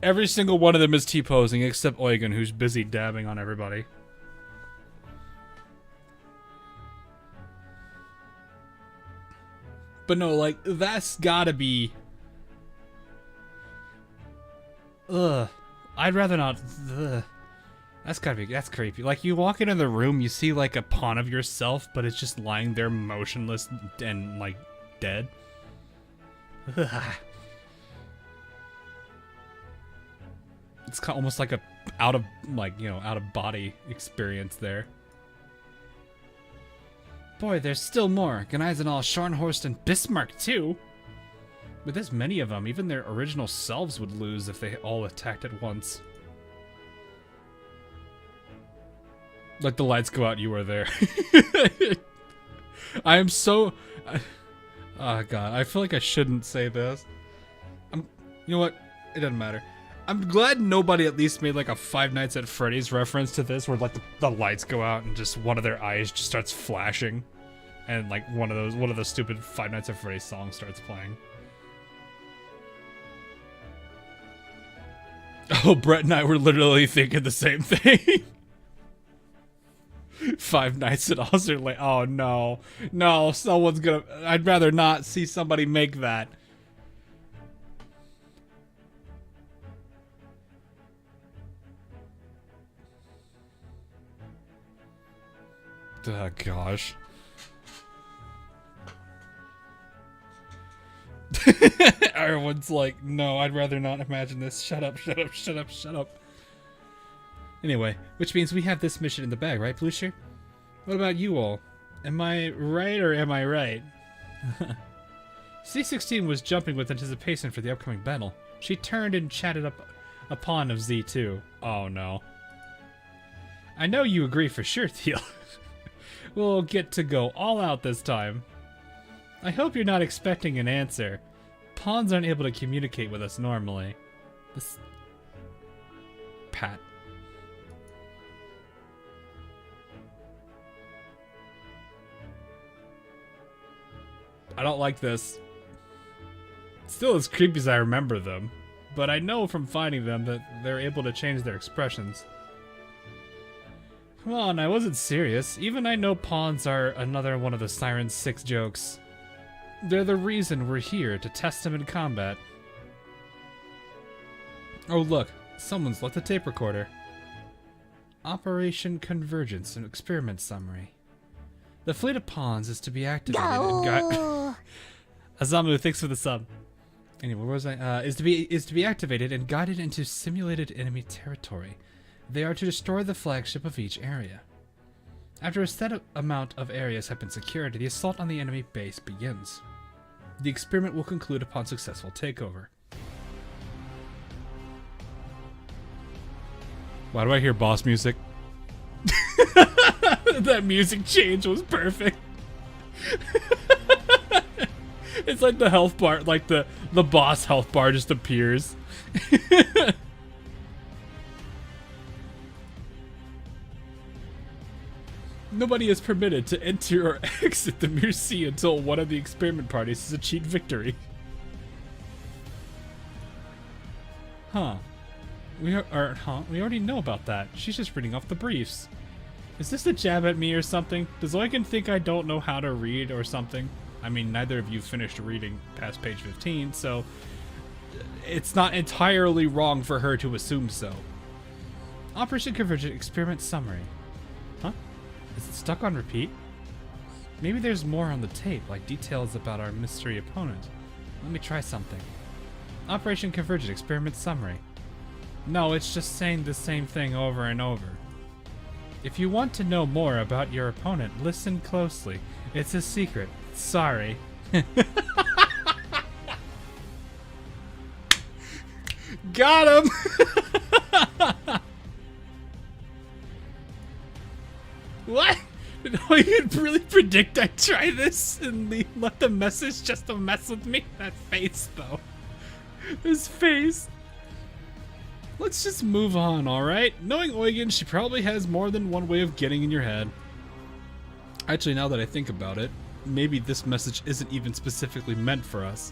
Every single one of them is T-posing except Eugen, who's busy dabbing on everybody. But no, like, that's gotta be... Ugh. I'd rather not... Ugh. That's gotta be... That's creepy. Like, you walk into the room, you see, like, a pawn of yourself, but it's just lying there motionless and, like, dead. Ugh. It's almost like a out of body experience there. Boy, there's still more. Gneisenall, Scharnhorst, and Bismarck, too. With this many of them, even their original selves would lose if they all attacked at once. Like the lights go out, you are there. I am so... Oh, God. I feel like I shouldn't say this. You know what? It doesn't matter. I'm glad nobody at least made like a Five Nights at Freddy's reference to this, where like the lights go out and just one of their eyes just starts flashing, and like one of those stupid Five Nights at Freddy's songs starts playing. Oh, Brett and I were literally thinking the same thing. Five Nights at Azur, like, oh no, no, someone's gonna. I'd rather not see somebody make that. Oh, gosh. Everyone's like, no, I'd rather not imagine this. Shut up, shut up, shut up, shut up. Anyway, which means we have this mission in the bag, right, Blucher? What about you all? Am I right or am I right? C-16 was jumping with anticipation for the upcoming battle. She turned and chatted up a pawn of Z2. Oh no. I know you agree for sure, Theo. We'll get to go all out this time. I hope you're not expecting an answer. Pawns aren't able to communicate with us normally. This... Pat. I don't like this. Still as creepy as I remember them, but I know from finding them that they're able to change their expressions. Come on, I wasn't serious. Even I know pawns are another one of the Siren's 6 jokes. They're the reason we're here, to test them in combat. Oh look, someone's left a tape recorder. Operation Convergence, an experiment summary. The fleet of pawns is to be activated and Azamu, thanks for the sub. Anyway, where was I? Is to be activated and guided into simulated enemy territory. They are to destroy the flagship of each area. After a set amount of areas have been secured, the assault on the enemy base begins. The experiment will conclude upon successful takeover. Why do I hear boss music? That music change was perfect. It's like the health bar, like the boss health bar just appears. Nobody is permitted to enter or exit the Merci until one of the experiment parties has achieved victory. Huh. We already know about that. She's just reading off the briefs. Is this a jab at me or something? Does Eugen think I don't know how to read or something? I mean, neither of you finished reading past page 15, so it's not entirely wrong for her to assume so. Operation Convergent Experiment Summary. Huh? Is it stuck on repeat? Maybe there's more on the tape, like details about our mystery opponent. Let me try something. Operation Convergent Experiment Summary. No, it's just saying the same thing over and over. If you want to know more about your opponent, listen closely. It's a secret. Sorry. Got him! What? Did you really predict I'd try this and let the message just to mess with me? That face, though. His face. Let's just move on, alright? Knowing Eugen, she probably has more than one way of getting in your head. Actually, now that I think about it, maybe this message isn't even specifically meant for us.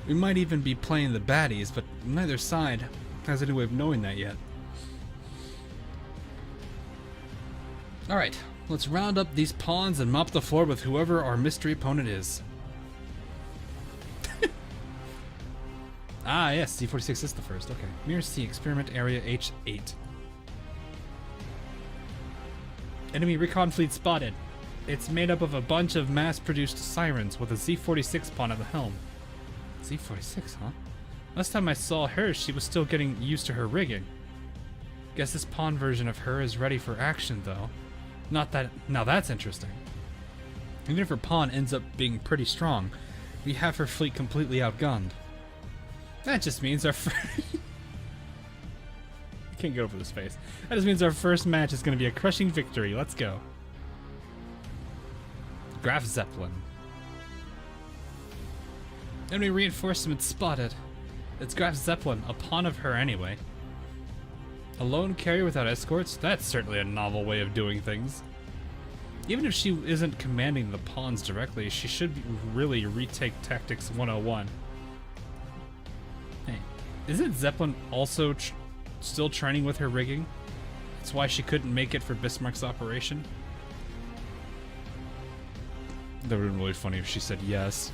We might even be playing the baddies, but neither side has any way of knowing that yet. Alright, let's round up these pawns and mop the floor with whoever our mystery opponent is. Ah, yes, C46 is the first. Okay. Mirror C, Experiment Area H8. Enemy recon fleet spotted. It's made up of a bunch of mass-produced sirens with a Z46 pawn at the helm. Z46, huh? Last time I saw her, she was still getting used to her rigging. Guess this pawn version of her is ready for action, though. Not that... Now that's interesting. Even if her pawn ends up being pretty strong, we have her fleet completely outgunned. That just means our I can't get over this face. That just means our first match is going to be a crushing victory. Let's go. Graf Zeppelin. Enemy reinforcements spotted. It's Graf Zeppelin, a pawn of her anyway. A lone carrier without escorts? That's certainly a novel way of doing things. Even if she isn't commanding the pawns directly, she should really retake Tactics 101. Hey, isn't Zeppelin also still training with her rigging? That's why she couldn't make it for Bismarck's operation? That would have been really funny if she said yes.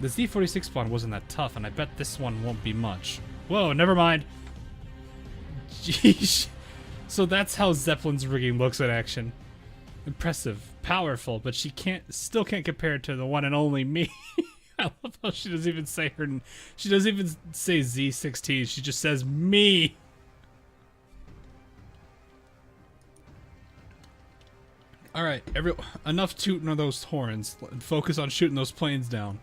The Z46 pawn wasn't that tough, and I bet this one won't be much. Whoa, never mind. Jeez. So that's how Zeppelin's rigging looks in action. Impressive, powerful, but she still can't compare to the one and only me. I love how she doesn't even say she doesn't even say Z16, she just says me. Alright, enough tooting of those horns. Focus on shooting those planes down.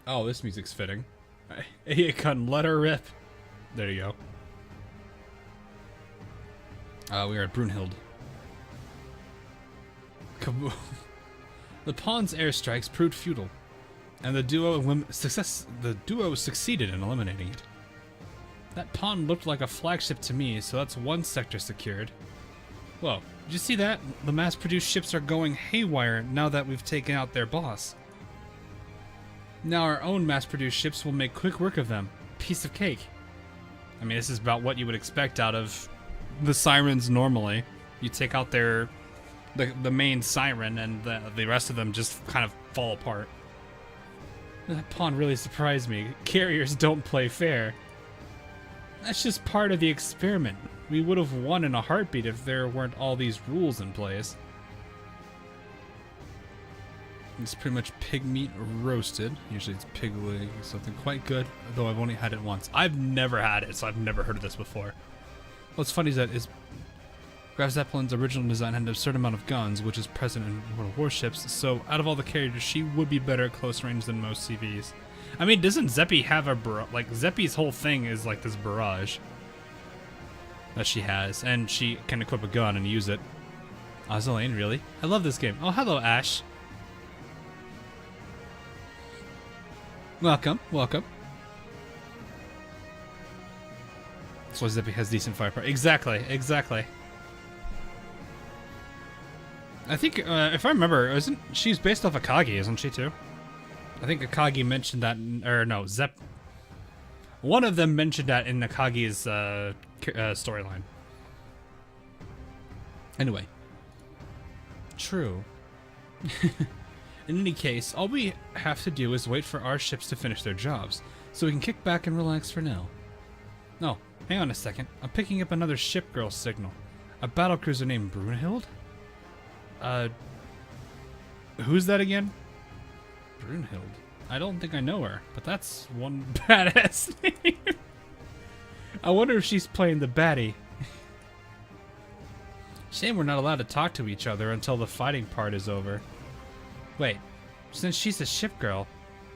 Oh, this music's fitting. Hey, couldn't let her rip. There you go. We are at Brunhild. The pawn's airstrikes proved futile, and the duo succeeded in eliminating it. That pawn looked like a flagship to me, so that's one sector secured. Whoa, did you see that? The mass-produced ships are going haywire now that we've taken out their boss. Now our own mass-produced ships will make quick work of them. Piece of cake. I mean, this is about what you would expect out of the sirens normally. You take out the main siren, and the rest of them just kind of fall apart. That pawn really surprised me. Carriers don't play fair. That's just part of the experiment. We would have won in a heartbeat if there weren't all these rules in place. It's pretty much pig meat roasted. Usually it's pig leg, something quite good, though I've only had it once. I've never had it, so I've never heard of this before. What's funny is that Graf Zeppelin's original design had an absurd amount of guns, which is present in World Warships, so out of all the carriers, she would be better at close range than most CVs. I mean, doesn't Zeppi have a barrage? Like, Zeppi's whole thing is like this barrage that she has, and she can equip a gun and use it. Ozalane, really? I love this game. Oh, hello, Ash. Welcome, welcome. That's why Zeppi has decent firepower. Exactly, exactly. I think, if I remember, she's based off Akagi, isn't she, too? I think Akagi mentioned that, one of them mentioned that in Akagi's storyline. Anyway. True. In any case, all we have to do is wait for our ships to finish their jobs, so we can kick back and relax for now. No, hang on a second. I'm picking up another ship girl signal. A battlecruiser named Brunhild? Who's that again? Brunhild. I don't think I know her, but that's one badass name. I wonder if she's playing the baddie. Shame we're not allowed to talk to each other until the fighting part is over. Wait, since she's a ship girl,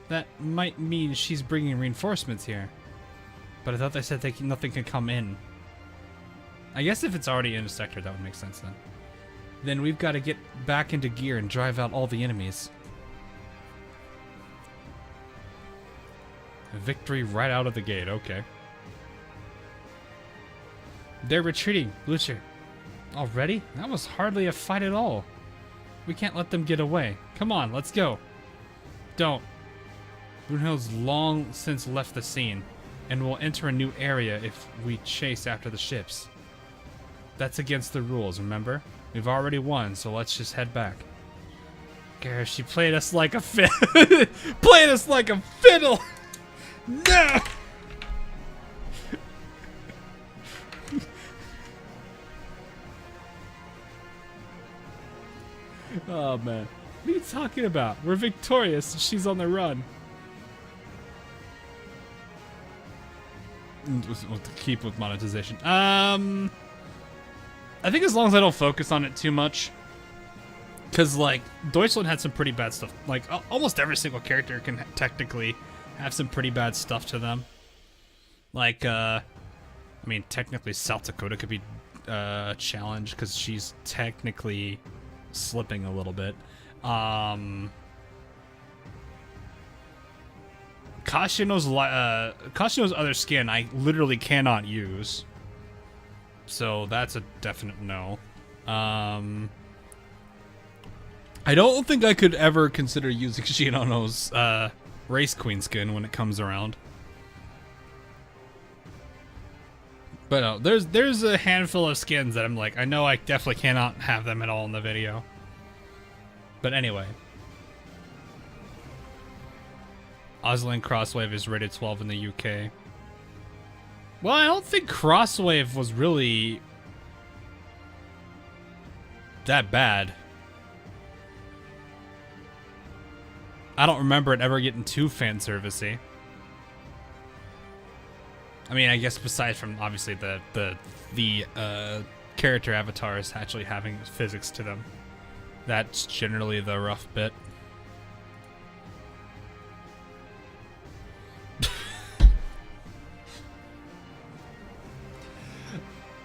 that might mean she's bringing reinforcements here. But I thought they said nothing can come in. I guess if it's already in a sector, that would make sense then. Then we've got to get back into gear and drive out all the enemies. Victory right out of the gate, okay. They're retreating, Blucher. Already? That was hardly a fight at all. We can't let them get away. Come on, let's go. Don't. Brunhild's long since left the scene, and will enter a new area if we chase after the ships. That's against the rules, remember? We've already won, so let's just head back. Gareth, she played us like a fiddle. Played us like a fiddle! No! Oh man, what are you talking about? We're victorious. She's on the run. We'll keep with monetization. I think as long as I don't focus on it too much, because like Deutschland had some pretty bad stuff. Like almost every single character can technically have some pretty bad stuff to them. Like, I mean, technically South Dakota could be a challenge because she's technically slipping a little bit. Kashino's other skin I literally cannot use, so that's a definite no. I don't think I could ever consider using Shinono's race queen skin when it comes around. But no, there's a handful of skins that I'm like, I know I definitely cannot have them at all in the video. But anyway. Ozlin Crosswave is rated 12 in the UK. Well, I don't think Crosswave was really... that bad. I don't remember it ever getting too fan servicey. I mean, I guess besides from obviously the character avatars actually having physics to them, that's generally the rough bit.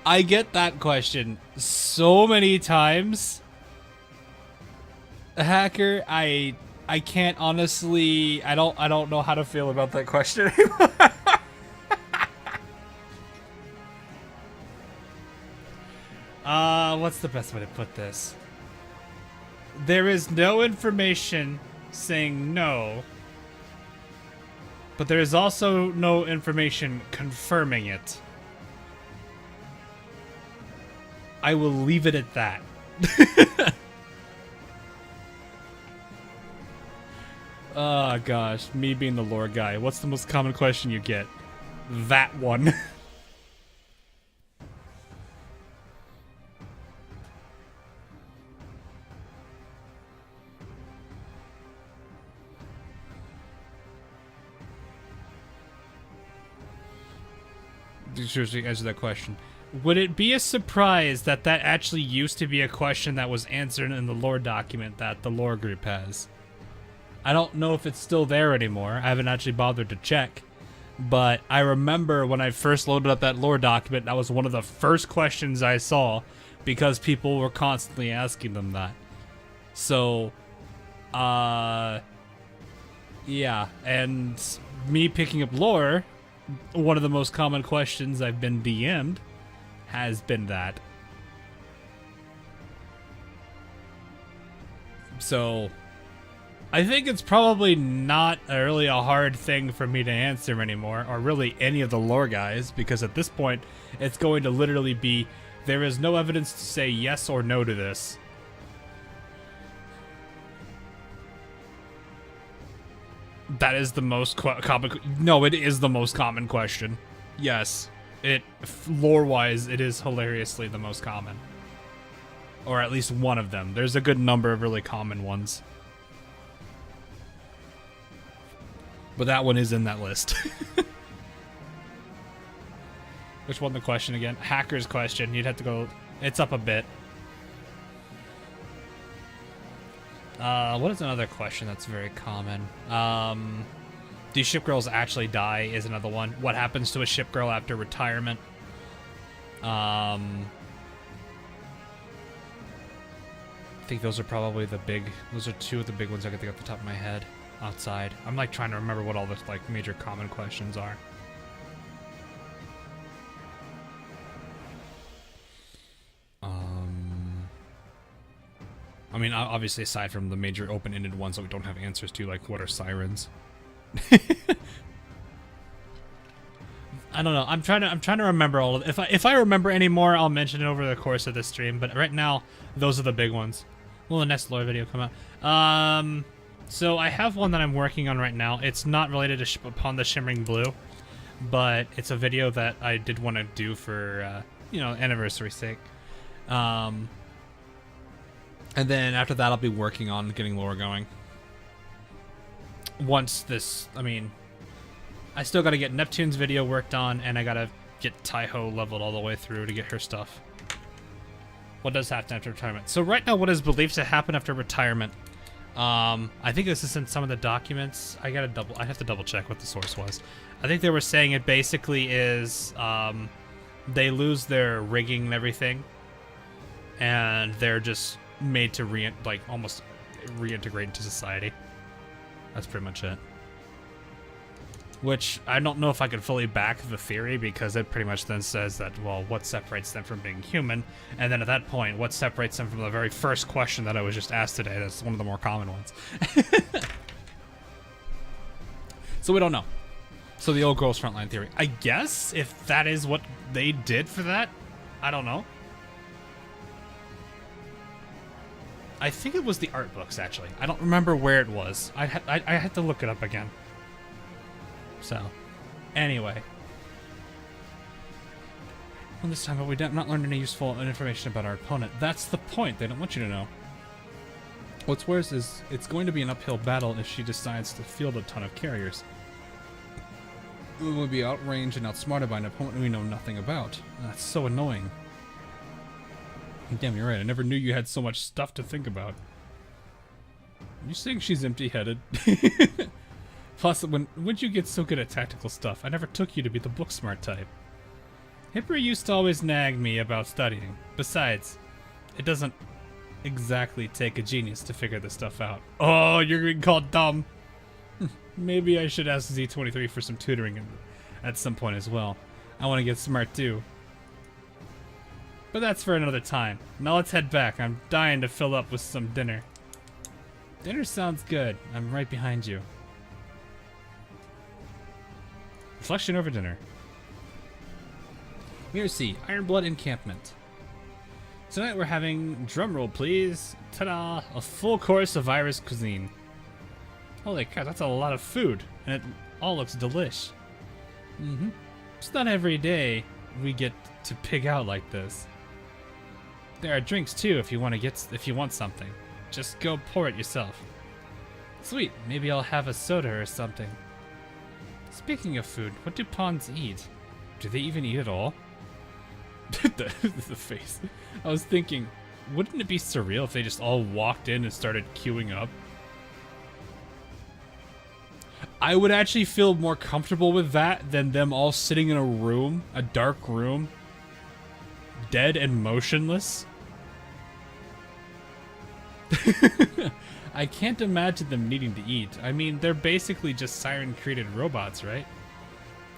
I get that question so many times. Hacker, I can't honestly, I don't know how to feel about that question anymore. What's the best way to put this? There is no information saying no, but there is also no information confirming it. I will leave it at that. Oh gosh, me being the lore guy. What's the most common question you get? That one. Seriously, answer that question. Would it be a surprise that that actually used to be a question that was answered in the lore document that the lore group has? I don't know if it's still there anymore. I haven't actually bothered to check. But I remember when I first loaded up that lore document, that was one of the first questions I saw because people were constantly asking them that. So, yeah. And me picking up lore, one of the most common questions I've been DM'd has been that. So, I think it's probably not really a hard thing for me to answer anymore, or really any of the lore guys, because at this point, it's going to literally be, there is no evidence to say yes or no to this. That is the most common. No, it is the most common question. Yes, lore-wise, it is hilariously the most common, or at least one of them. There's a good number of really common ones, but that one is in that list. Which one? The question again? Hacker's question. You'd have to go. It's up a bit. What is another question that's very common? Do ship girls actually die is another one. What happens to a ship girl after retirement? I think those are probably those are two of the big ones I can think off the top of my head outside. I'm like trying to remember what all the like major common questions are. I mean, obviously, aside from the major open-ended ones that we don't have answers to, like what are sirens? I don't know. I'm trying to remember all of it. If I remember any more, I'll mention it over the course of this stream. But right now, those are the big ones. Will the next lore video come out? So I have one that I'm working on right now. It's not related to Upon the Shimmering Blue, but it's a video that I did want to do for anniversary sake. And then after that, I'll be working on getting lore going. Once this, I mean, I still got to get Neptune's video worked on, and I got to get Taiho leveled all the way through to get her stuff. What does happen after retirement? So right now, what is believed to happen after retirement? I think this is in some of the documents. I have to double check what the source was. I think they were saying it basically is they lose their rigging and everything, and they're just made to almost reintegrate into society. That's pretty much it. Which I don't know if I could fully back the theory, because it pretty much then says that, well, what separates them from being human? And then at that point, what separates them from the very first question that I was just asked today? That's one of the more common ones. So we don't know. So the old girl's frontline theory. I guess if that is what they did for that, I don't know. I think it was the art books, actually. I don't remember where it was. I had to look it up again. So, anyway. Well, this time, but we did not learn any useful information about our opponent. That's the point. They don't want you to know. What's worse is it's going to be an uphill battle if she decides to field a ton of carriers. We will be outranged and outsmarted by an opponent we know nothing about. That's so annoying. Damn, you're right. I never knew you had so much stuff to think about. Are you saying she's empty-headed? Plus, when'd you get so good at tactical stuff? I never took you to be the book-smart type. Hipper used to always nag me about studying. Besides, it doesn't exactly take a genius to figure this stuff out. Oh, you're being called dumb. Maybe I should ask Z23 for some tutoring at some point as well. I want to get smart too. But that's for another time. Now let's head back. I'm dying to fill up with some dinner. Dinner sounds good. I'm right behind you. Reflection over dinner. Mirror C, Ironblood Encampment. Tonight we're having, drumroll please, ta-da, a full course of Irish cuisine. Holy crap, that's a lot of food, and it all looks delish. It's not every day we get to pig out like this. There are drinks too if you want something. Just go pour it yourself. Sweet, maybe I'll have a soda or something. Speaking of food, what do pawns eat? Do they even eat at all? the face. I was thinking, wouldn't it be surreal if they just all walked in and started queuing up? I would actually feel more comfortable with that than them all sitting in a room, a dark room, dead and motionless. I can't imagine them needing to eat. I mean, they're basically just siren-created robots, right?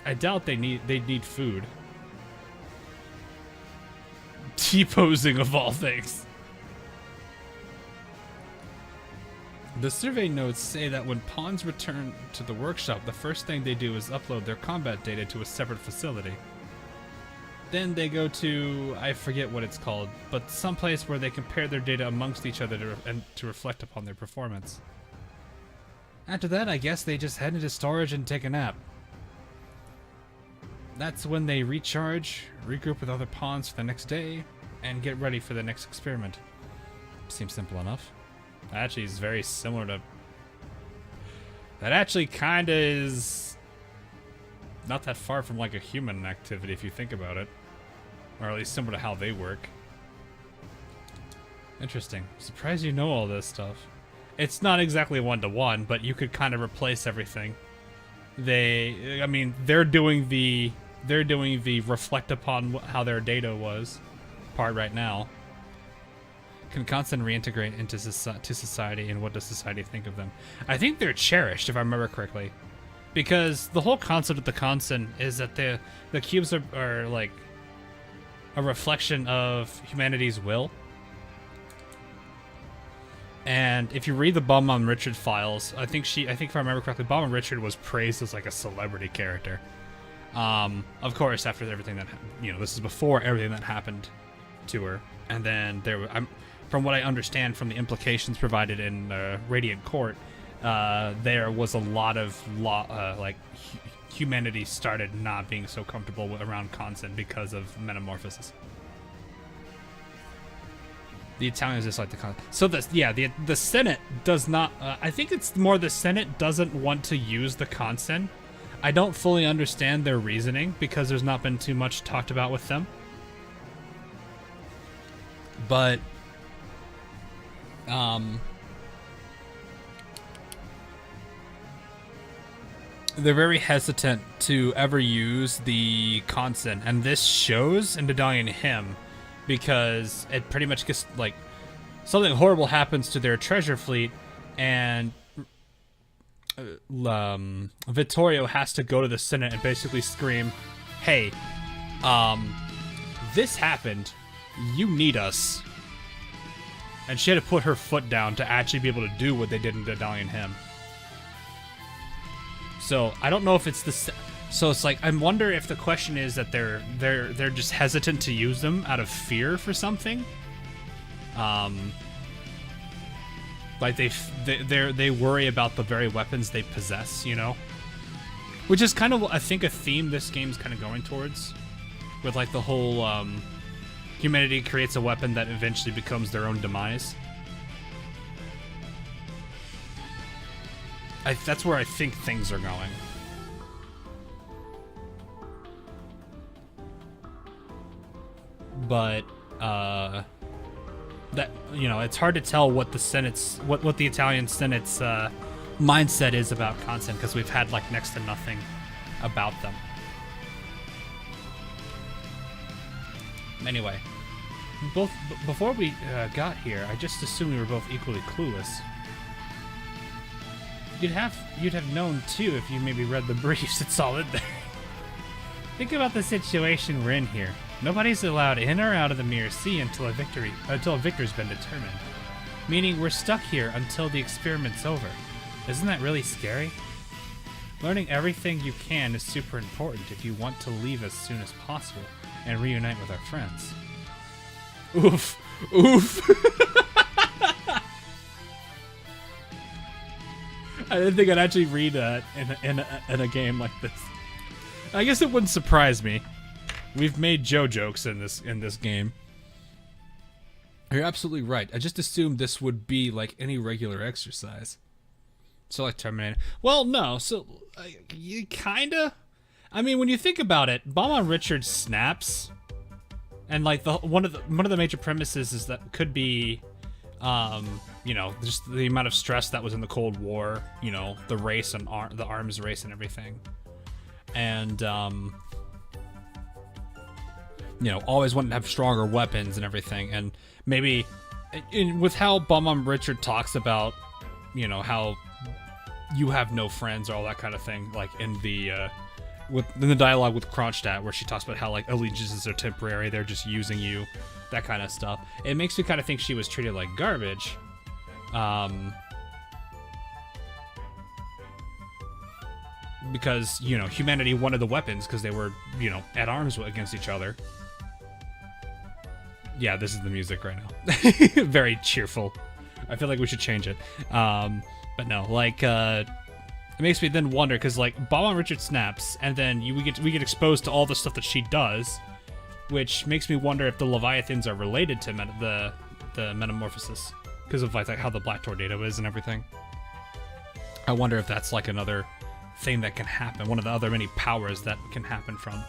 I doubt they'd need food. T-posing of all things. The survey notes say that when pawns return to the workshop, the first thing they do is upload their combat data to a separate facility. Then they go to, I forget what it's called, but someplace where they compare their data amongst each other to reflect upon their performance. After that, I guess they just head into storage and take a nap. That's when they recharge, regroup with other pawns for the next day, and get ready for the next experiment. Seems simple enough. That actually is very similar to... That actually kinda is... not that far from like a human activity if you think about it. Or at least similar to how they work. Interesting. Surprised you know all this stuff. It's not exactly one-to-one, but you could kind of replace everything. They're doing the reflect upon how their data was part right now. Can constant reintegrate into society, and what does society think of them? I think they're cherished, if I remember correctly, because the whole concept of the constant is that the cubes are like a reflection of humanity's will. And if you read the Bomb Richard files, I think if I remember correctly, Bomb Richard was praised as like a celebrity character. Of course, after everything that, this is before everything that happened to her. And then from what I understand from the implications provided in Radiant Court, there was a lot of humanity started not being so comfortable around constant because of metamorphosis. The Italians just like the constant. So the Senate does not. I think it's more the Senate doesn't want to use the constant. I don't fully understand their reasoning because there's not been too much talked about with them. But they're very hesitant to ever use the constant, and this shows in Dedalian Hymn because it pretty much gets like something horrible happens to their treasure fleet, and Vittorio has to go to the Senate and basically scream, "Hey, this happened. You need us." And she had to put her foot down to actually be able to do what they did in Dedalian Hymn. So I don't know if it's the. So it's like I wonder if the question is that they're just hesitant to use them out of fear for something. Like they worry about the very weapons they possess, which is kind of I think a theme this game's kind of going towards, with like the whole humanity creates a weapon that eventually becomes their own demise. That's where I think things are going. But that, you know, it's hard to tell what the Senate's what the Italian Senate's mindset is about content, because we've had like next to nothing about them. Anyway, before we got here, I just assumed we were both equally clueless. You'd have known too if you maybe read the briefs. It's all in there. Think about the situation we're in here. Nobody's allowed in or out of the Mirror Sea until a victor's been determined. Meaning we're stuck here until the experiment's over. Isn't that really scary? Learning everything you can is super important if you want to leave as soon as possible and reunite with our friends. Oof. Oof. I didn't think I'd actually read that in a game like this. I guess it wouldn't surprise me. We've made Joe jokes in this game. You're absolutely right. I just assumed this would be like any regular exercise. So like Terminator. Well, no. So you kinda. I mean, when you think about it, Bomb on Richard snaps, and like one of the major premises is that could be, you know, just the amount of stress that was in the Cold War. You know, the race and the arms race and everything, and you know, always wanting to have stronger weapons and everything, and maybe with how Bomb on Richard talks about, you know, how you have no friends or all that kind of thing, like in the dialogue with Kronstadt, where she talks about how like allegiances are temporary, they're just using you, that kind of stuff. It makes me kind of think she was treated like garbage. Because, you know, humanity wanted the weapons because they were, you know, at arms against each other. Yeah, this is the music right now. Very cheerful. I feel like we should change it. But no, like, it makes me then wonder, because like Bomb on Richard snaps, and then we get exposed to all the stuff that she does, which makes me wonder if the Leviathans are related to the Metamorphosis, because of like how the Black Tornado is and everything. I wonder if that's like another thing that can happen. One of the other many powers that can happen from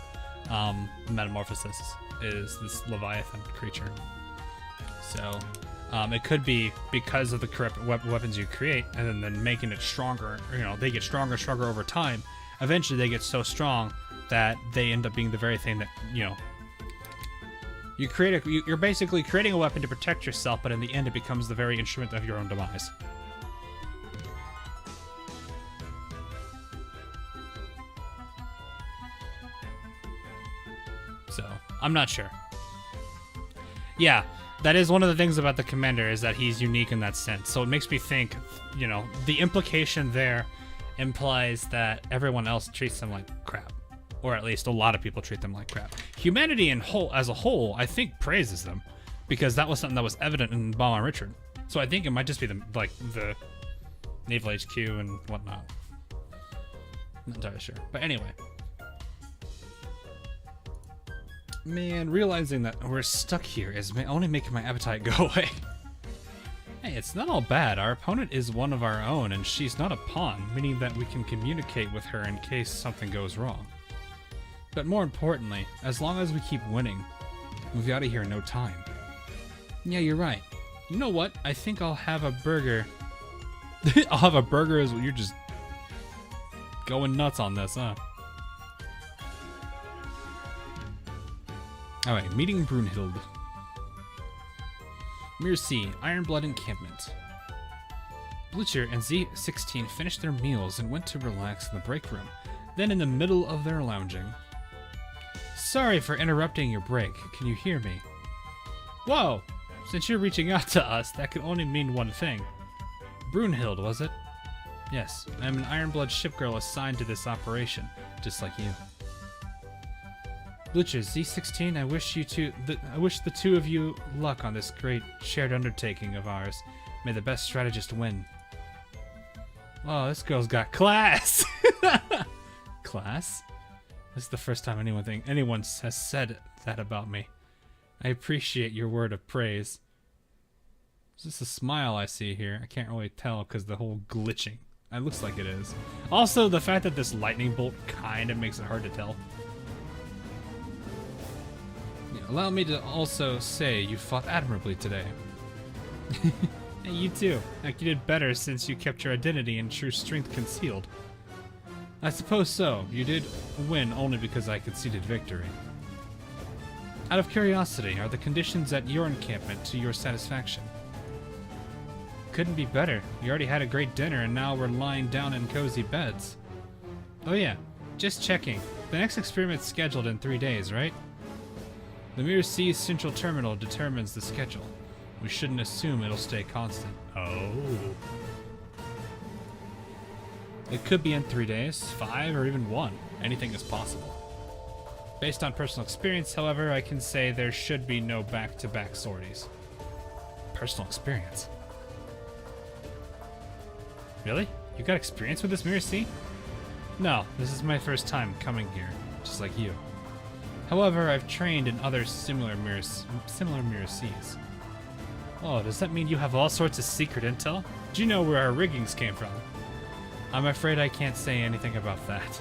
Metamorphosis is this Leviathan creature. So it could be because of the correct weapons you create, and then making it stronger. You know, they get stronger and stronger over time. Eventually, they get so strong that they end up being the very thing that, you know, you're basically creating a weapon to protect yourself, but in the end, it becomes the very instrument of your own demise. So I'm not sure. Yeah. That is one of the things about the Commander, is that he's unique in that sense. So it makes me think, you know, the implication there implies that everyone else treats them like crap. Or at least a lot of people treat them like crap. Humanity as a whole, I think, praises them, because that was something that was evident in Bomb on Richard. So I think it might just be the Naval HQ and whatnot. Not entirely sure. But anyway. Man, realizing that we're stuck here is only making my appetite go away. Hey, it's not all bad. Our opponent is one of our own, and she's not a pawn, meaning that we can communicate with her in case something goes wrong. But more importantly, as long as we keep winning, we'll be out of here in no time. Yeah, you're right. You know what? I think I'll have a burger. I'll have a burger as well. You're just going nuts on this, huh? Alright, meeting Brunhild. Mirror Sea, Ironblood encampment. Blitzer and Z16 finished their meals and went to relax in the break room, then in the middle of their lounging. Sorry for interrupting your break. Can you hear me? Whoa! Since you're reaching out to us, that could only mean one thing. Brunhild, was it? Yes, I'm an Ironblood shipgirl assigned to this operation, just like you. Blitzer, Z16, I wish the two of you luck on this great shared undertaking of ours. May the best strategist win. Oh, this girl's got class! Class? This is the first time anyone has said that about me. I appreciate your word of praise. Is this a smile I see here? I can't really tell because the whole glitching. It looks like it is. Also, the fact that this lightning bolt kind of makes it hard to tell. Yeah, allow me to also say you fought admirably today. Hey, you too. Like, you did better since you kept your identity and true strength concealed. I suppose so. You did win only because I conceded victory. Out of curiosity, are the conditions at your encampment to your satisfaction? Couldn't be better. We already had a great dinner and now we're lying down in cozy beds. Oh yeah, just checking. The next experiment's scheduled in 3 days, right? The Mirror C's central terminal determines the schedule. We shouldn't assume it'll stay constant. Oh. It could be in 3 days, 5, or even 1. Anything is possible. Based on personal experience, however, I can say there should be no back-to-back sorties. Personal experience? Really? You got experience with this Mirror C? No, this is my first time coming here, just like you. However, I've trained in other similar Mirror Cs. Oh, does that mean you have all sorts of secret intel? Do you know where our riggings came from? I'm afraid I can't say anything about that.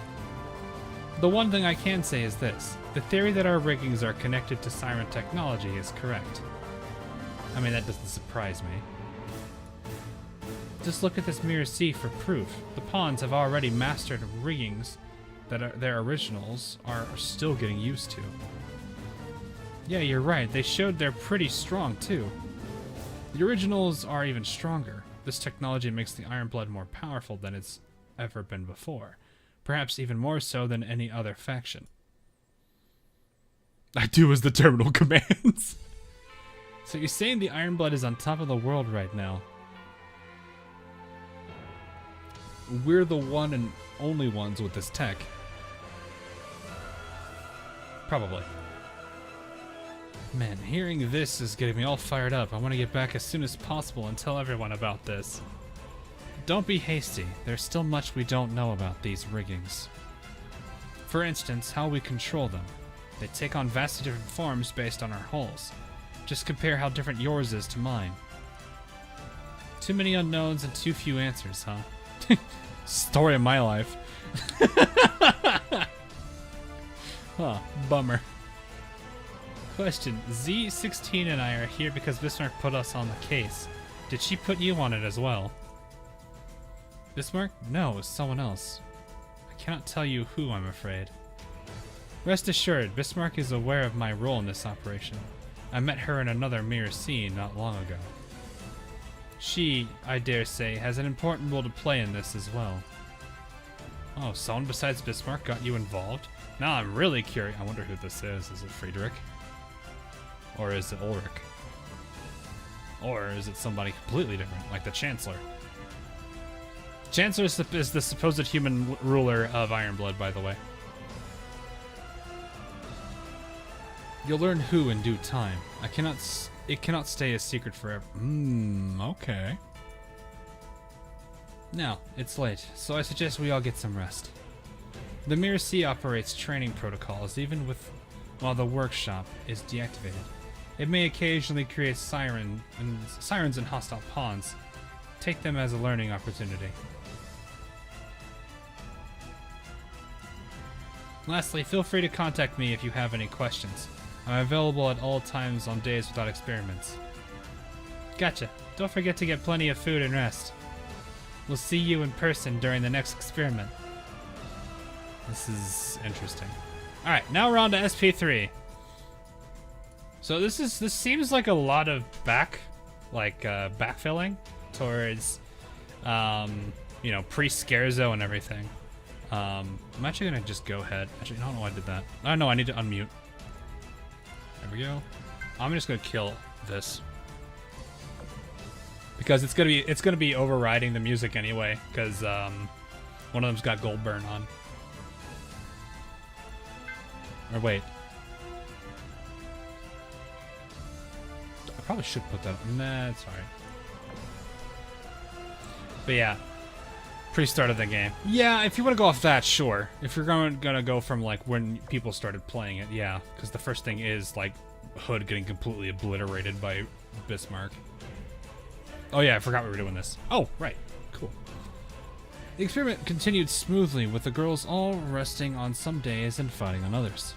The one thing I can say is this. The theory that our riggings are connected to siren technology is correct. I mean, that doesn't surprise me. Just look at this Mirror C for proof. The pawns have already mastered riggings that their originals are still getting used to. Yeah, you're right. They showed they're pretty strong, too. The originals are even stronger. This technology makes the Ironblood more powerful than it's ever been before. Perhaps even more so than any other faction. I do as the terminal commands. So you're saying the Ironblood is on top of the world right now. We're the one and only ones with this tech. Probably. Man, hearing this is getting me all fired up. I want to get back as soon as possible and tell everyone about this. Don't be hasty. There's still much we don't know about these riggings. For instance, how we control them. They take on vastly different forms based on our hulls. Just compare how different yours is to mine. Too many unknowns and too few answers, huh? Story of my life. Huh, bummer. Question, Z16 and I are here because Bismarck put us on the case. Did she put you on it as well? Bismarck? No, it was someone else. I cannot tell you who, I'm afraid. Rest assured, Bismarck is aware of my role in this operation. I met her in another Mirror C not long ago. She, I dare say, has an important role to play in this as well. Oh, someone besides Bismarck got you involved? Now I'm really curious. I wonder who this is. Is it Friedrich? Or is it Ulrich? Or is it somebody completely different, like the Chancellor? Chancellor is the supposed human ruler of Ironblood, by the way. You'll learn who in due time. It cannot stay a secret forever. Okay. Now, it's late, so I suggest we all get some rest. The Mirror C operates training protocols even while the workshop is deactivated. It may occasionally create sirens and hostile pawns. Take them as a learning opportunity. Lastly, feel free to contact me if you have any questions. I'm available at all times on days without experiments. Gotcha. Don't forget to get plenty of food and rest. We'll see you in person during the next experiment. This is interesting. Alright, now we're on to SP3. So this seems like a lot of backfilling towards pre-Scherzo and everything. I'm actually gonna just go ahead. Actually, I don't know why I did that. I don't know, I need to unmute. There we go. I'm just gonna kill this. Because it's gonna be overriding the music anyway, because one of them's got gold burn on. Or wait. I probably should put that. Nah, it's alright. But yeah. Pre-start of the game. Yeah, if you want to go off that, sure. If you're gonna go from like when people started playing it, yeah. Because the first thing is like Hood getting completely obliterated by Bismarck. Oh yeah, I forgot we were doing this. Oh, right. Cool. The experiment continued smoothly, with the girls all resting on some days and fighting on others.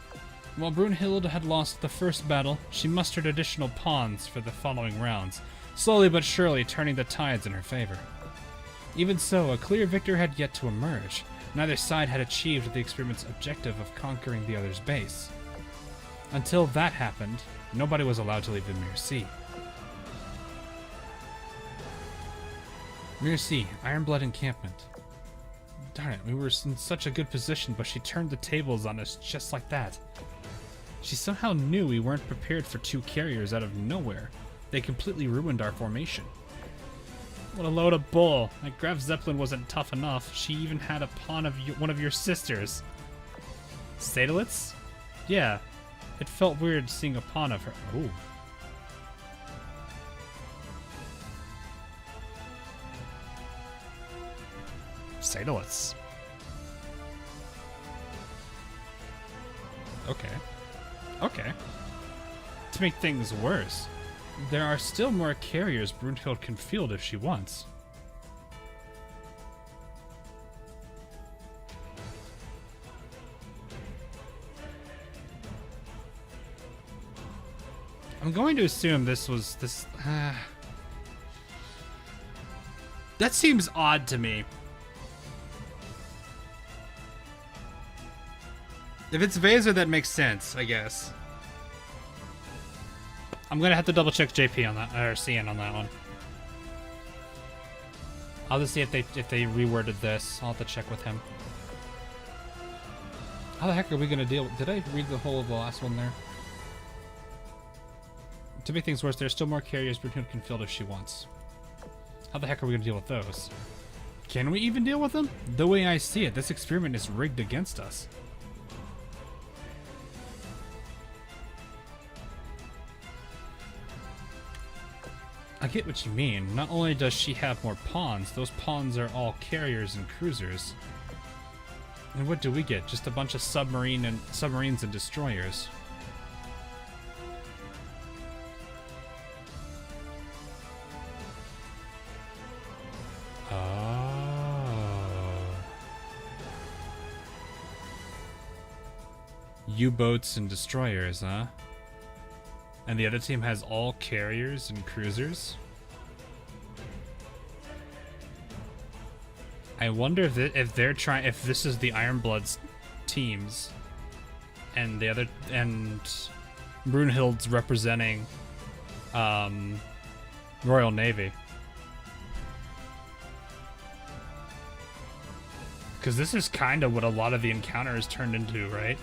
While Brunhild had lost the first battle, she mustered additional pawns for the following rounds, slowly but surely turning the tides in her favor. Even so, a clear victor had yet to emerge. Neither side had achieved the experiment's objective of conquering the other's base. Until that happened, nobody was allowed to leave the Mere Sea. Mere Sea, Ironblood encampment. Darn it, we were in such a good position, but she turned the tables on us just like that. She somehow knew we weren't prepared for 2 carriers out of nowhere. They completely ruined our formation. What a load of bull. Like, Graf Zeppelin wasn't tough enough. She even had a pawn of one of your sisters. Sadalitz? Yeah. It felt weird seeing a pawn of her. Ooh. Sadalitz. Okay. Okay. To make things worse, there are still more carriers Brunhild can field if she wants. I'm going to assume this was this. That seems odd to me. If it's Vaser, that makes sense, I guess. I'm gonna have to double check JP on that, or CN on that one. I'll just see if they reworded this. I'll have to check with him. How the heck are we gonna deal with? Did I read the whole of the last one there? To make things worse, there's still more carriers Brunhild can field if she wants. How the heck are we gonna deal with those? Can we even deal with them? The way I see it, this experiment is rigged against us. I get what you mean. Not only does she have more pawns, those pawns are all carriers and cruisers. And what do we get? Just a bunch of submarines and destroyers. Oh. U-boats and destroyers, huh? And the other team has all carriers and cruisers. I wonder if they're trying, if this is the Ironblood's teams, and the other, and Brunhild's representing Royal Navy. Because this is kind of what a lot of the encounters turned into, right?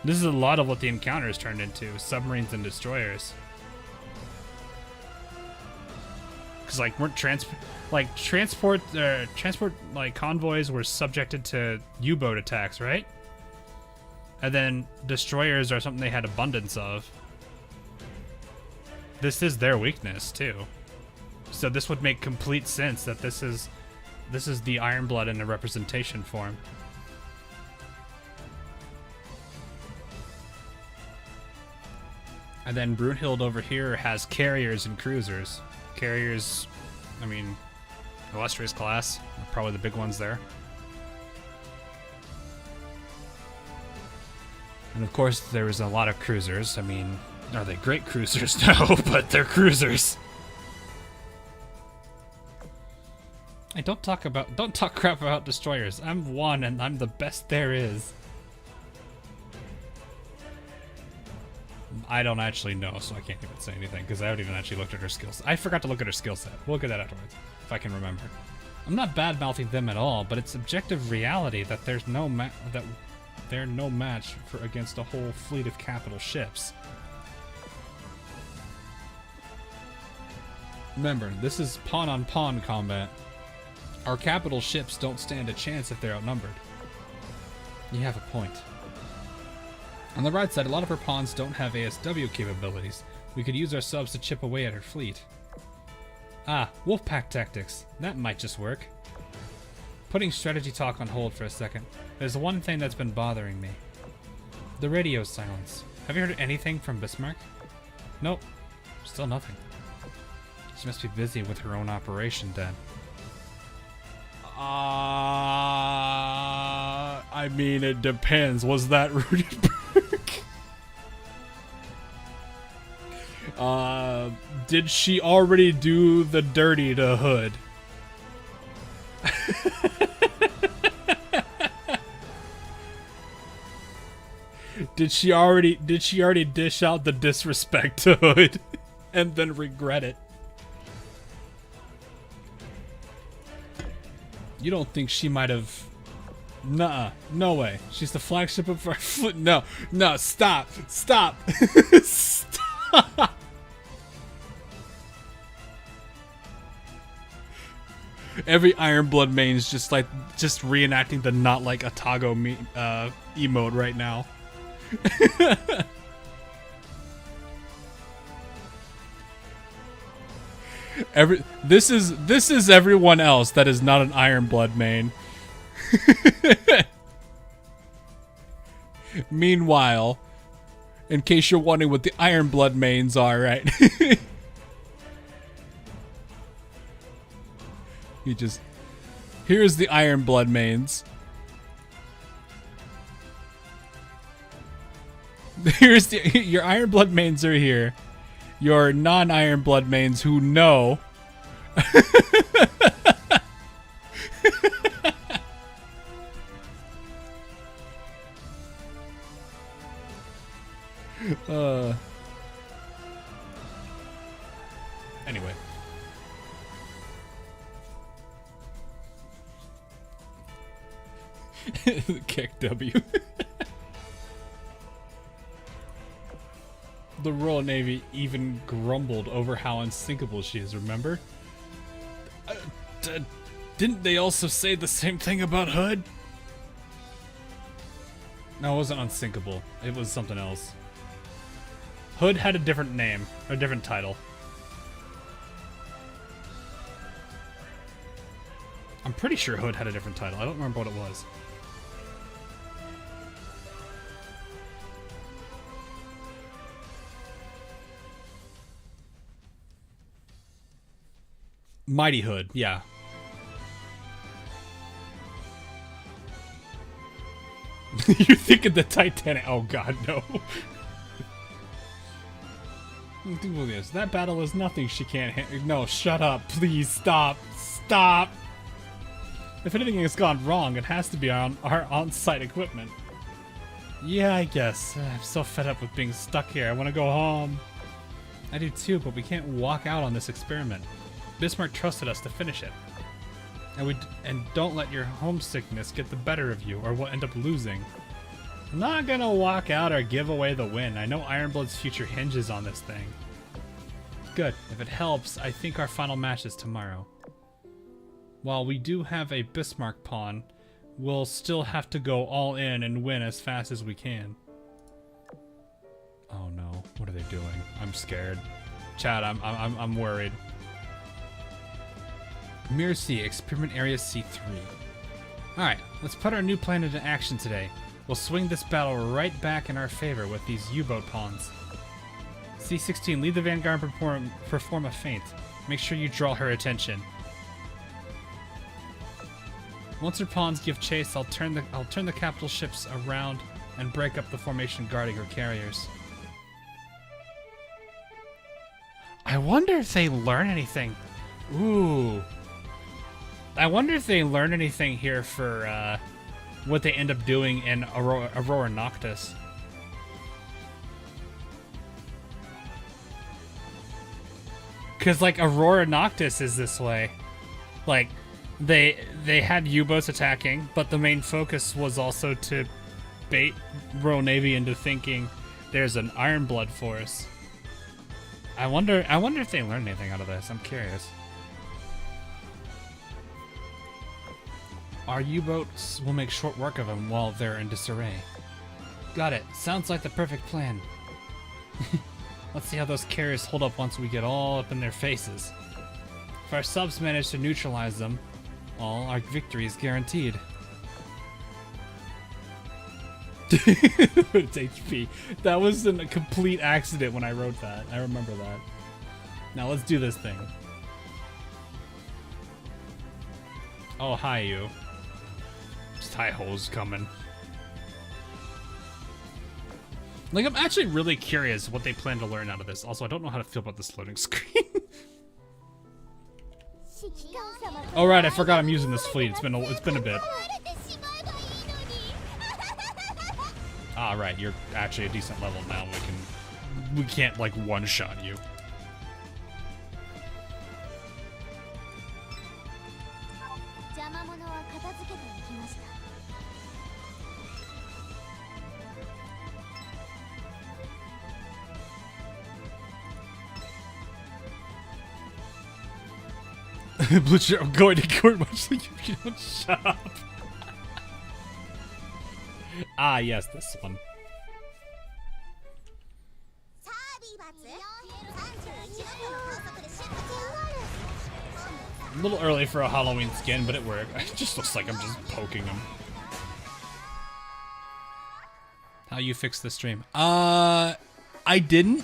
This is a lot of what the encounters turned into, submarines and destroyers. Because like weren't transport like convoys were subjected to U-boat attacks, right? And then destroyers are something they had abundance of. This is their weakness too. So this would make complete sense that this is the Ironblood in a representation form. And then Brunhild over here has carriers and cruisers. Carriers, I mean, illustrious class, are probably the big ones there. And of course, there's a lot of cruisers. I mean, are they great cruisers? No, but they're cruisers. Hey, don't talk crap about destroyers. I'm one, and I'm the best there is. I don't actually know, so I can't even say anything, because I haven't even actually looked at her skills. I forgot to look at her skill set. We'll look at that afterwards, if I can remember. I'm not bad-mouthing them at all, but it's objective reality that there's they're no match against a whole fleet of capital ships. Remember, this is pawn-on-pawn combat. Our capital ships don't stand a chance if they're outnumbered. You have a point. On the right side, a lot of her pawns don't have ASW capabilities. We could use our subs to chip away at her fleet. Ah, Wolfpack tactics. That might just work. Putting strategy talk on hold for a second, there's one thing that's been bothering me. The radio silence. Have you heard anything from Bismarck? Nope. Still nothing. She must be busy with her own operation then. I mean, it depends. Was that Rudenberg? Did she already do the dirty to Hood? Did she already dish out the disrespect to Hood and then regret it? You don't think she might have? Nuh-uh, no way. She's the flagship of our fleet. No, stop. Stop. Every Ironblood main is just reenacting the not like Atago emote right now. This is everyone else that is not an Ironblood main. Meanwhile, in case you're wondering what the Ironblood mains are, right? Here's the Ironblood mains. Your Ironblood mains are here. Your non-Ironblood mains who know. Anyway. Kick W. The Royal Navy even grumbled over how unsinkable she is, remember? Didn't they also say the same thing about Hood? No, it wasn't unsinkable. It was something else. Hood had a different name, or a different title. I'm pretty sure Hood had a different title. I don't remember what it was. Mighty Hood, yeah. You're thinking the Titanic. Oh god, no. That battle is nothing she can't handle. No, shut up. Please, stop. Stop. If anything has gone wrong, it has to be on our on-site equipment. Yeah, I guess. I'm so fed up with being stuck here. I want to go home. I do too, but we can't walk out on this experiment. Bismarck trusted us to finish it. And don't let your homesickness get the better of you, or we'll end up losing. I'm not gonna walk out or give away the win. I know Ironblood's future hinges on this thing. Good. If it helps, I think our final match is tomorrow. While we do have a Bismarck pawn, we'll still have to go all in and win as fast as we can. Oh no, what are they doing? I'm scared. Chad, I'm worried. Mirror C, Experiment Area C3. Alright, let's put our new plan into action today. We'll swing this battle right back in our favor with these U-boat pawns. C16, lead the vanguard and perform a feint. Make sure you draw her attention. Once her pawns give chase, I'll turn the capital ships around and break up the formation guarding her carriers. I wonder if they learn anything. Ooh. I wonder if they learn anything here for what they end up doing in Aurora Noctis. Because, like, Aurora Noctis is this way. Like, they had U-boats attacking, but the main focus was also to bait Royal Navy into thinking there's an Ironblood force. I wonder if they learned anything out of this. I'm curious. Our U-boats will make short work of them while they're in disarray. Got it. Sounds like the perfect plan. Let's see how those carriers hold up once we get all up in their faces. If our subs manage to neutralize them, All our victory is guaranteed. It's HP. That was a complete accident when I wrote that. I remember that. Now let's do this thing. Oh, hi, you. Just high holes coming. Like, I'm actually really curious what they plan to learn out of this. Also, I don't know how to feel about this loading screen. Oh, right, I forgot I'm using this fleet. It's been a bit. Ah, right, you're actually a decent level now. We can't like one-shot you. Blitzer, I'm going to court much like you don't shut up. Ah, yes, this one. A little early for a Halloween skin, but it worked. It just looks like I'm just poking him. How you fix the stream? I didn't.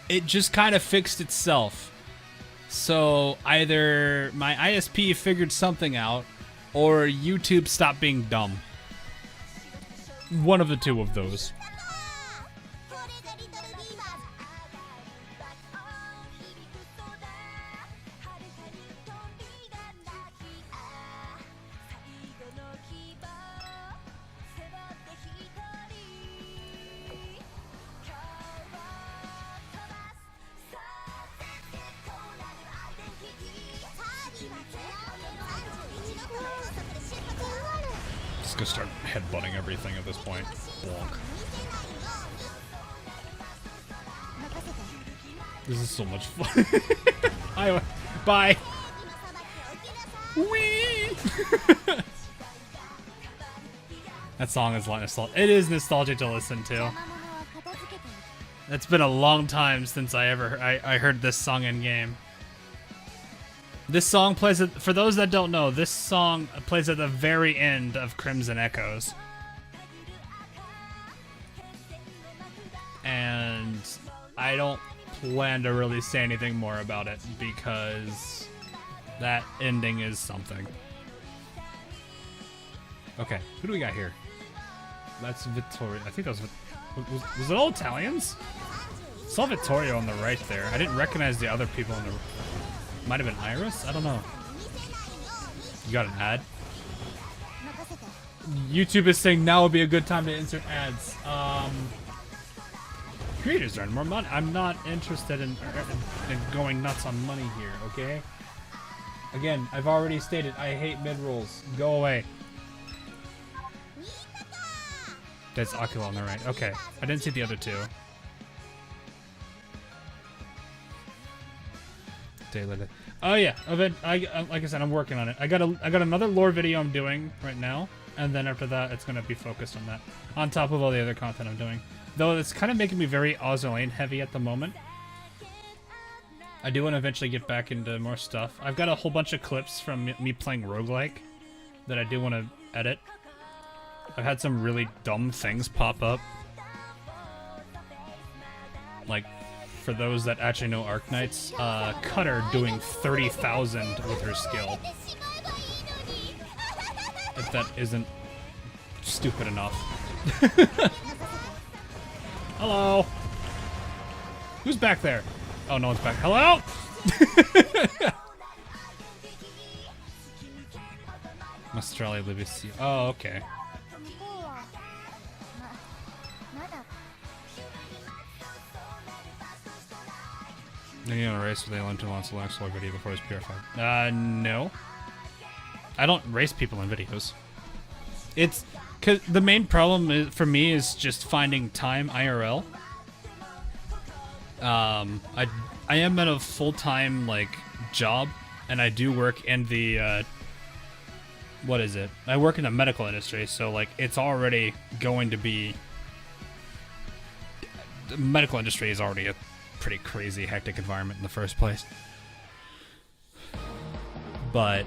It just kind of fixed itself. So either my ISP figured something out, or YouTube stopped being dumb. One of the two of those. Just gonna start headbutting everything at this point. Bonk. This is so much fun. Bye. Wee. That song is nostalgic. It is nostalgic to listen to. It's been a long time since I heard this song in game. This song plays at, for those that don't know, this song plays at the very end of Crimson Echoes. And I don't plan to really say anything more about it because that ending is something. Okay, who do we got here? That's Vittorio. I think that was it all Italians? Saw Vittorio on the right there. I didn't recognize the other people on the. Might have been Iris? I don't know. You got an ad? YouTube is saying now would be a good time to insert ads. Creators earn more money. I'm not interested in going nuts on money here, okay? Again, I've already stated I hate mid-rolls. Go away. That's Akila on the right. Okay. I didn't see the other two. Oh yeah, like I said, I'm working on it. I got another lore video I'm doing right now, and then after that, it's gonna be focused on that, on top of all the other content I'm doing. Though it's kind of making me very Azur Lane heavy at the moment. I do want to eventually get back into more stuff. I've got a whole bunch of clips from me playing roguelike that I do want to edit. I've had some really dumb things pop up, like. For those that actually know Arknights, Cutter doing 30,000 with her skill. If that isn't stupid enough. Hello? Who's back there? Oh, no one's back. Hello? Australia, Libya. Oh, okay. Then you want to race with Alien to launch the last video before it's purified. No. I don't race people in videos. It's cause the main problem for me is just finding time IRL. I am in a full-time like job, and I do work in the what is it? I work in the medical industry, so like it's already going to be. The medical industry is already a pretty crazy hectic environment in the first place, but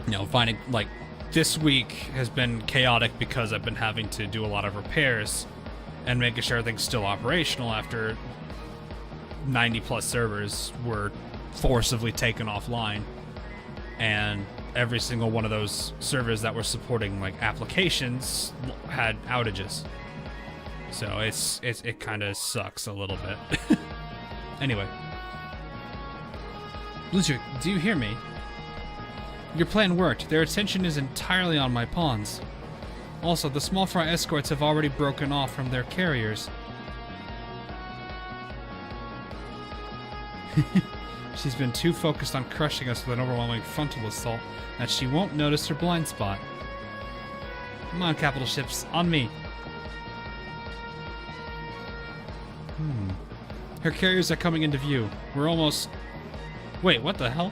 you know, finding, like, this week has been chaotic because I've been having to do a lot of repairs and making sure everything's still operational after 90 plus servers were forcibly taken offline, and every single one of those servers that were supporting like applications had outages. So it kind of sucks a little bit. Anyway, Blizzard, do you hear me? Your plan worked. Their attention is entirely on my pawns. Also, the small fry escorts have already broken off from their carriers. She's been too focused on crushing us with an overwhelming frontal assault that she won't notice her blind spot. Come on, capital ships, on me. Her carriers are coming into view. We're almost... Wait, what the hell?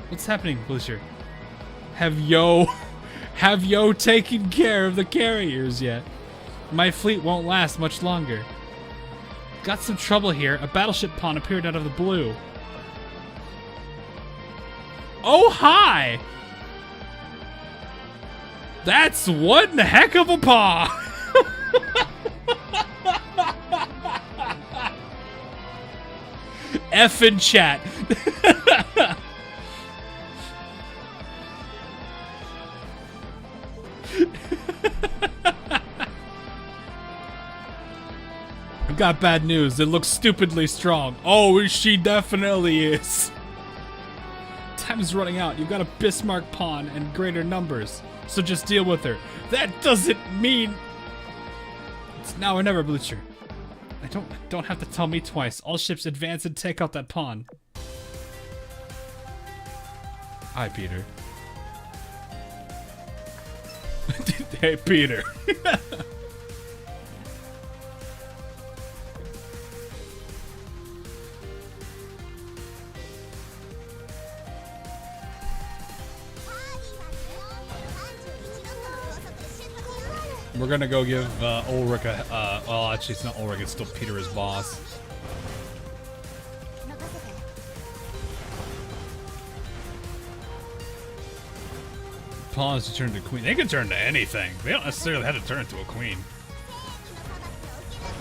What's happening, Blizzard? Have Yo taken care of the carriers yet? My fleet won't last much longer. Got some trouble here. A battleship pawn appeared out of the blue. Oh, hi! That's one heck of a paw! F in chat. I've got bad news. It looks stupidly strong. Oh, she definitely is. Time is running out. You've got a Bismarck pawn and greater numbers. So just deal with her. That doesn't mean... It's now or never, Blucher. Don't have to tell me twice. All ships advance and take out that pawn. Hi, Peter. Hey, Peter. We're gonna go give Ulrich a, well, actually it's not Ulrich, it's still Peter as boss. Pawns to turn to queen. They can turn to anything. They don't necessarily have to turn into a queen.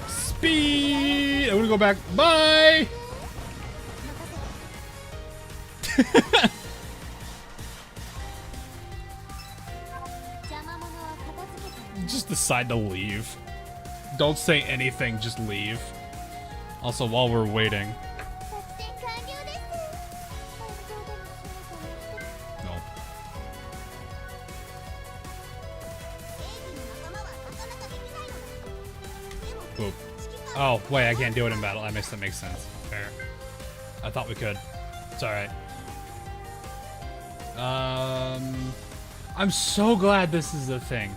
Speed! I'm gonna go back. Bye! Just decide to leave. Don't say anything, just leave. Also, while we're waiting. No. Whoop. Oh, wait, I can't do it in battle. That makes sense. Fair. I thought we could. It's alright. I'm so glad this is a thing.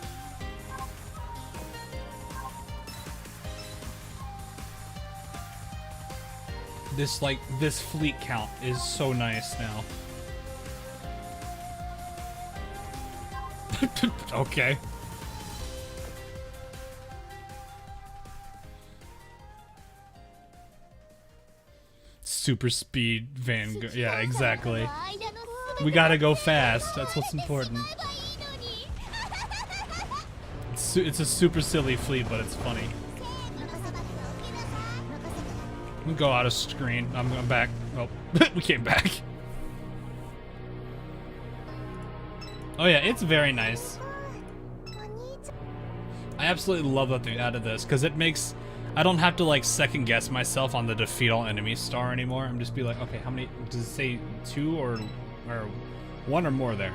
This fleet count is so nice now. Okay. Super speed Vanguard. Yeah, exactly. We gotta go fast. That's what's important. It's a super silly fleet, but it's funny. We go out of screen. I'm going back. Oh, we came back. Oh yeah, it's very nice. I absolutely love that they added this because it makes I don't have to like second guess myself on the defeat all enemies star anymore. I'm just be like, okay, how many does it say? 2 or 1 or more there?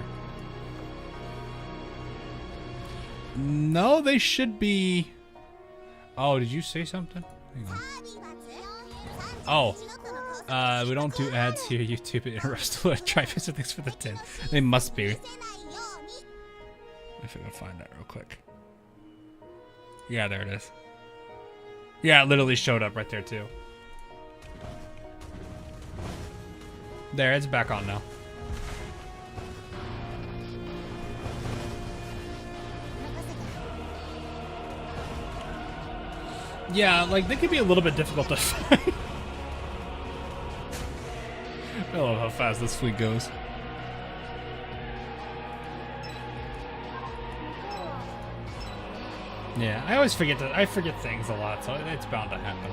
No, they should be. Oh, did you say something? Hang on. Oh, we don't do ads here, YouTube. It interrupts to try fix things for the 10. They must be. If I can find that real quick. Yeah, there it is. Yeah, it literally showed up right there too. There, it's back on now. Yeah, like they could be a little bit difficult to find. I love how fast this fleet goes. Yeah, I always forget that. I forget things a lot, so it's bound to happen.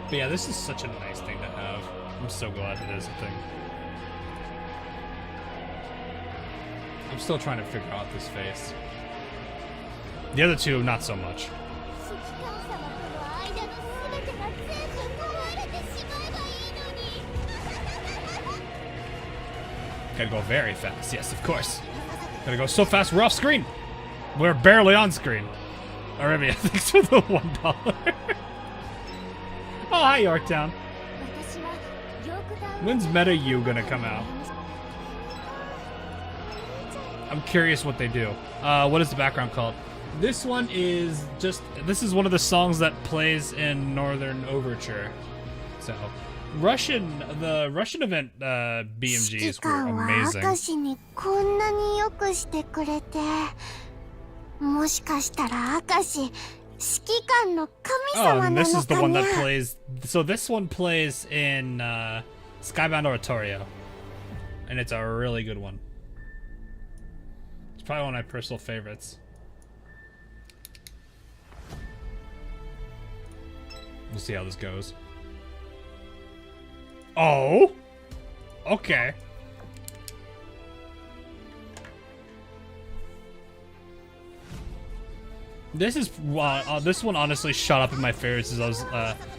But yeah, this is such a nice thing to have. I'm so glad it is a thing. I'm still trying to figure out this face. The other two, not so much. Gotta go very fast, yes, of course. Gotta go so fast, we're off screen! We're barely on screen. Arabia, thanks for the $1. Oh, hi, Yorktown. When's Meta U gonna come out? I'm curious what they do. What is the background called? This one is just, this is one of the songs that plays in Northern Overture. So, the Russian event BMGs were amazing. Oh, and this is the one that plays, so this one plays in Skybound Oratorio. And it's a really good one. It's probably one of my personal favorites. We'll see how this goes. Oh! Okay. This is this one honestly shot up in my favorites as I was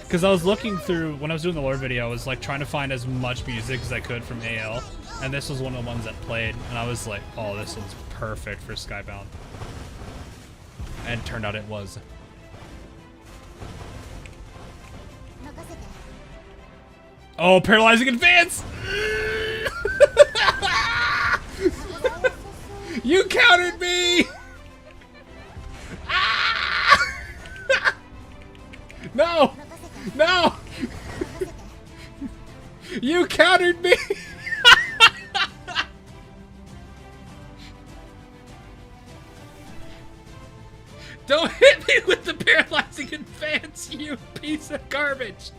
because I was looking through when I was doing the lore video. I was like trying to find as much music as I could from AL, and this was one of the ones that played, and I was like, oh, this one's perfect for Skybound. And it turned out it was. Oh, paralyzing advance! You countered me! No! No! You countered me! Don't hit me with the paralyzing advance, you piece of garbage!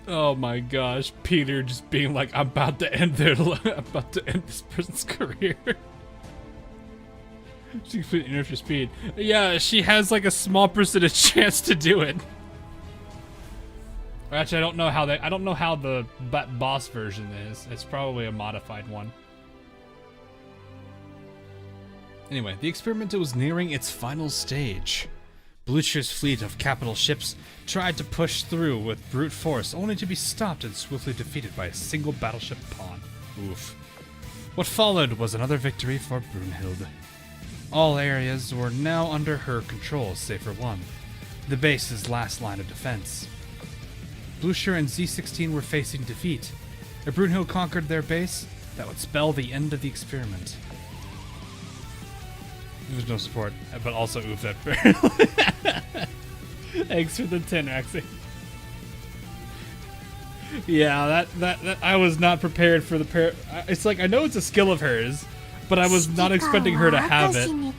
Oh my gosh, Peter just being like, I'm about to end this person's career. She completely nerfed your speed. Yeah, she has like a small percentage chance to do it. Actually, I don't know how the boss version is. It's probably a modified one. Anyway, the experiment was nearing its final stage. Blucher's fleet of capital ships tried to push through with brute force, only to be stopped and swiftly defeated by a single battleship pawn. Oof. What followed was another victory for Brunhild. All areas were now under her control, save for one, the base's last line of defense. Blucher and Z-16 were facing defeat. If Brunhild conquered their base, that would spell the end of the experiment. There's no support, but also oof that fair. Thanks for the 10, Raxi. Yeah, that I was not prepared for the it's like, I know it's a skill of hers, but I was not expecting her to have it. To be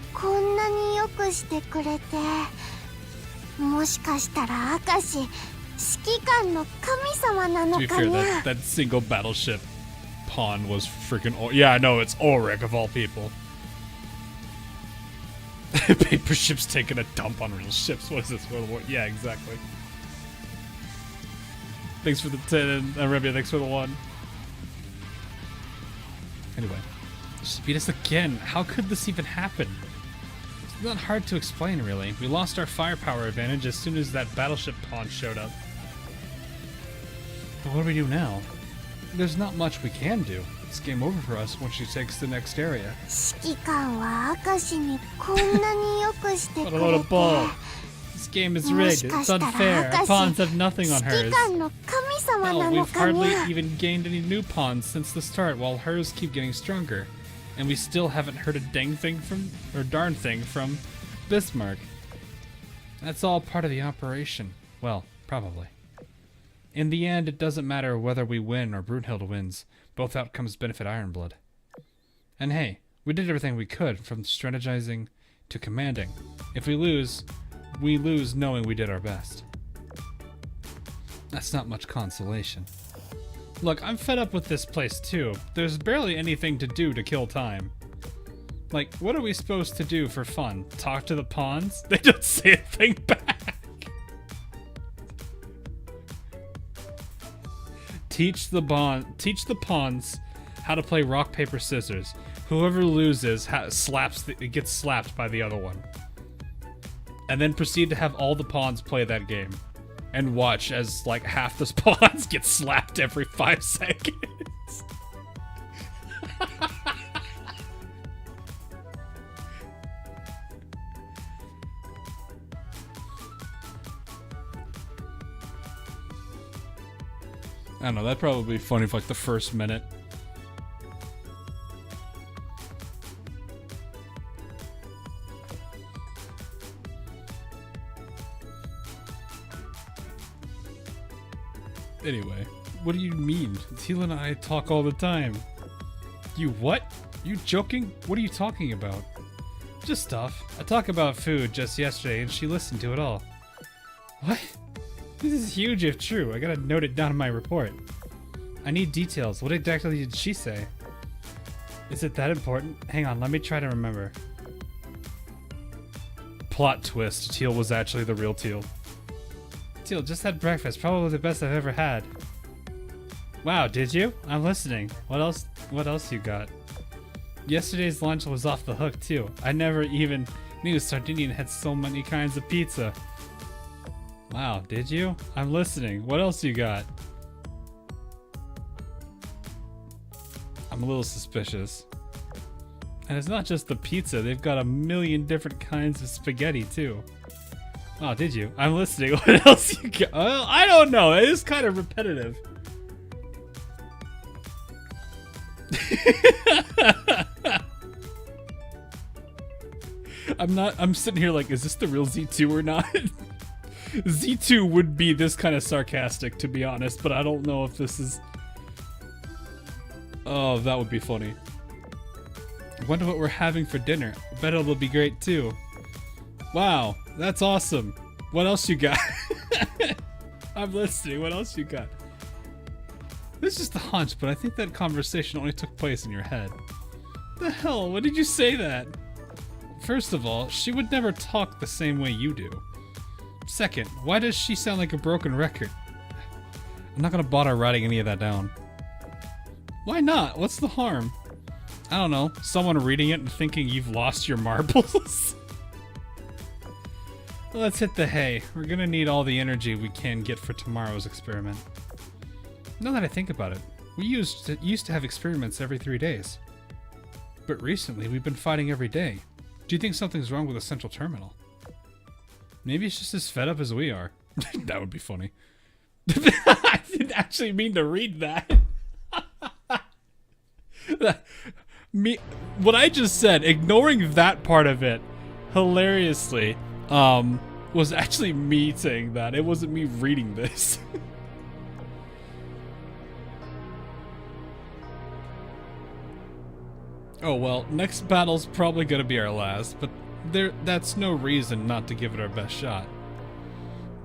fair, that single battleship pawn was freaking... Yeah, I know, it's Ulrich of all people. Paper ships taking a dump on real ships. What is this? World War? Yeah, exactly. Thanks for the 10, and Arabia, thanks for the 1. Anyway, just beat us again. How could this even happen? It's not hard to explain, really. We lost our firepower advantage as soon as that battleship pawn showed up. But what do we do now? There's not much we can do. It's game over for us once she takes the next area. What a load of bull. This game is rigged. It's unfair. Our pawns have nothing on hers. Well, we've hardly even gained any new pawns since the start, while hers keep getting stronger. And we still haven't heard a darn thing from Bismarck. That's all part of the operation. Well, probably. In the end, it doesn't matter whether we win or Brunhild wins. Both outcomes benefit Ironblood. And hey, we did everything we could, from strategizing to commanding. If we lose knowing we did our best. That's not much consolation. Look, I'm fed up with this place too. There's barely anything to do to kill time. Like, what are we supposed to do for fun? Talk to the pawns? They don't say a thing back. Teach the pawns how to play rock, paper, scissors. Whoever loses gets slapped by the other one. And then proceed to have all the pawns play that game. And watch as, like, half the pawns get slapped every 5 seconds. I don't know, that'd probably be funny for like the first minute. Anyway, what do you mean? Teal and I talk all the time. You what? You joking? What are you talking about? Just stuff. I talked about food just yesterday and she listened to it all. What? This is huge if true. I gotta note it down in my report. I need details. What exactly did she say? Is it that important? Hang on, let me try to remember. Plot twist. Teal was actually the real Teal. Teal, just had breakfast. Probably the best I've ever had. Wow, did you? I'm listening. What else you got? Yesterday's lunch was off the hook too. I never even knew Sardinian had so many kinds of pizza. Wow, did you? I'm listening. What else you got? I'm a little suspicious. And it's not just the pizza. They've got a million different kinds of spaghetti, too. Wow, did you? I'm listening. What else you got? Well, I don't know. It is kind of repetitive. I'm sitting here like, is this the real Z2 or not? Z2 would be this kind of sarcastic, to be honest, but I don't know if this is... Oh, that would be funny. I wonder what we're having for dinner. I bet it'll be great, too. Wow, that's awesome. What else you got? I'm listening. What else you got? This is just a hunch, but I think that conversation only took place in your head. The hell? What did you say that? First of all, she would never talk the same way you do. Second, why does she sound like a broken record? I'm not gonna bother writing any of that down. Why not? What's the harm? I don't know. Someone reading it and thinking you've lost your marbles? Let's hit the hay. We're gonna need all the energy we can get for tomorrow's experiment. Now that I think about it, we used to have experiments every 3 days. But recently, we've been fighting every day. Do you think something's wrong with the central terminal? Maybe it's just as fed up as we are. That would be funny. I didn't actually mean to read that. What I just said, ignoring that part of it, hilariously, was actually me saying that. It wasn't me reading this. Oh well, next battle's probably gonna be our last, but that's no reason not to give it our best shot.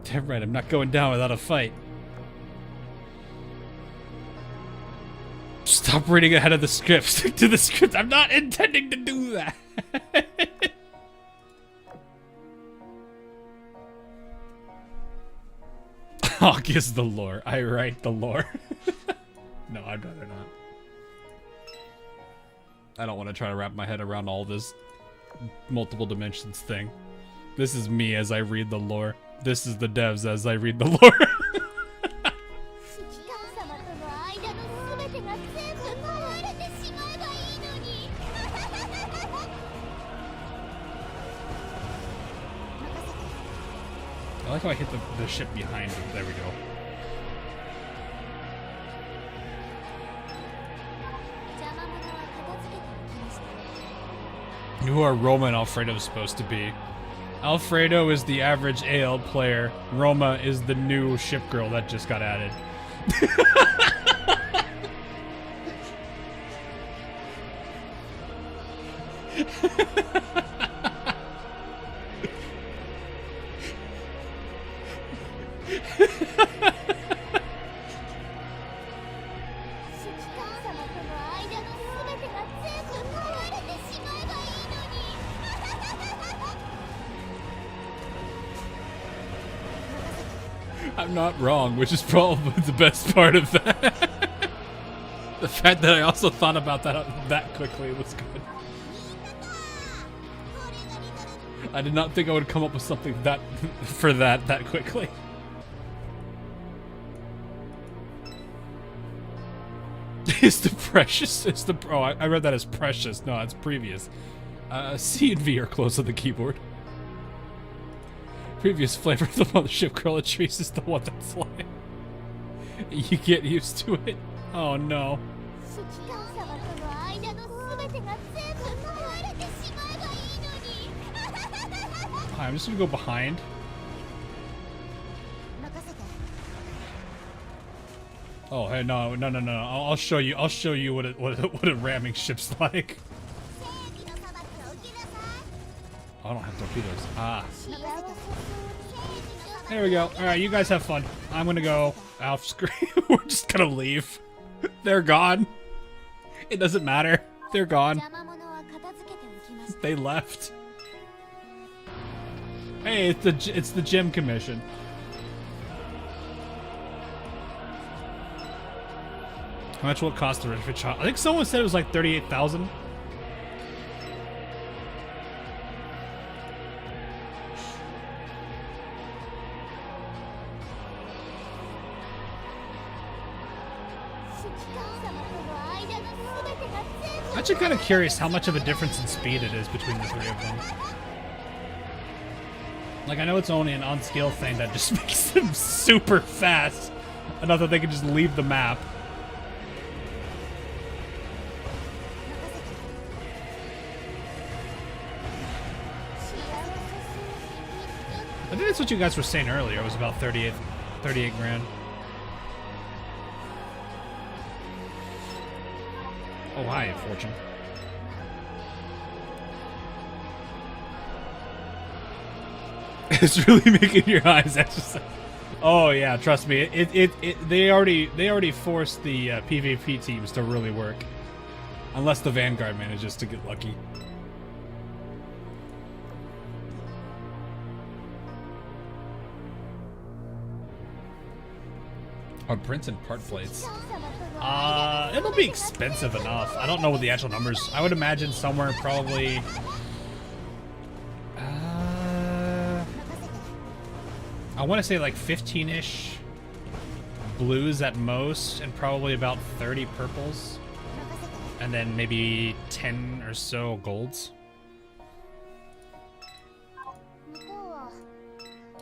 Damn right, I'm not going down without a fight. Stop reading ahead of the script. Stick to the script. I'm not intending to do that. Oh, guess the lore. I write the lore. No, I'd rather not. I don't want to try to wrap my head around all this multiple dimensions thing. This is me as I read the lore. This is the devs as I read the lore. I like how I hit the ship behind me. There we go. Who are Roman Alfredo supposed to be? Alfredo is the average AL player. Roma is the new ship girl that just got added. I'm not wrong, which is probably the best part of that. The fact that I also thought about that quickly was good. I did not think I would come up with something that quickly. Is the precious? Is the I read that as precious. No, it's previous. C and V are close on the keyboard. Previous flavor of the mothership girl trees is the one that's flying. You get used to it. Oh no. I'm just gonna go behind. Oh hey, no. I'll show you what a ramming ship's like. I don't have torpedoes. Ah. There we go. Alright, you guys have fun. I'm gonna go off screen. We're just gonna leave. They're gone. It doesn't matter. They're gone. They left. Hey, it's the gym commission. How much will it cost to retrofit shop? I think someone said it was like 38,000. I'm actually kind of curious how much of a difference in speed it is between the three of them. Like, I know it's only an on-scale thing that just makes them super fast, enough that they can just leave the map. I think that's what you guys were saying earlier. It was about 38 grand. Oh, hi, Fortune. It's really making your eyes exercise. Oh yeah, trust me. They already forced the PvP teams to really work, unless the Vanguard manages to get lucky. Oh, prints and part plates. It'll be expensive enough. I don't know what the actual numbers. I would imagine somewhere probably. I want to say like 15-ish blues at most, and probably about 30 purples, and then maybe 10 or so golds.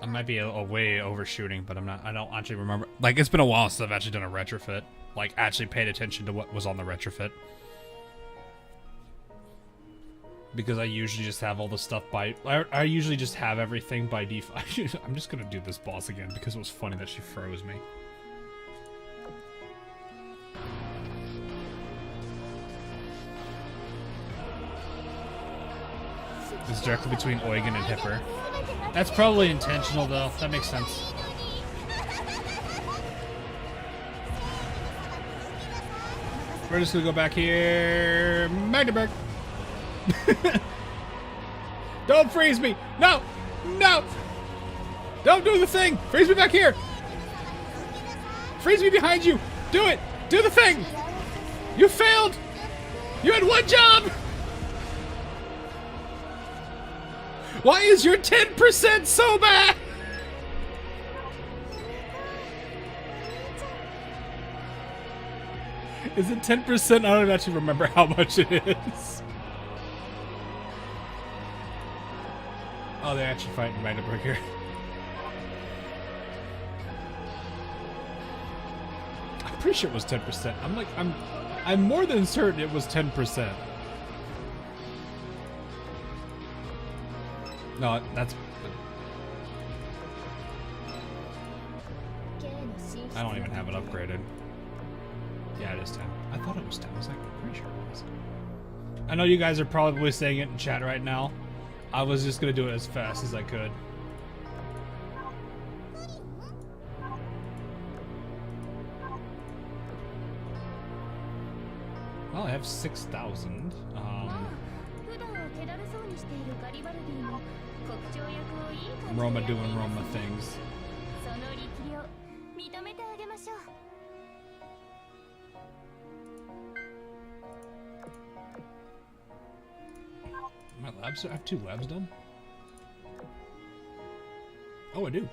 I might be a way overshooting, but I don't actually remember. Like, it's been a while since I've actually done a retrofit. Like, actually paid attention to what was on the retrofit. Because I usually just have all the stuff by... I usually just have everything by default. I'm just gonna do this boss again because it was funny that she froze me. It's directly between Eugen and Hipper. That's probably intentional, though. That makes sense. We're just gonna go back here. Magdeburg! Don't freeze me! No! No! Don't do the thing! Freeze me back here! Freeze me behind you! Do it! Do the thing! You failed! You had one job! Why is your 10% so bad? Is it 10%? I don't actually remember how much it is. Oh, they're actually fighting Magdeburg here. I'm pretty sure it was 10%. I'm more than certain it was 10%. No, that's... I don't even have it upgraded. Yeah, it is 10. I thought it was 10. I was like, I'm pretty sure it was. I know you guys are probably saying it in chat right now. I was just gonna do it as fast as I could. Well, I have 6,000. Roma doing Roma things. My labs, I have 2 labs done? Oh, I do.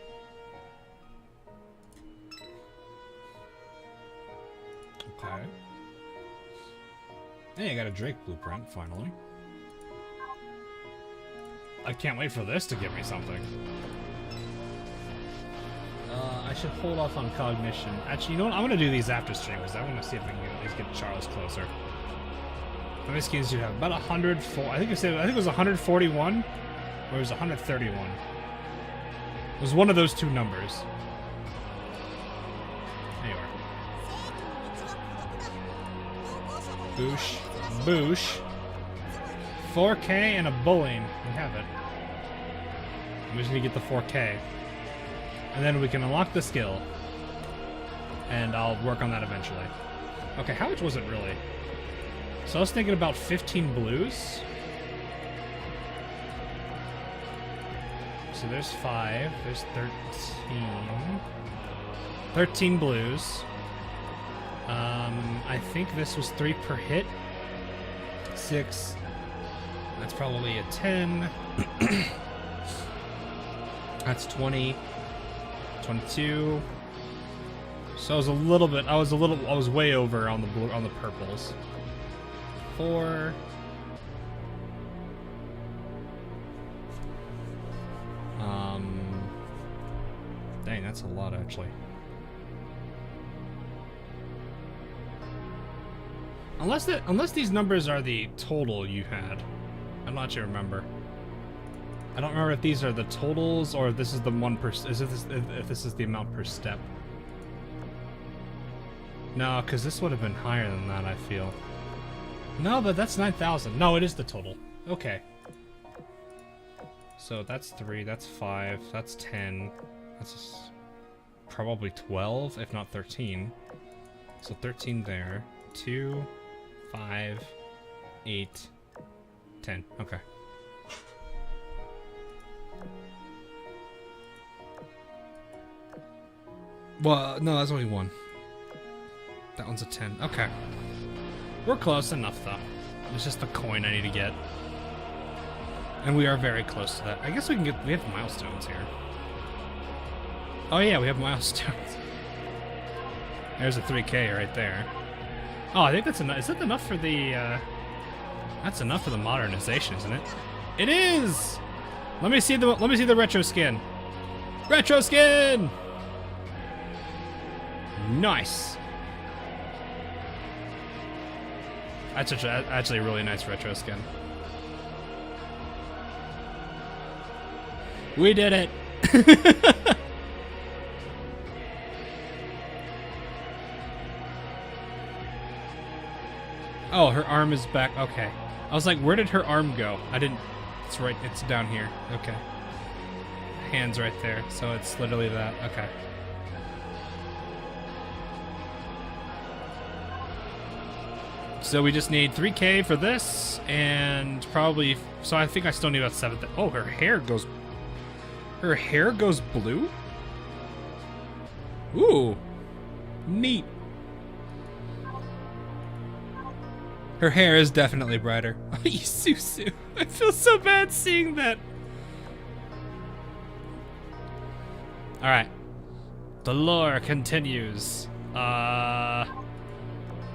Okay. Hey, I got a Drake blueprint, finally. I can't wait for this to give me something. I should hold off on cognition. Actually, you know what? I'm gonna do these after stream because I want to see if I can at least get Charles closer. How many skins do you have? About 104. I think it was 141, or it was 131. It was one of those 2 numbers. Anyway. Boosh. Boosh. 4K and a bullying. We have it. We just need to get the 4K. And then we can unlock the skill. And I'll work on that eventually. Okay, how much was it really? So I was thinking about 15 blues. So there's 5. There's 13. 13 blues. I think this was 3 per hit. 6. That's probably a 10. That's 20. 22. So I was a little bit. I was way over on the blue, on the purples. 4. Dang, that's a lot actually. Unless these numbers are the total you had. I'm not sure. Remember. I don't remember if these are the totals or if this is the one per. If this is the amount per step. No, because this would have been higher than that. I feel. No, but that's 9,000. No, it is the total. Okay. So that's 3. That's 5. That's 10. That's probably 12, if not 13. So 13 there. 2, 5, 8, 10. Okay. Well, no, that's only 1. That one's a 10. Okay. We're close enough, though. It's just the coin I need to get. And we are very close to that. I guess we can get... We have milestones here. Oh, yeah, we have milestones. There's a 3K right there. Oh, I think that's enough. Is that enough for the... That's enough for the modernization, isn't it? It is! Let me see the retro skin. Retro skin! Nice! That's actually a really nice retro skin. We did it! Oh, her arm is back. Okay. I was like, where did her arm go? I didn't... It's right... It's down here. Okay. Hand's right there. So it's literally that. Okay. So we just need 3K for this, and probably... So I think I still need about 7... Oh, her hair goes... Her hair goes blue? Ooh. Neat. Her hair is definitely brighter. Oh, Isusu. I feel so bad seeing that. Alright. The lore continues.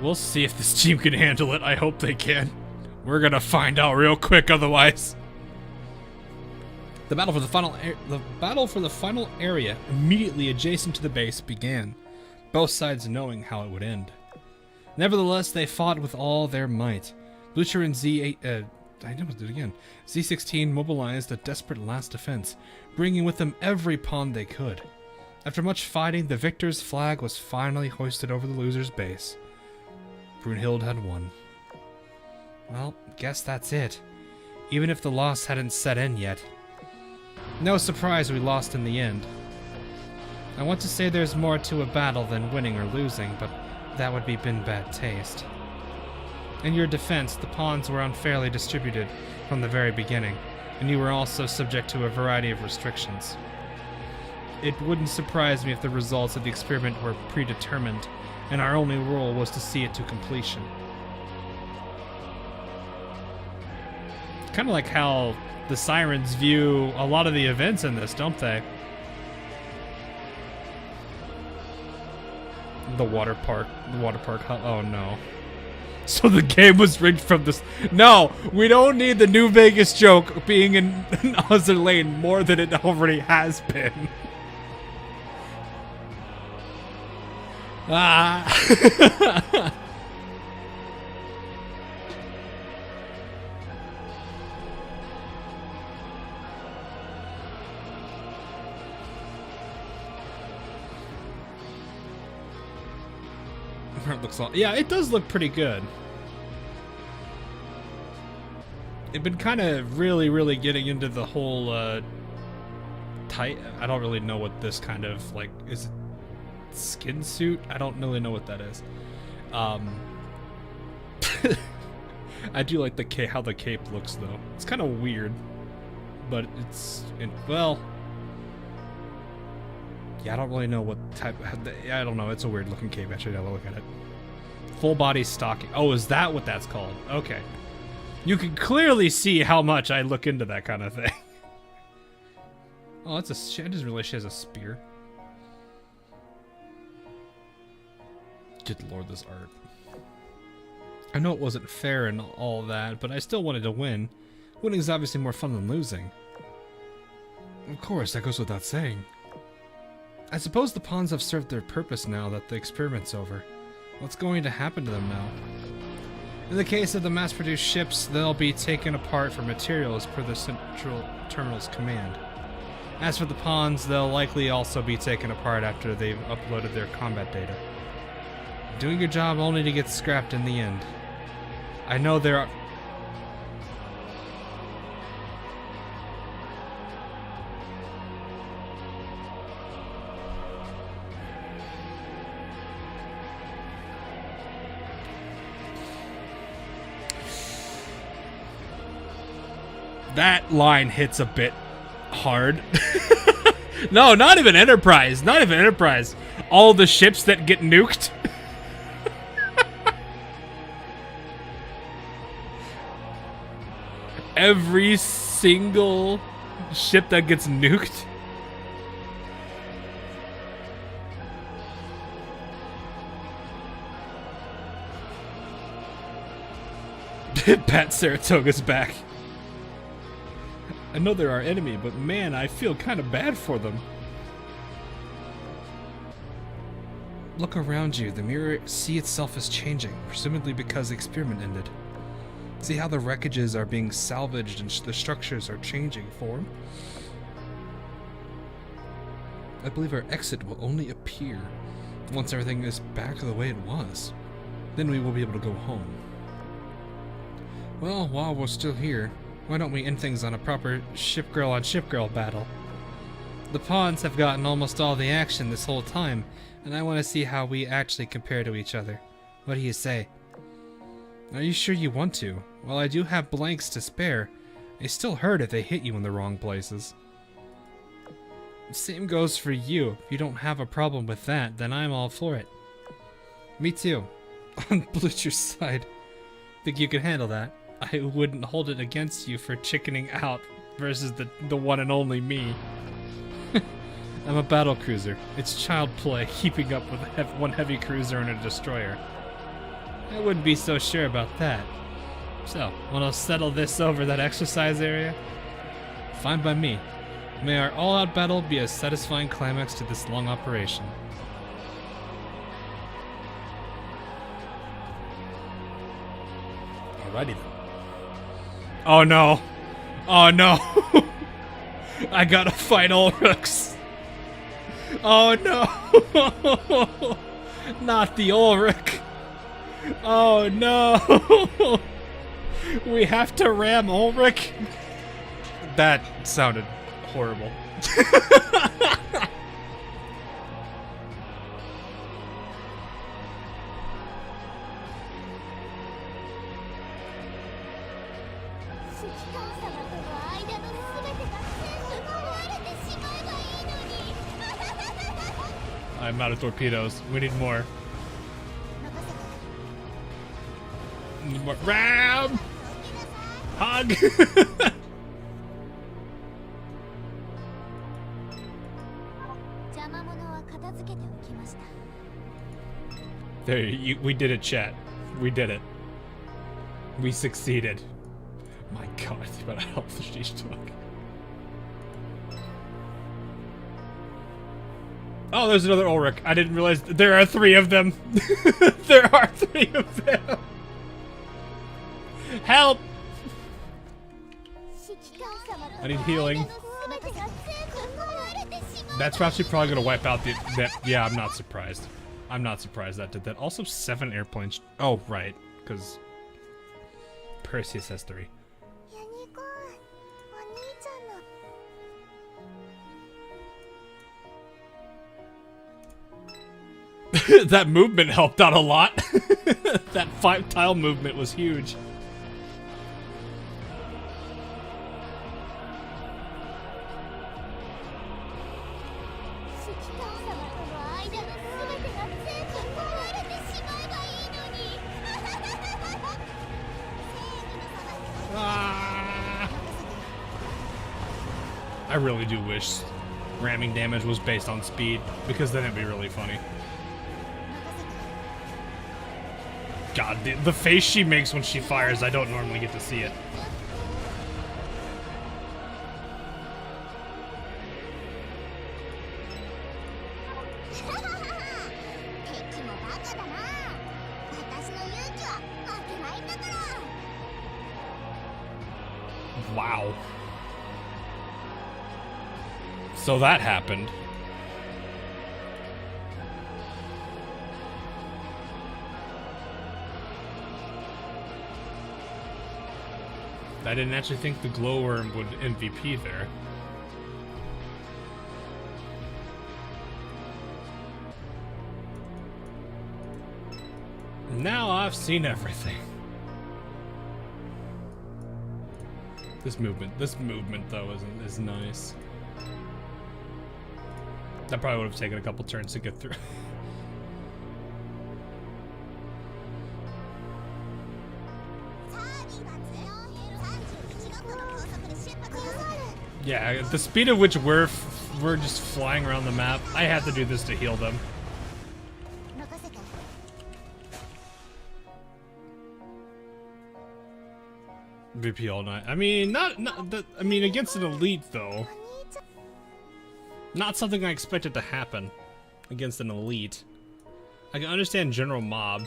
We'll see if this team can handle it. I hope they can. We're gonna find out real quick otherwise. The battle for the final area immediately adjacent to the base began, both sides knowing how it would end. Nevertheless, they fought with all their might. Blucher and I know, do it again. Z-16 mobilized a desperate last defense, bringing with them every pawn they could. After much fighting, the victor's flag was finally hoisted over the loser's base. Brunhild had won. Well, guess that's it. Even if the loss hadn't set in yet. No surprise we lost in the end. I want to say there's more to a battle than winning or losing, but that would be in bad taste. In your defense, the pawns were unfairly distributed from the very beginning, and you were also subject to a variety of restrictions. It wouldn't surprise me if the results of the experiment were predetermined, and our only role was to see it to completion. Kind of like how the Sirens view a lot of the events in this, don't they? The water park hub. Oh no. So the game was rigged from this. No, we don't need the New Vegas joke being in Azur Lane more than it already has been. Ah. It looks all, yeah, it does look pretty good. It'd been kind of really getting into the whole tight. I don't really know what this kind of like is. It skin suit? I don't really know what that is. I do like how the cape looks though. It's kind of weird, but well. Yeah, I don't really know what type. I don't know. It's a weird looking cape. Actually, now that I look at it. Full body stocking. Oh, is that what that's called? Okay. You can clearly see how much I look into that kind of thing. Oh, that's a. I didn't realize she has a spear. Good lord, this art. I know it wasn't fair and all that, but I still wanted to win. Winning is obviously more fun than losing. Of course, that goes without saying. I suppose the pawns have served their purpose now that the experiment's over. What's going to happen to them now? In the case of the mass-produced ships, they'll be taken apart for materials per the Central Terminal's command. As for the pawns, they'll likely also be taken apart after they've uploaded their combat data. Doing your job only to get scrapped in the end. I know there are... That line hits a bit hard. No, not even Enterprise. Not even Enterprise. All the ships that get nuked. Every single ship that gets nuked. Pat Saratoga's back. I know they're our enemy, but man, I feel kind of bad for them. Look around you. The mirror sea itself is changing, presumably because the experiment ended. See how the wreckages are being salvaged and the structures are changing form? I believe our exit will only appear once everything is back the way it was. Then we will be able to go home. Well, while we're still here, why don't we end things on a proper ship-girl on ship-girl battle? The pawns have gotten almost all the action this whole time, and I want to see how we actually compare to each other. What do you say? Are you sure you want to? Well, I do have blanks to spare. They still hurt if they hit you in the wrong places. Same goes for you. If you don't have a problem with that, then I'm all for it. Me too. On Blucher's side. Think you can handle that? I wouldn't hold it against you for chickening out versus the one and only me. I'm a battle cruiser. It's child play keeping up with one heavy cruiser and a destroyer. I wouldn't be so sure about that. So, wanna settle this over that exercise area? Fine by me. May our all-out battle be a satisfying climax to this long operation. Alrighty then. Oh no. Oh no. I gotta fight Ulrichs. Oh no. Not the Ulrich. Oh no. We have to ram Ulrich. That sounded horrible. I'm out of torpedoes. We need more. Need more. Ram! Hug! There, we did it, chat. We did it. We succeeded. My god, but how health she's took. Oh, there's another Ulrich. I didn't realize there are 3 of them. There are 3 of them. Help! I need healing. That's actually probably gonna wipe out the. Yeah, I'm not surprised. I'm not surprised that did that. Also, 7 airplanes. Oh, right, because Perseus has 3. That movement helped out a lot. That 5-tile movement was huge. I really do wish ramming damage was based on speed, because then it'd be really funny. God, the face she makes when she fires, I don't normally get to see it. Wow. So that happened. I didn't actually think the glowworm would MVP there. Now I've seen everything. This movement though is nice. That probably would have taken a couple turns to get through. Yeah, the speed at which we're just flying around the map, I have to do this to heal them. VP all night. I mean, I mean, against an elite though. Not something I expected to happen against an elite. I can understand general mob.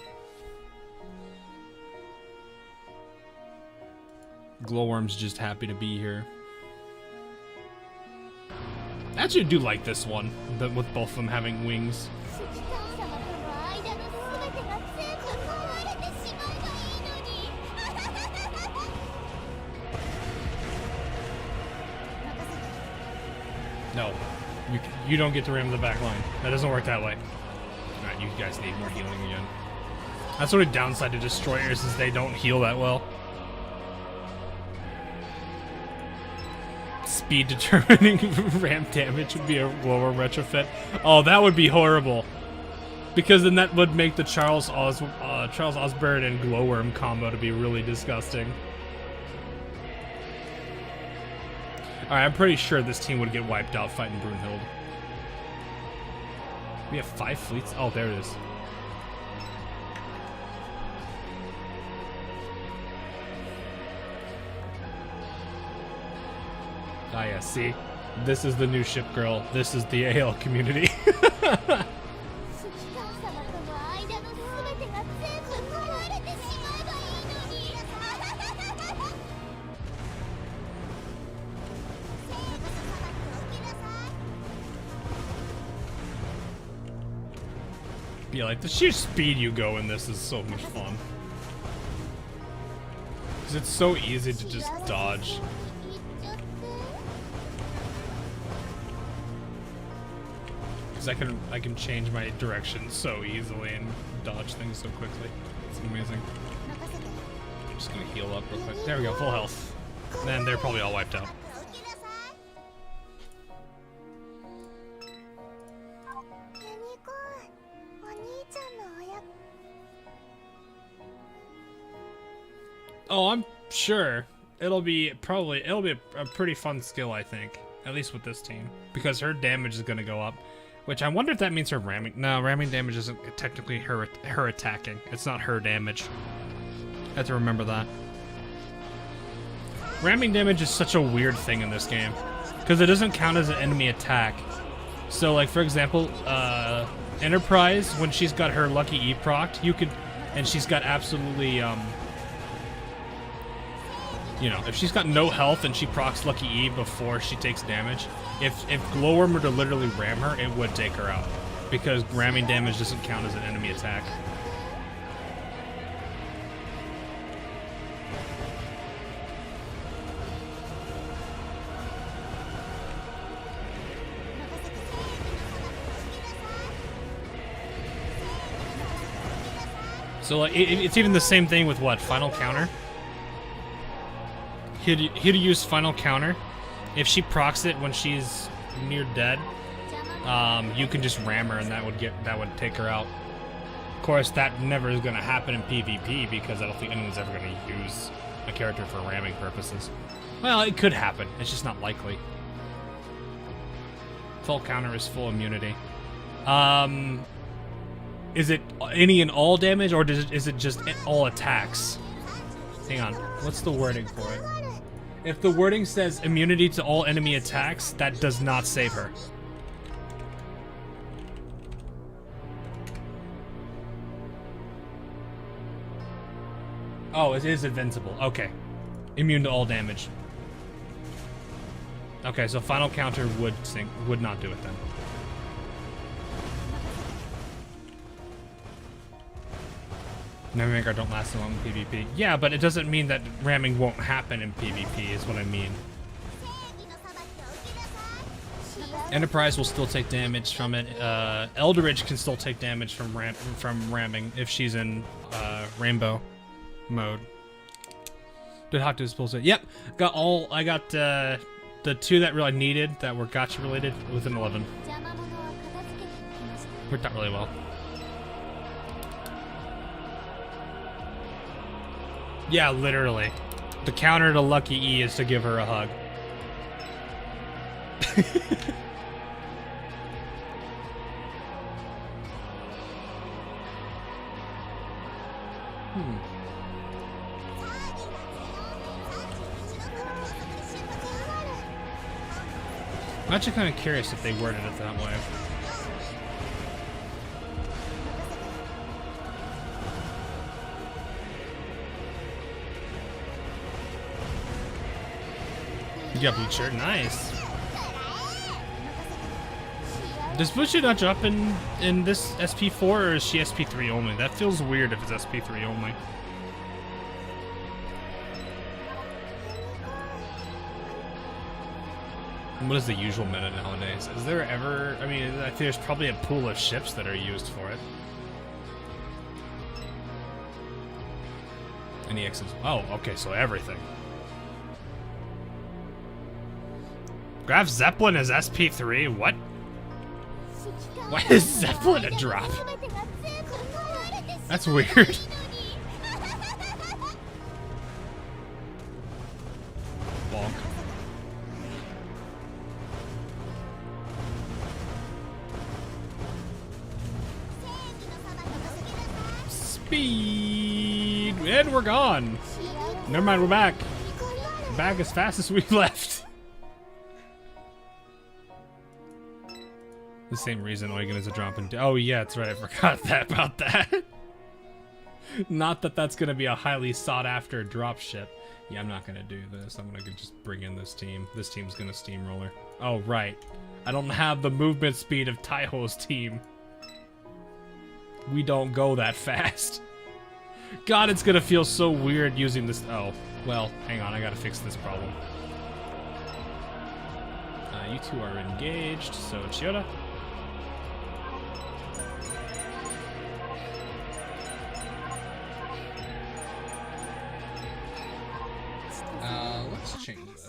Glowworm's just happy to be here. I actually do like this one, with both of them having wings. No, you don't get to ram the back line. That doesn't work that way. Alright, you guys need more healing again. That's sort of downside to destroyers, is they don't heal that well. Speed determining ramp damage would be a lower retrofit. Oh, that would be horrible. Because then that would make the Charles Osborne and Glowworm combo to be really disgusting. Alright, I'm pretty sure this team would get wiped out fighting Brunhild. We have 5 fleets? Oh, there it is. Ah, yeah, see? This is the new ship girl. This is the AL community. Yeah, like the sheer speed you go in this is so much fun. Because it's so easy to just dodge. Because I can change my direction so easily and dodge things so quickly. It's amazing. I'm just gonna heal up real quick. There we go, full health. Then they're probably all wiped out. Oh, I'm sure it'll be a pretty fun skill, I think. At least with this team. Because her damage is gonna go up. Which I wonder if that means her ramming. No, ramming damage isn't technically her attacking. It's not her damage. I have to remember that. Ramming damage is such a weird thing in this game. Because it doesn't count as an enemy attack. So like for example, Enterprise, when she's got her Lucky E procced, you could, and she's got absolutely you know, if she's got no health and she procs Lucky E before she takes damage, if Glowworm were to literally ram her, it would take her out. Because ramming damage doesn't count as an enemy attack. So like, it's even the same thing with what? Final Counter? He'd use Final Counter. If she procs it when she's near dead, you can just ram her and that would take her out. Of course, that never is going to happen in PvP because I don't think anyone's ever going to use a character for ramming purposes. Well, it could happen. It's just not likely. Full counter is full immunity. Is it any and all damage, or is it just all attacks? Hang on. What's the wording for it? If the wording says immunity to all enemy attacks, that does not save her. Oh, it is invincible. Okay. Immune to all damage. Okay, so Final Counter would not do it then. Nevermaker don't last so long in PvP. Yeah, but it doesn't mean that ramming won't happen in PvP, is what I mean. Enterprise will still take damage from it. Eldritch can still take damage from ramming if she's in rainbow mode. Did Hawk do his bullshit? Yep, I got the two that really needed that were gacha related within 11. Worked out really well. Yeah, literally. The counter to Lucky E is to give her a hug. I'm actually kind of curious if they worded it that way. You got blue shirt, nice. Does blue shirt not drop in this SP4, or is she SP3 only? That feels weird if it's SP3 only. What is the usual meta nowadays? Is there ever... I mean, I think there's probably a pool of ships that are used for it. Any X's? Oh, okay, so everything. Graf Zeppelin is SP3? What? Why is Zeppelin a drop? That's weird. Bonk. Speed! And we're gone! Never mind, we're back. We're back as fast as we left. The same reason Eugen is a drop in... Oh yeah, that's right, I forgot about that. Not that that's gonna be a highly sought after drop ship. Yeah, I'm not gonna do this. I'm gonna just bring in this team. This team's gonna steamroller. Oh, right. I don't have the movement speed of Taiho's team. We don't go that fast. God, it's gonna feel so weird using this. Oh, well, hang on, I gotta fix this problem. You two are engaged, so Chiyoda. Let's change this.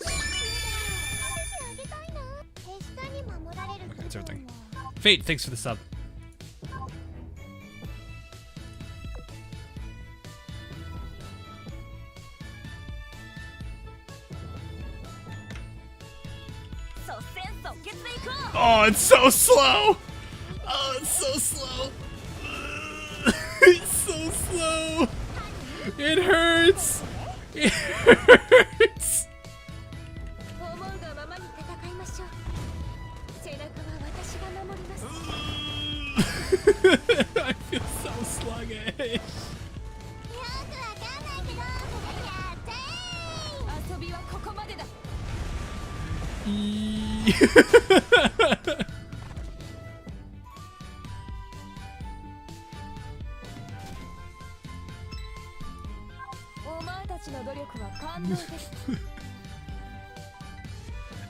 Okay, that's everything. Fate, thanks for the sub. Oh, it's so slow! Oh, it's so slow! It's so slow! It hurts! It hurts! I feel so sluggish.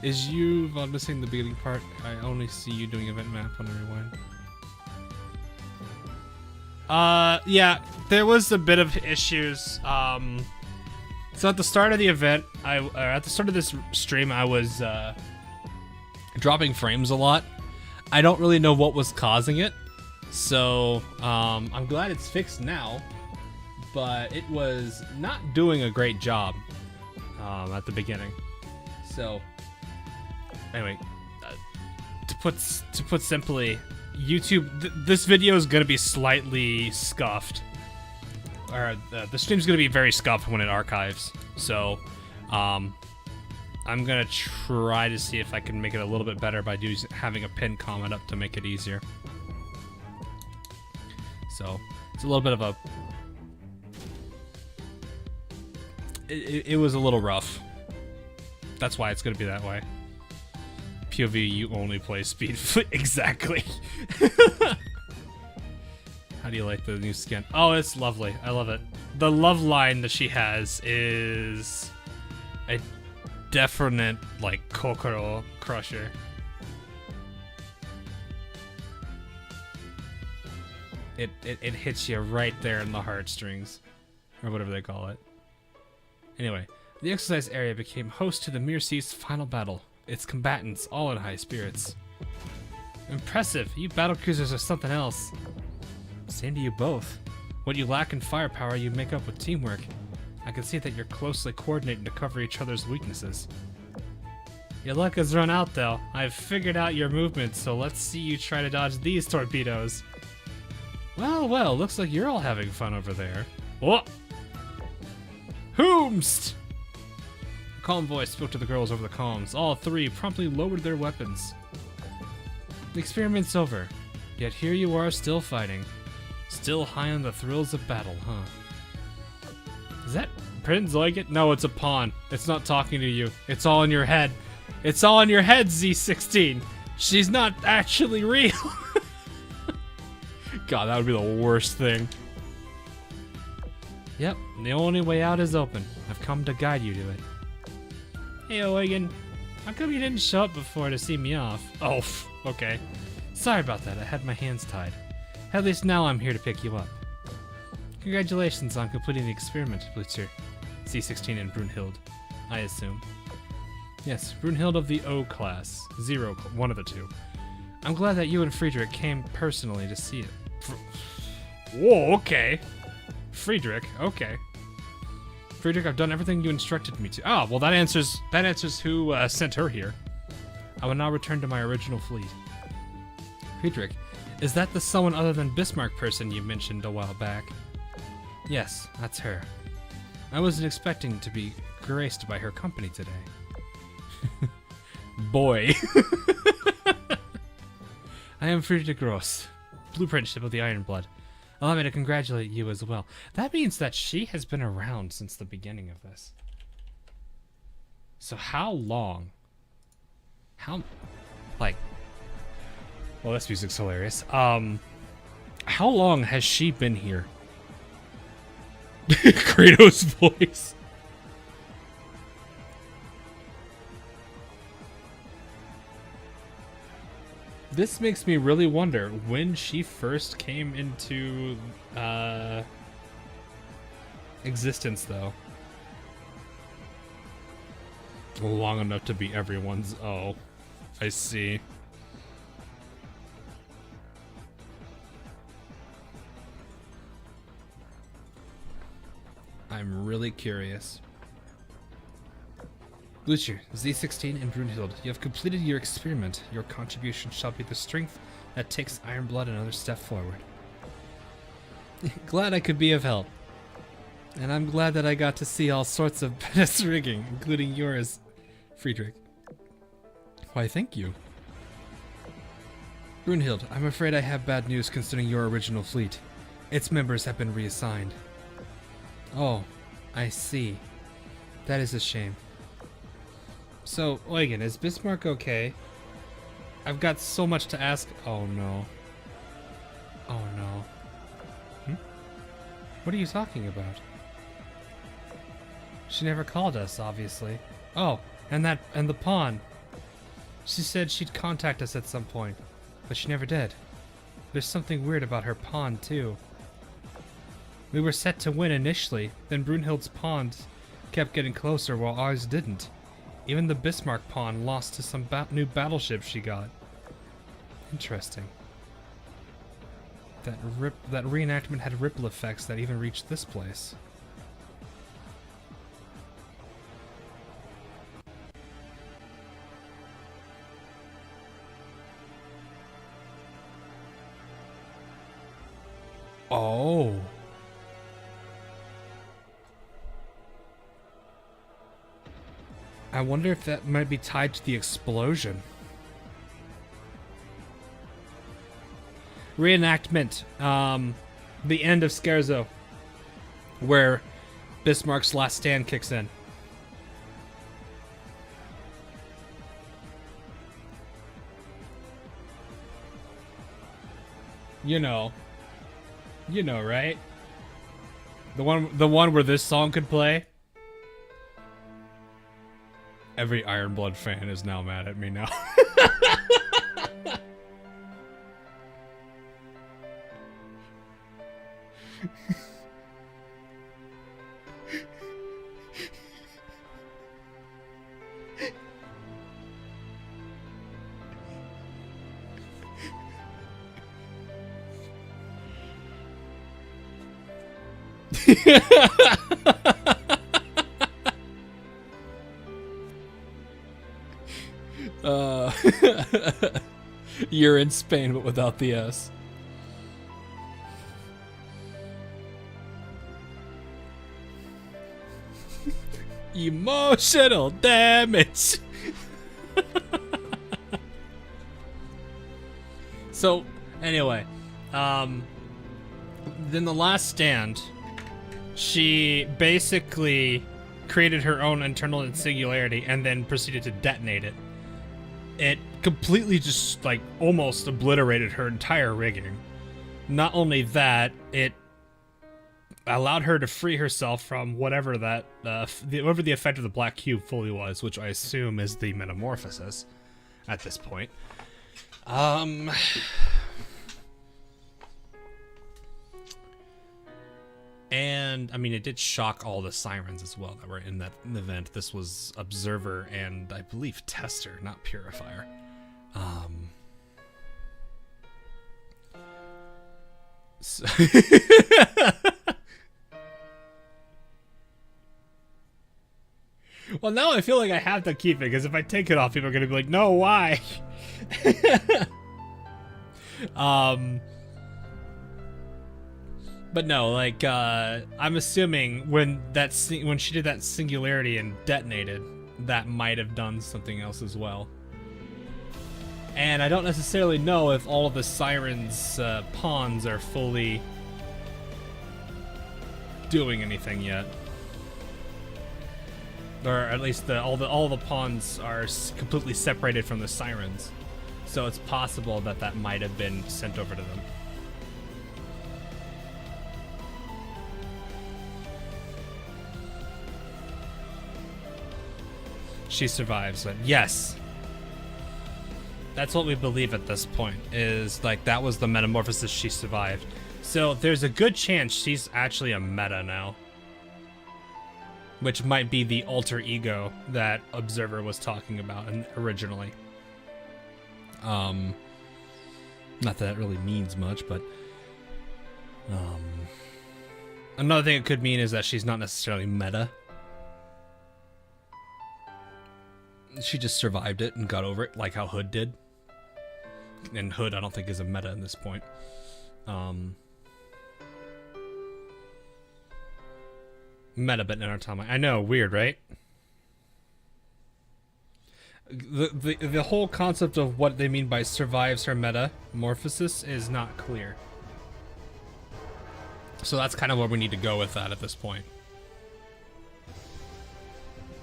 Is you missing the beginning part? I only see you doing event map on rewind. Yeah, there was a bit of issues. So at the start of the event, at the start of this stream, I was dropping frames a lot. I don't really know what was causing it, so I'm glad it's fixed now. But it was not doing a great job at the beginning. So anyway, to put simply, YouTube, this video is gonna be slightly scuffed, or the stream's gonna be very scuffed when it archives. So I'm gonna try to see if I can make it a little bit better by having a pinned comment up to make it easier. So it's a little bit of a. It was a little rough. That's why it's gonna be that way. POV, you only play speed. Exactly. How do you like the new skin? Oh, it's lovely. I love it. The love line that she has is a definite, like, kokoro crusher. It hits you right there in the heartstrings, or whatever they call it. Anyway, the exercise area became host to the Mirce's final battle. Its combatants all in high spirits. Impressive! You battlecruisers are something else. Same to you both. What you lack in firepower, you make up with teamwork. I can see that you're closely coordinating to cover each other's weaknesses. Your luck has run out, though. I've figured out your movements, so let's see you try to dodge these torpedoes. Well, well, looks like you're all having fun over there. Oh! Whomst! A calm voice spoke to the girls over the comms. All three promptly lowered their weapons. The experiment's over, yet here you are still fighting. Still high on the thrills of battle, huh? Is that Prince Leggett? No, it's a pawn. It's not talking to you. It's all in your head. It's all in your head, Z16. She's not actually real. God, that would be the worst thing. Yep, the only way out is open. I've come to guide you to it. Hey, Oegan. How come you didn't show up before to see me off? Oh, okay. Sorry about that. I had my hands tied. At least now I'm here to pick you up. Congratulations on completing the experiment, Blitzer. C16 and Brunhild, I assume. Yes, Brunhild of the O class. Zero, one of the two. I'm glad that you and Friedrich came personally to see it. Whoa, okay. Friedrich, okay. Friedrich, I've done everything you instructed me to. Ah, well that answers who sent her here. I will now return to my original fleet. Friedrich, is that the someone other than Bismarck person you mentioned a while back? Yes, that's her. I wasn't expecting to be graced by her company today. Boy. I am Friedrich Gross, blueprint ship of the Iron Blood. Allow me to congratulate you as well. That means that she has been around since the beginning of this. So how long? How, like, well, this music's hilarious. How How long has she been here? Kratos' voice. This makes me really wonder when she first came into existence, though. Long enough to be everyone's. Oh, I see. I'm really curious. Lucier, Z16 and Brunhild, you have completed your experiment. Your contribution shall be the strength that takes Ironblood another step forward. Glad I could be of help. And I'm glad that I got to see all sorts of best rigging, including yours, Friedrich. Why, thank you. Brunhild, I'm afraid I have bad news concerning your original fleet. Its members have been reassigned. Oh, I see. That is a shame. So, Eugen, is Bismarck okay? I've got so much to ask. Oh no. Oh no. What are you talking about? She never called us, obviously. Oh, and the pawn. She said she'd contact us at some point, but she never did. There's something weird about her pawn, too. We were set to win initially, then Brunhild's pawns kept getting closer while ours didn't. Even the Bismarck pawn lost to some new battleship she got. Interesting. That reenactment had ripple effects that even reached this place. Oh. I wonder if that might be tied to the explosion. Reenactment. The end of Scherzo, where Bismarck's last stand kicks in. You know, right? The one where this song could play. Every Ironblood fan is now mad at me now. You're in Spain, but without the S. Emotional damage. So, anyway, then the last stand, she basically created her own internal singularity and then proceeded to detonate it. It completely just, like, almost obliterated her entire rigging. Not only that, it allowed her to free herself from whatever that, whatever the effect of the black cube fully was, which I assume is the metamorphosis at this point. And, I mean, it did shock all the sirens as well that were in that event. This was Observer and, I believe, Tester, not Purifier. So well, now I feel like I have to keep it, because if I take it off, people are going to be like, no, why? But no, like, I'm assuming when she did that singularity and detonated, that might have done something else as well. And I don't necessarily know if all of the sirens' pawns are fully doing anything yet, or at least all the pawns are completely separated from the sirens. So it's possible that might have been sent over to them. she survives it. Yes. That's what we believe at this point, is like that was the metamorphosis she survived. So there's a good chance she's actually a meta now. Which might be the alter ego that Observer was talking about originally. Not that that really means much, but another thing it could mean is that she's not necessarily meta. She just survived it and got over it, like how Hood did. And Hood, I don't think, is a meta at this point. Meta, but anatomic. I know, weird, right? The whole concept of what they mean by survives her metamorphosis is not clear. So that's kind of where we need to go with that at this point.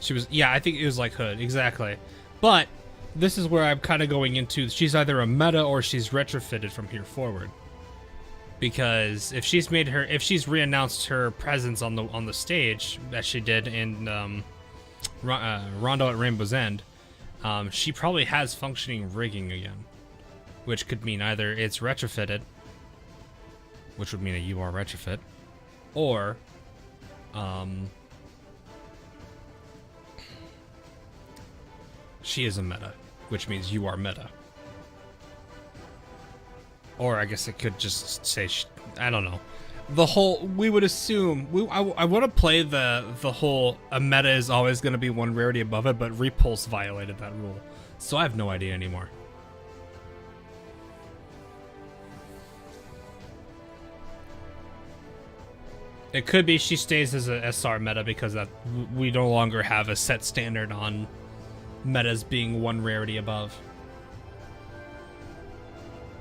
She was, yeah, I think it was like Hood, exactly. But this is where I'm kind of going into, she's either a meta or she's retrofitted from here forward. Because if she's re-announced her presence on the stage, as she did in Rondo at Rainbow's End, she probably has functioning rigging again. Which could mean either it's retrofitted, which would mean a UR retrofit, or she is a meta, which means you are meta. Or I guess it could just say, I don't know. The whole, we would assume, I want to play the whole, a meta is always going to be one rarity above it, but Repulse violated that rule. So I have no idea anymore. It could be she stays as a SR meta because that we no longer have a set standard on metas being one rarity above.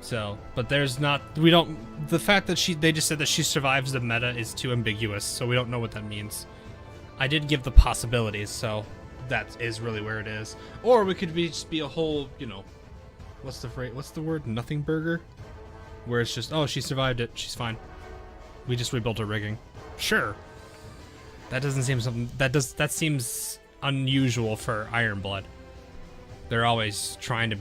So, but there's not, we don't, the fact that they just said that she survives the meta is too ambiguous, so we don't know what that means. I did give the possibilities, so that is really where it is. Or we could just be a whole, you know, what's the word? Nothing burger? Where it's just, oh, she survived it, she's fine. We just rebuilt her rigging. Sure. That doesn't seem something, that seems unusual for Ironblood. They're always trying to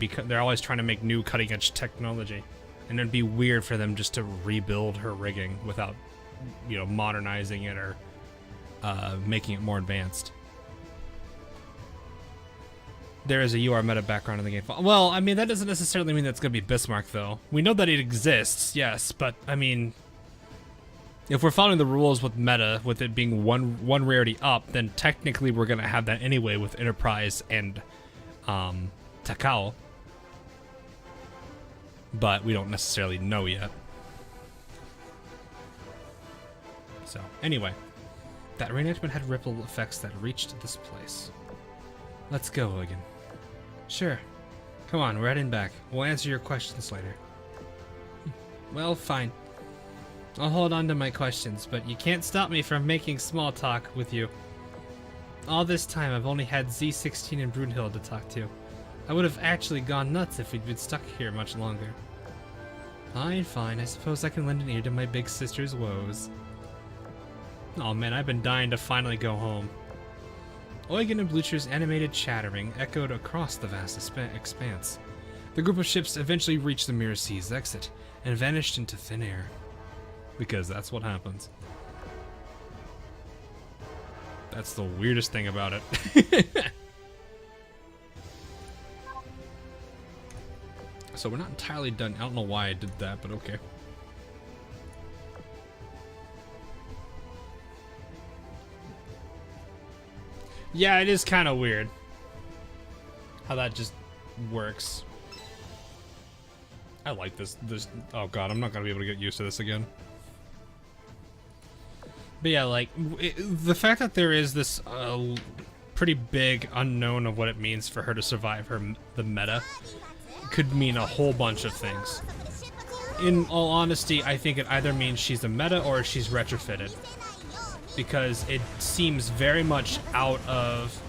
make new cutting edge technology. And it'd be weird for them just to rebuild her rigging without, you know, modernizing it or making it more advanced. There is a UR meta background in the game. Well, I mean, that doesn't necessarily mean that's going to be Bismarck, though. We know that it exists, yes, but, I mean, if we're following the rules with meta, with it being one rarity up, then technically we're going to have that anyway with Enterprise and Takao, but we don't necessarily know yet. So anyway, that reenactment had ripple effects that reached this place. Let's go, Logan. Sure. Come on, we're heading back. We'll answer your questions later. Well, fine. I'll hold on to my questions, but you can't stop me from making small talk with you. All this time, I've only had Z16 and Brunhild to talk to. I would have actually gone nuts if we'd been stuck here much longer. Fine, fine. I suppose I can lend an ear to my big sister's woes. Oh man, I've been dying to finally go home. Eugen and Blucher's animated chattering echoed across the vast expanse. The group of ships eventually reached the Mirror Sea's exit and vanished into thin air. Because that's what happens. That's the weirdest thing about it. So we're not entirely done. I don't know why I did that, but okay. Yeah, it is kind of weird how that just works. I like this. Oh god, I'm not gonna be able to get used to this again. But yeah, like, the fact that there is this pretty big unknown of what it means for her to survive the meta could mean a whole bunch of things. In all honesty, I think it either means she's a meta or she's retrofitted. Because it seems very much out of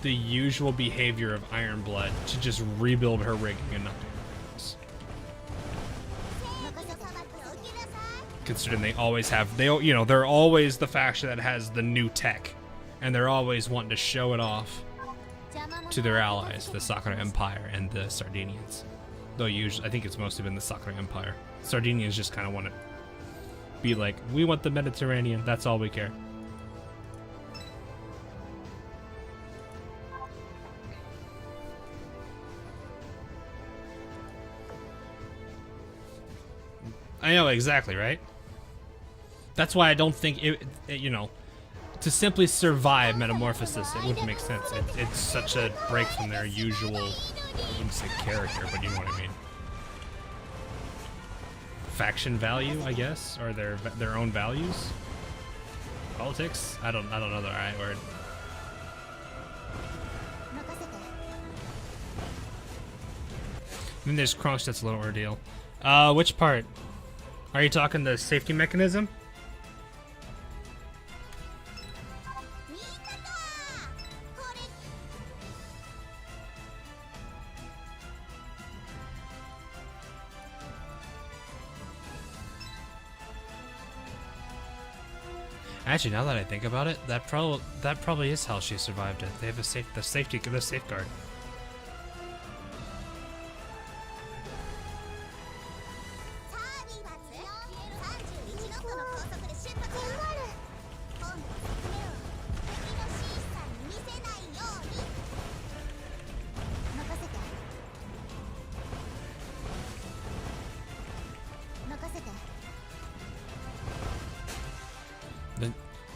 the usual behavior of Ironblood to just rebuild her rigging and not do anything else. Considering they always have, they're always the faction that has the new tech, and they're always wanting to show it off to their allies, the Sakura Empire and the Sardinians. Though usually, I think it's mostly been the Sakura Empire. Sardinians just kind of want to be like, we want the Mediterranean, that's all we care. I know, exactly, right? That's why I don't think it you know, to simply survive metamorphosis, it wouldn't make sense. It's such a break from their usual, I wouldn't say character, but you know what I mean. Faction value, I guess, or their own values. Politics? I don't know the right word. I mean, there's Kronstadt's little ordeal. Which part? Are you talking the safety mechanism? Actually, now that I think about it, that probably is how she survived it. They have the safeguard.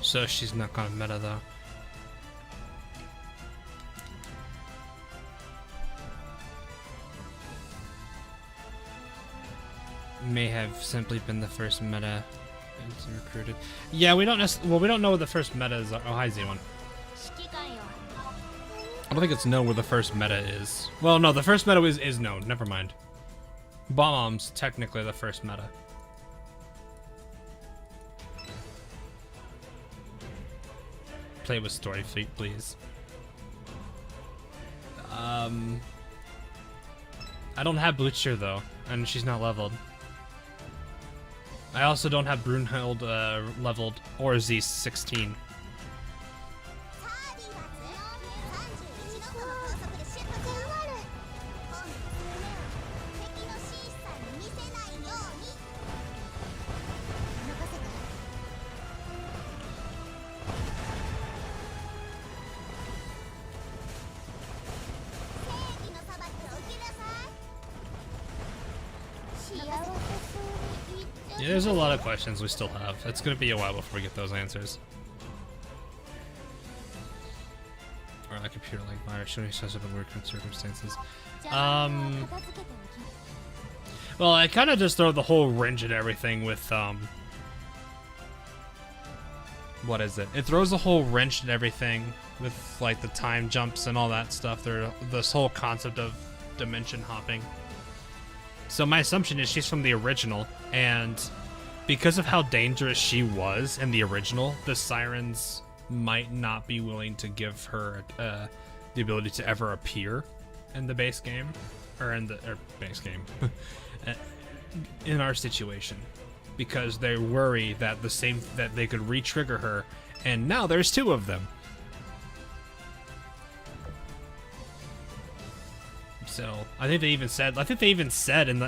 So she's not gonna meta though. May have simply been the first meta it's recruited. Yeah, we don't we don't know where the first meta is. Oh, hi Z1. I don't think it's known where the first meta is. Well, no, the first meta is known. Never mind. Bombs technically the first meta. Play with story feet, please. I don't have Blucher though, and she's not leveled. I also don't have Brunhild leveled or Z16. Yeah, there's a lot of questions we still have. It's gonna be a while before we get those answers. Or a computer like virus showing such a weird circumstances. Well, I kind of just throw the whole wrench at everything with what is it? It throws a whole wrench at everything with like the time jumps and all that stuff. This whole concept of dimension hopping. So my assumption is she's from the original, and because of how dangerous she was in the original, the sirens might not be willing to give her the ability to ever appear in the base game, or in the base game, in our situation, because they worry that that they could re-trigger her, and now there's two of them. So I think they even said in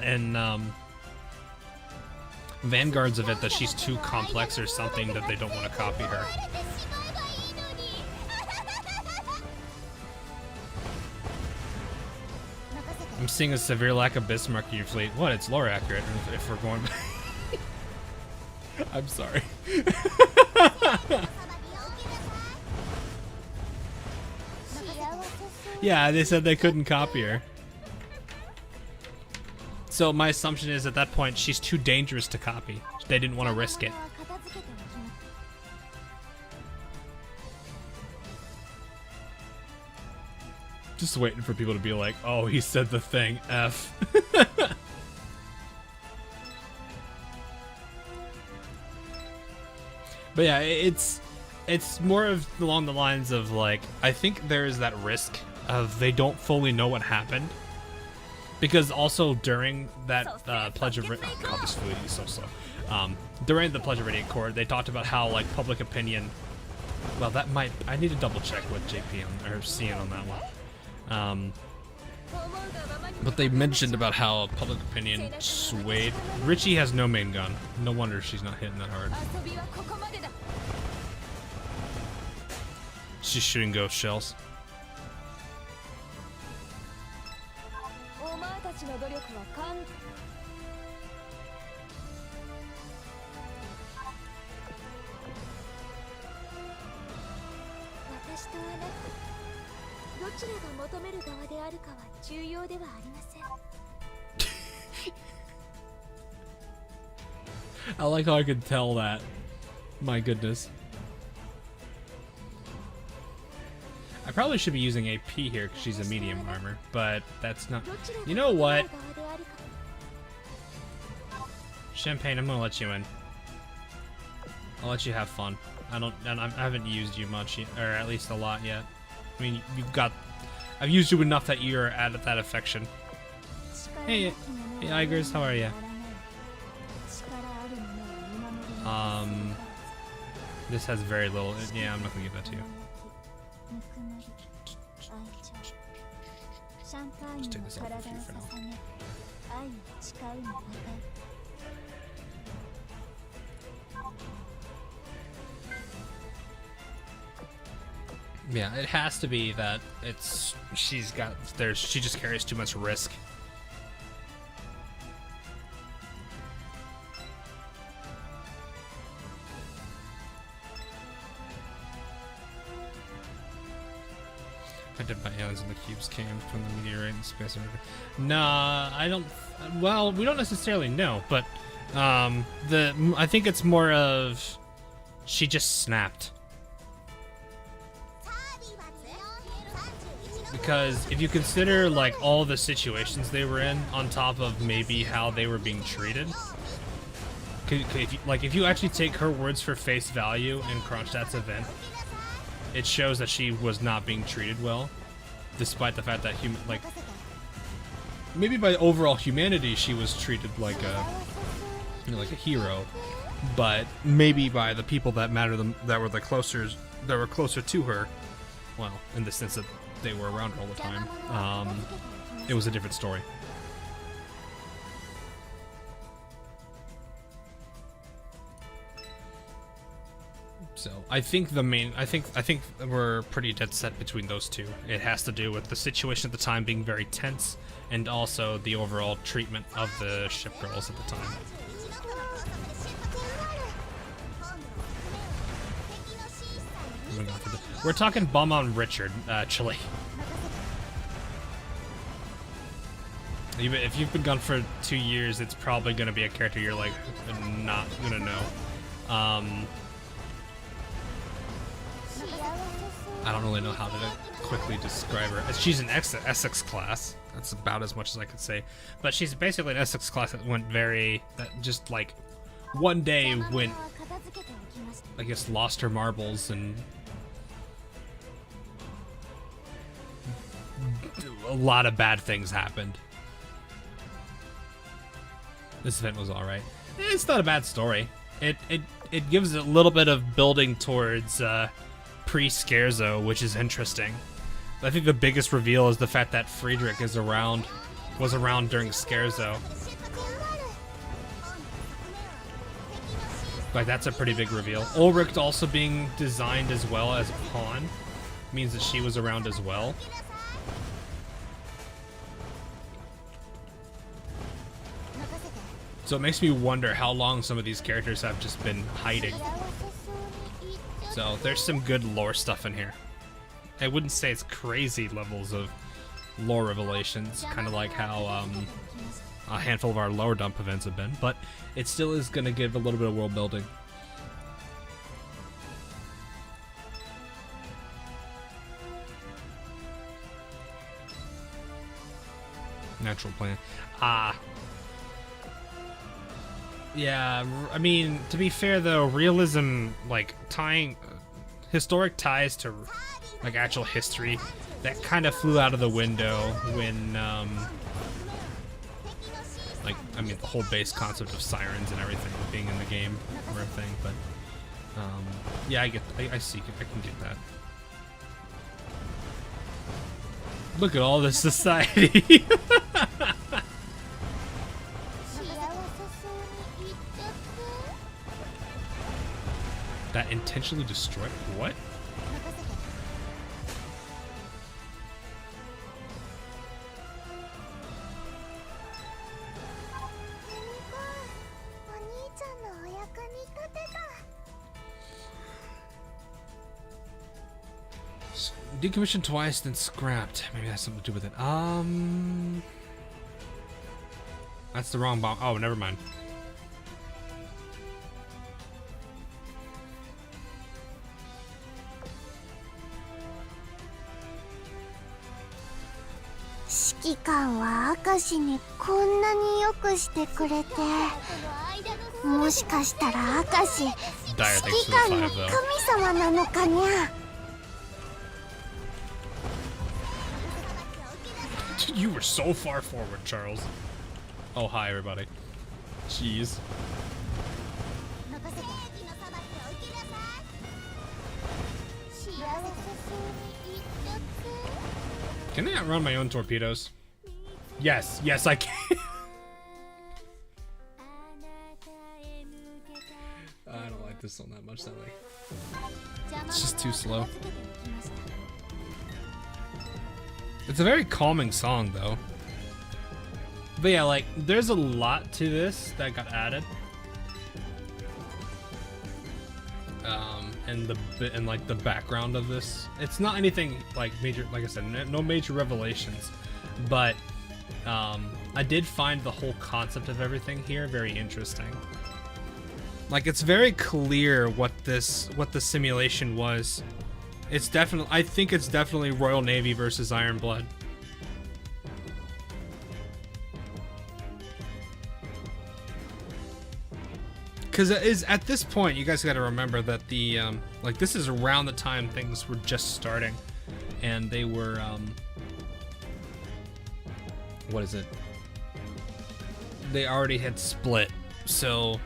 Vanguards of it that she's too complex or something, that they don't want to copy her. I'm seeing a severe lack of Bismarck in your fleet. What? It's lore accurate if we're going. I'm sorry. Yeah, they said they couldn't copy her. So my assumption is at that point she's too dangerous to copy. They didn't want to risk it. Just waiting for people to be like, oh, he said the thing, F. But yeah, it's more of along the lines of like, I think there is that risk of they don't fully know what happened. Because also during that Pledge of... Oh god, this food is so slow. During the Pledge of Radiant Core, they talked about how, like, public opinion... Well, that might... I need to double check what JP or CN on that one. But they mentioned about how public opinion swayed. Richie has no main gun. No wonder she's not hitting that hard. She's shooting ghost shells. I like how I could tell that. My goodness. I probably should be using AP here because she's a medium armor, but that's not. You know what? Champagne, I'm gonna let you in. I'll let you have fun. I haven't used you much, or at least a lot yet. I mean, I've used you enough that you're at that affection. Hey, Igers, how are you? This has very little. Yeah, I'm not gonna give that to you. Just take this off of you for now. Yeah, it has to be that she just carries too much risk. I did my aliens and the cubes came from the meteorite and space. Nah, I don't. Well, we don't necessarily know, but I think it's more of she just snapped. Because if you consider like all the situations they were in, on top of maybe how they were being treated, if you actually take her words for face value in Kronstadt's event, it shows that she was not being treated well, despite the fact that maybe by overall humanity she was treated like a hero, but maybe by the people that matter that were closer to her, well, in the sense that they were around her all the time, it was a different story. So I think I think we're pretty dead set between those two. It has to do with the situation at the time being very tense, and also the overall treatment of the ship girls at the time. We're talking bomb on Richard, actually. If you've been gone for 2 years, it's probably going to be a character you're like not going to know. I don't really know how to quickly describe her. She's an Essex class. That's about as much as I could say. But she's basically an Essex class that just like one day went, I guess, lost her marbles and a lot of bad things happened. This event was alright. It's not a bad story. It gives a little bit of building towards pre-Scherzo, which is interesting. I think the biggest reveal is the fact that Friedrich was around during Scherzo. Like, that's a pretty big reveal. Ulrich also being designed as well as a pawn means that she was around as well. So it makes me wonder how long some of these characters have just been hiding. So there's some good lore stuff in here. I wouldn't say it's crazy levels of lore revelations, kind of like how a handful of our lower dump events have been, but it still is going to give a little bit of world building. Natural plan. Yeah, I mean, to be fair though, realism, like tying historic ties to like actual history, that kind of flew out of the window when like, I mean, the whole base concept of sirens and everything being in the game or a thing, but yeah, I can get that. Look at all this society. That intentionally destroyed what? Decommissioned twice, then scrapped. Maybe that has something to do with it. That's the wrong bomb. Oh, never mind. Dire thanks for the 5 though. You were so far forward, Charles. Oh, hi, everybody. Jeez. Can I outrun my own torpedoes? Yes, yes, I can. I don't like this song that much, that way. It's just too slow. It's a very calming song, though. But yeah, like, there's a lot to this that got added. And like the background of this, it's not anything like major. Like I said, no major revelations, but I did find the whole concept of everything here very interesting. Like, it's very clear what the simulation was. It's definitely, I think it's definitely Royal Navy versus Iron Blood. Because it is, at this point, you guys got to remember that the, like, this is around the time things were just starting. And they were, what is it? They already had split. So,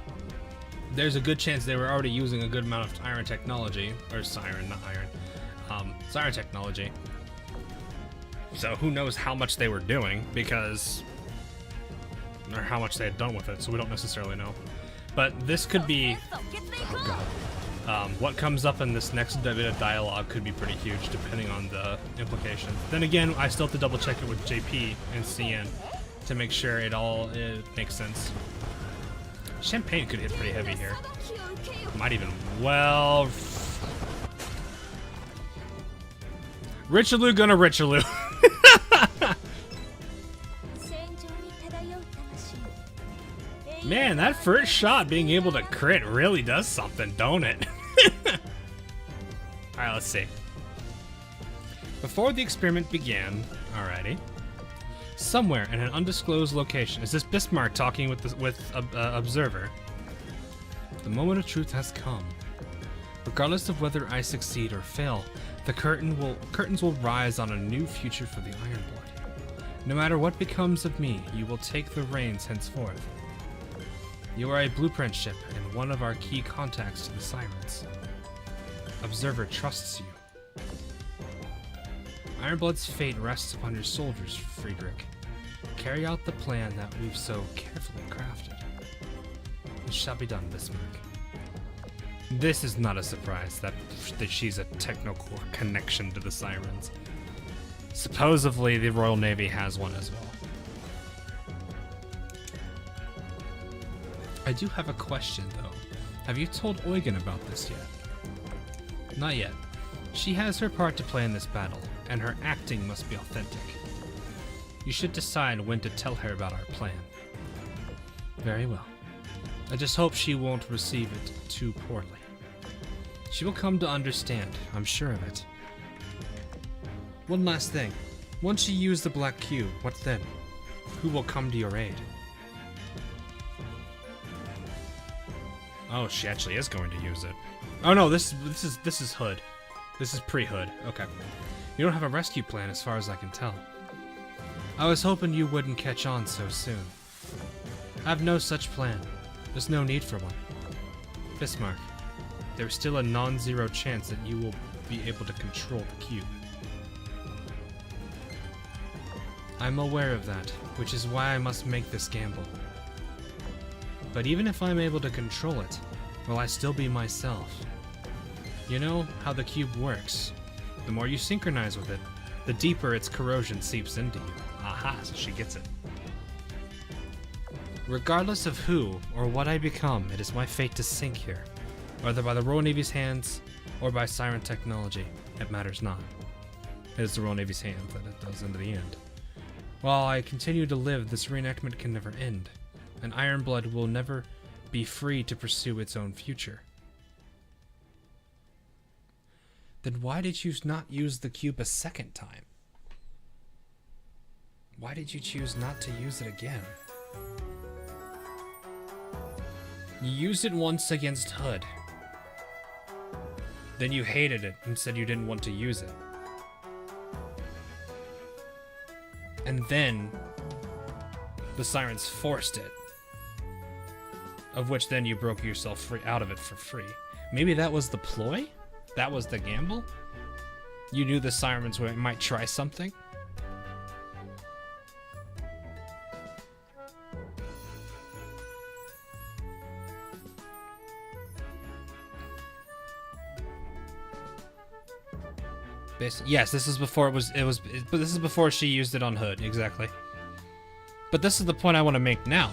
there's a good chance they were already using a good amount of iron technology. Or siren, not iron. Siren technology. So, who knows how much they were doing, because... or how much they had done with it, so we don't necessarily know. But this could be, oh god, what comes up in this next bit of dialogue could be pretty huge depending on the implications. Then again, I still have to double check it with JP and CN to make sure it makes sense. Champagne could hit pretty heavy here. Might even, well... Richelieu gonna Richelieu. Man, that first shot being able to crit really does something, don't it? Alright, let's see. Before the experiment began, alrighty. Somewhere in an undisclosed location, is this Bismarck talking with Observer? The moment of truth has come. Regardless of whether I succeed or fail, the curtains will rise on a new future for the Iron Blood. No matter what becomes of me, you will take the reins henceforth. You are a blueprint ship and one of our key contacts to the Sirens. Observer trusts you. Ironblood's fate rests upon your soldiers, Friedrich. Carry out the plan that we've so carefully crafted. It shall be done, Bismarck. This is not a surprise that she's a technocore connection to the Sirens. Supposedly, the Royal Navy has one as well. I do have a question, though. Have you told Eugen about this yet? Not yet. She has her part to play in this battle, and her acting must be authentic. You should decide when to tell her about our plan. Very well. I just hope she won't receive it too poorly. She will come to understand, I'm sure of it. One last thing. Once you use the Black Cube, what then? Who will come to your aid? Oh, she actually is going to use it. Oh no, this is Hood. This is pre-Hood. Okay. You don't have a rescue plan as far as I can tell. I was hoping you wouldn't catch on so soon. I have no such plan. There's no need for one. Bismarck, there's still a non-zero chance that you will be able to control the cube. I'm aware of that, which is why I must make this gamble. But even if I'm able to control it, will I still be myself? You know how the cube works. The more you synchronize with it, the deeper its corrosion seeps into you. Aha, so she gets it. Regardless of who or what I become, it is my fate to sink here. Whether by the Royal Navy's hands or by siren technology, it matters not. It is the Royal Navy's hands that it does into the end. While I continue to live, this reenactment can never end, and Ironblood will never be free to pursue its own future. Then why did you not use the cube a second time? Why did you choose not to use it again? You used it once against Hood. Then you hated it and said you didn't want to use it. And then the sirens forced it. Of which then you broke yourself free out of it for free. Maybe that was the ploy? That was the gamble? You knew the sirens might try something? Yes, this is before but this is before she used it on Hood, exactly. But this is the point I want to make now.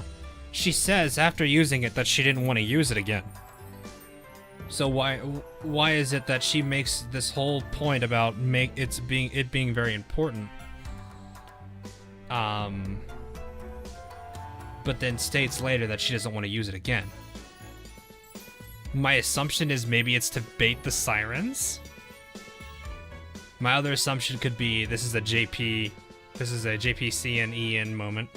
She says after using it that she didn't want to use it again. So why is it that she makes this whole point about it being very important? But then states later that she doesn't want to use it again. My assumption is maybe it's to bait the sirens. My other assumption could be this is a JPC and Ian moment.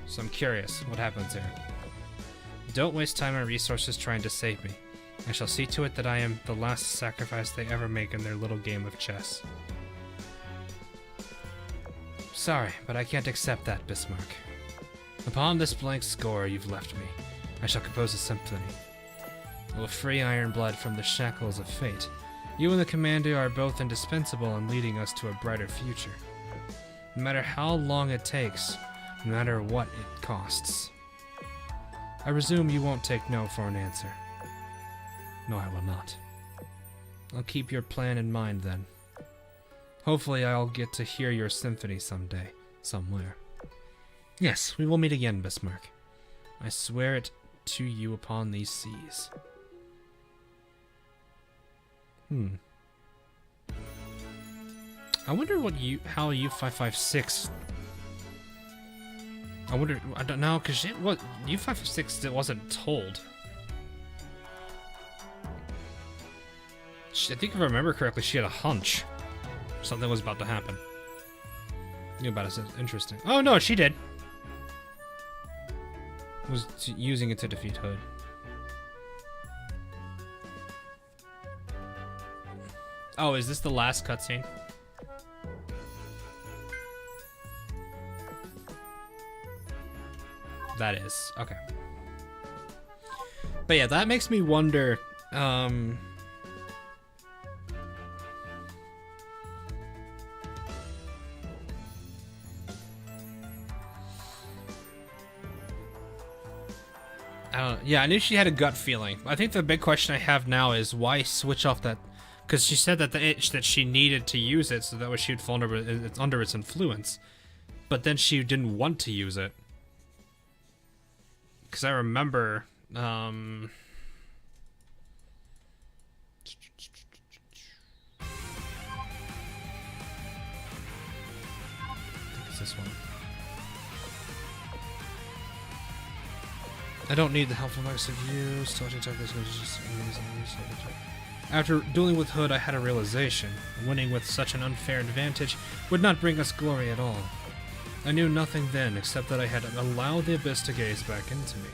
So I'm curious what happens here. Don't waste time and resources trying to save me. I shall see to it that I am the last sacrifice they ever make in their little game of chess. Sorry, but I can't accept that, Bismarck. Upon this blank score you've left me, I shall compose a symphony. It will free Ironblood from the shackles of fate. You and the commander are both indispensable in leading us to a brighter future. No matter how long it takes, no matter what it costs. I presume you won't take no for an answer. No, I will not. I'll keep your plan in mind then. Hopefully I'll get to hear your symphony someday, somewhere. Yes, we will meet again, Bismarck. I swear it to you upon these seas. I wonder how U556. I don't know, because U556 wasn't told. I think if I remember correctly, she had a hunch. Something was about to happen. Knew about it, interesting. Oh no, she did. Was using it to defeat Hood. Oh, is this the last cutscene? That is. Okay. But yeah, that makes me wonder, I don't know. Yeah, I knew she had a gut feeling. I think the big question I have now is why switch off that. Because she said that the itch that she needed to use it so that way she would fall under its influence. But then she didn't want to use it. Because I remember... I think it's this one. I don't need the help from likes of you. Starting to this was just amazing. After dueling with Hood, I had a realization. Winning with such an unfair advantage would not bring us glory at all. I knew nothing then, except that I had allowed the abyss to gaze back into me.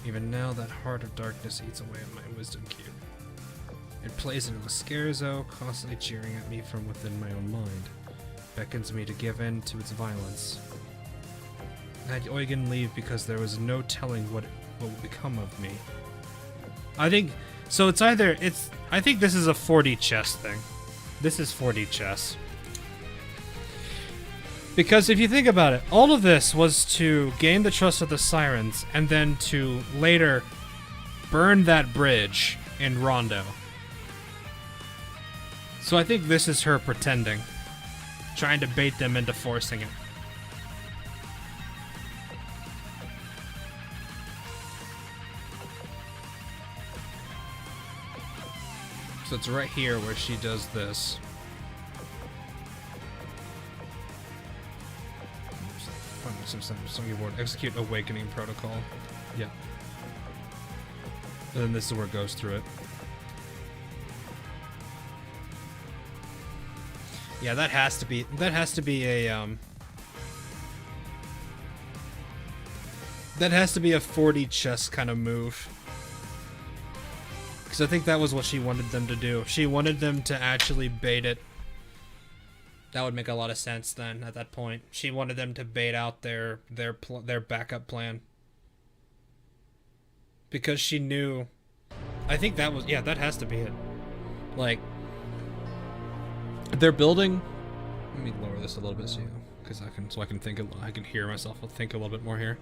Even now, that heart of darkness eats away at my wisdom cube. It plays into a scherzo, constantly jeering at me from within my own mind. Beckons me to give in to its violence. I had Eugen leave because there was no telling what would become of me. I think... So it's either... I think this is a 4D chess thing. This is 4D chess. Because if you think about it, all of this was to gain the trust of the Sirens and then to later burn that bridge in Rondo. So I think this is her pretending, trying to bait them into forcing it. So it's right here where she does this. Some keyboard. Execute Awakening Protocol. Yeah. And then this is where it goes through it. Yeah, that has to be a 40 chess kind of move. Because I think that was what she wanted them to do. She wanted them to actually bait it. That would make a lot of sense then at that point. She wanted them to bait out their backup plan. Because she knew, I think that was, yeah, that has to be it. Like, they're building, let me lower this a little bit so I can think, I can hear myself think a little bit more here.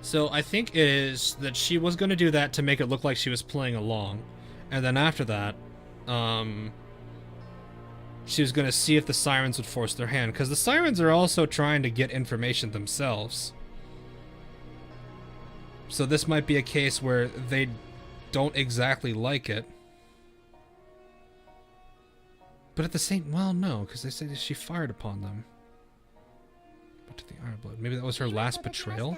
So I think it is that she was going to do that to make it look like she was playing along. And then after that, she was going to see if the Sirens would force their hand. Because the Sirens are also trying to get information themselves. So this might be a case where they don't exactly like it. But at the same... Well, no, because they said she fired upon them. But to the Iron Blood. Maybe that was her last betrayal?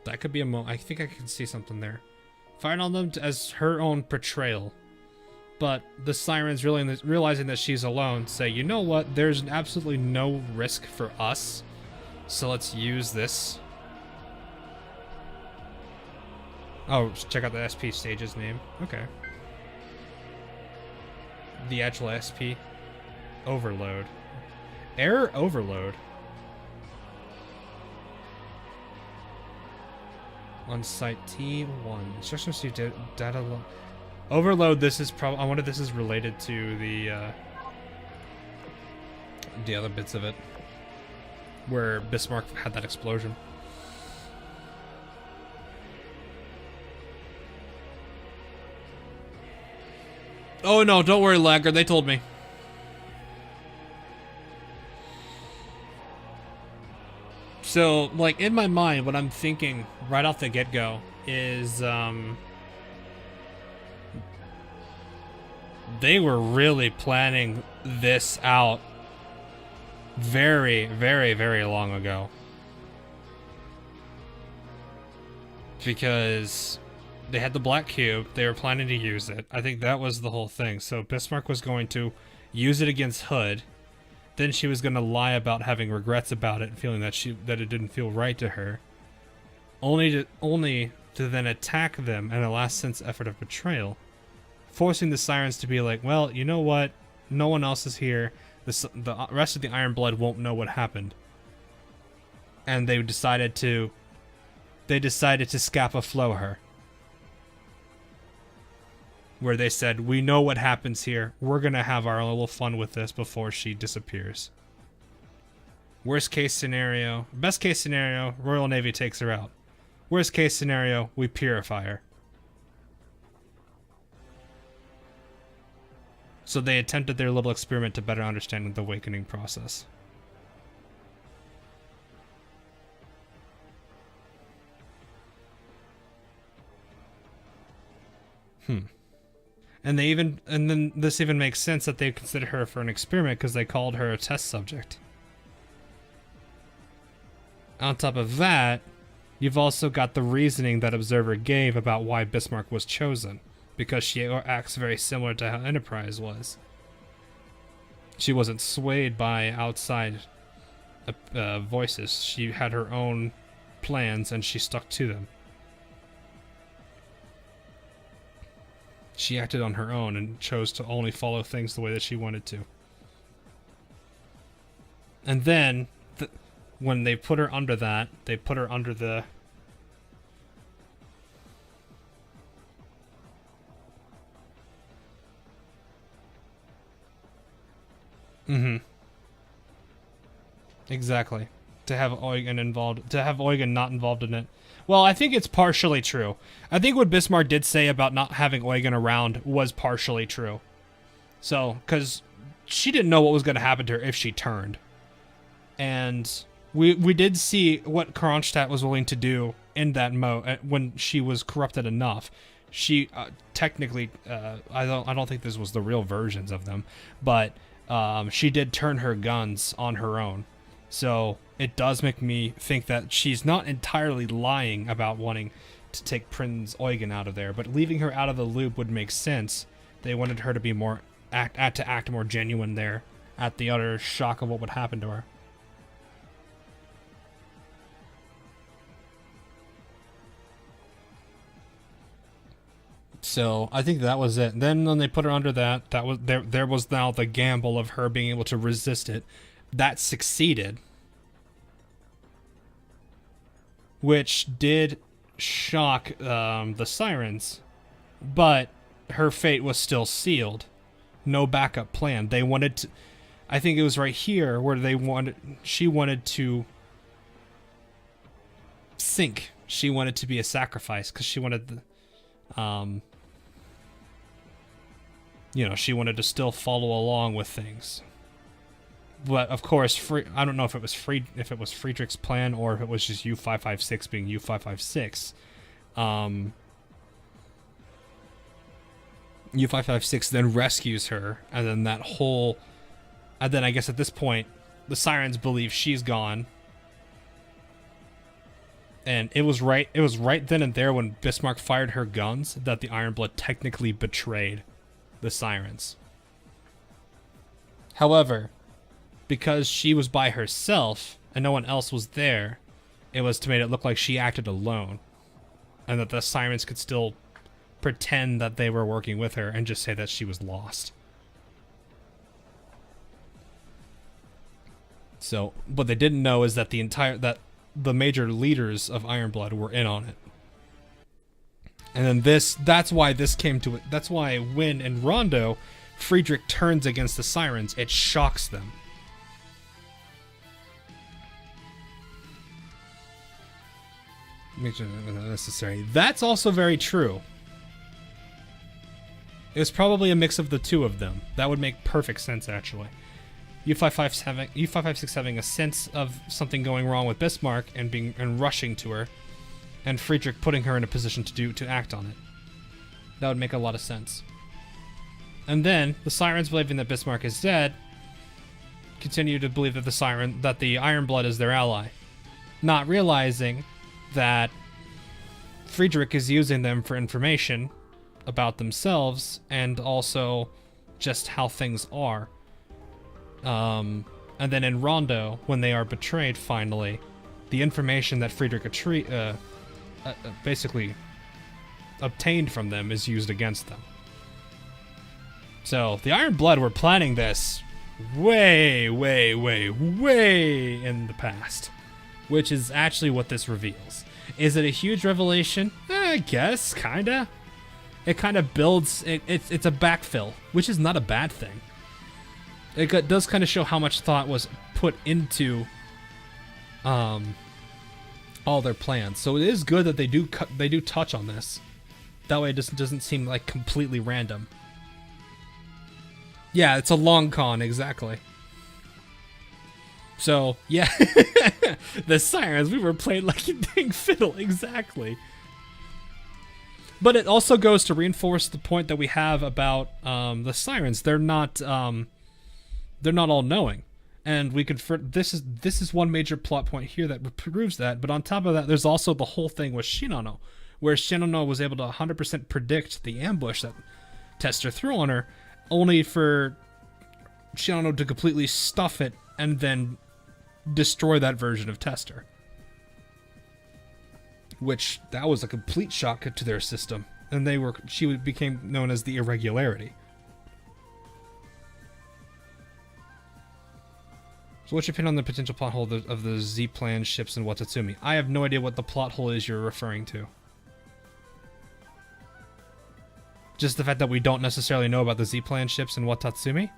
That could be a I think I can see something there. Fired on them as her own betrayal. But the Sirens realizing that she's alone say, you know what, there's absolutely no risk for us. So let's use this. Oh, check out the SP stage's name. Okay. The actual SP. Overload. Error overload. On site T1. Instructions to data overload. This is probably. I wonder if this is related to the other bits of it, where Bismarck had that explosion. Oh no! Don't worry, Lagger. They told me. So, like, in my mind, what I'm thinking right off the get-go is, they were really planning this out very, very, very long ago. Because they had the black cube, they were planning to use it. I think that was the whole thing. So Bismarck was going to use it against Hood. Then she was going to lie about having regrets about it, feeling that it didn't feel right to her, only to then attack them in a last-sense effort of betrayal, forcing the Sirens to be like, well, you know what? No one else is here. The rest of the Iron Blood won't know what happened, and they decided to Scappa Flow her. Where they said, we know what happens here. We're going to have our little fun with this before she disappears. Worst case scenario. Best case scenario, Royal Navy takes her out. Worst case scenario, we purify her. So they attempted their little experiment to better understand the awakening process. And then this even makes sense that they consider her for an experiment because they called her a test subject. On top of that, you've also got the reasoning that Observer gave about why Bismarck was chosen, because she acts very similar to how Enterprise was. She wasn't swayed by outside voices. She had her own plans and she stuck to them. She acted on her own and chose to only follow things the way that she wanted to. And then, when they put her under that, they put her under the... Exactly. To have Eugen not involved in it. Well, I think it's partially true. I think what Bismarck did say about not having Eugen around was partially true. So, because she didn't know what was going to happen to her if she turned. And we did see what Kronstadt was willing to do in that mode when she was corrupted enough. She technically, I don't think this was the real versions of them, but she did turn her guns on her own. So it does make me think that she's not entirely lying about wanting to take Prince Eugen out of there, but leaving her out of the loop would make sense. They wanted her to be more act more genuine there at the utter shock of what would happen to her. So I think that was it. Then when they put her under that was there was now the gamble of her being able to resist it. That succeeded, which did shock the sirens, but her fate was still sealed. No backup plan. They wanted to, I think it was right here where she wanted to sink. She wanted to be a sacrifice because she wanted she wanted to still follow along with things. But of course, I don't know if it was Friedrich's plan or if it was just U556 being U556. U556 then rescues her, and then I guess at this point, the sirens believe she's gone. And it was right then and there when Bismarck fired her guns that the Ironblood technically betrayed the sirens. However, because she was by herself and no one else was there, it was to make it look like she acted alone, and that the sirens could still pretend that they were working with her and just say that she was lost. So, what they didn't know is that the major leaders of Ironblood were in on it. And then that's why this came to it. That's why when in Rondo, Friedrich turns against the sirens, it shocks them. Make sure that's not necessary. That's also very true. It was probably a mix of the two of them. That would make perfect sense, actually. U556 having a sense of something going wrong with Bismarck and rushing to her, and Friedrich putting her in a position to act on it. That would make a lot of sense. And then the sirens, believing that Bismarck is dead, continue to believe that the Ironblood is their ally, not realizing that Friedrich is using them for information about themselves and also just how things are. And then in Rondo, when they are betrayed finally, the information that Friedrich basically obtained from them is used against them. So the Ironblood were planning this way in the past, which is actually what this reveals. Is it a huge revelation? I guess, kinda. It kind of builds, it's a backfill, which is not a bad thing. It does kind of show how much thought was put into all their plans. So it is good that they do touch on this. That way it just doesn't seem like completely random. Yeah, it's a long con, exactly. So, yeah. The sirens, we were playing like a dang fiddle, exactly. But it also goes to reinforce the point that we have about the sirens. They're not all-knowing. And we could this is one major plot point here that proves that. But on top of that, there's also the whole thing with Shinano, where Shinano was able to 100% predict the ambush that Tester threw on her, only for Shinano to completely stuff it and then destroy that version of Tester. Which, that was a complete shock to their system. And she became known as the Irregularity. So what's your opinion on the potential plot hole of the Z-Plan ships in Watatsumi? I have no idea what the plot hole is you're referring to. Just the fact that we don't necessarily know about the Z-Plan ships in Watatsumi?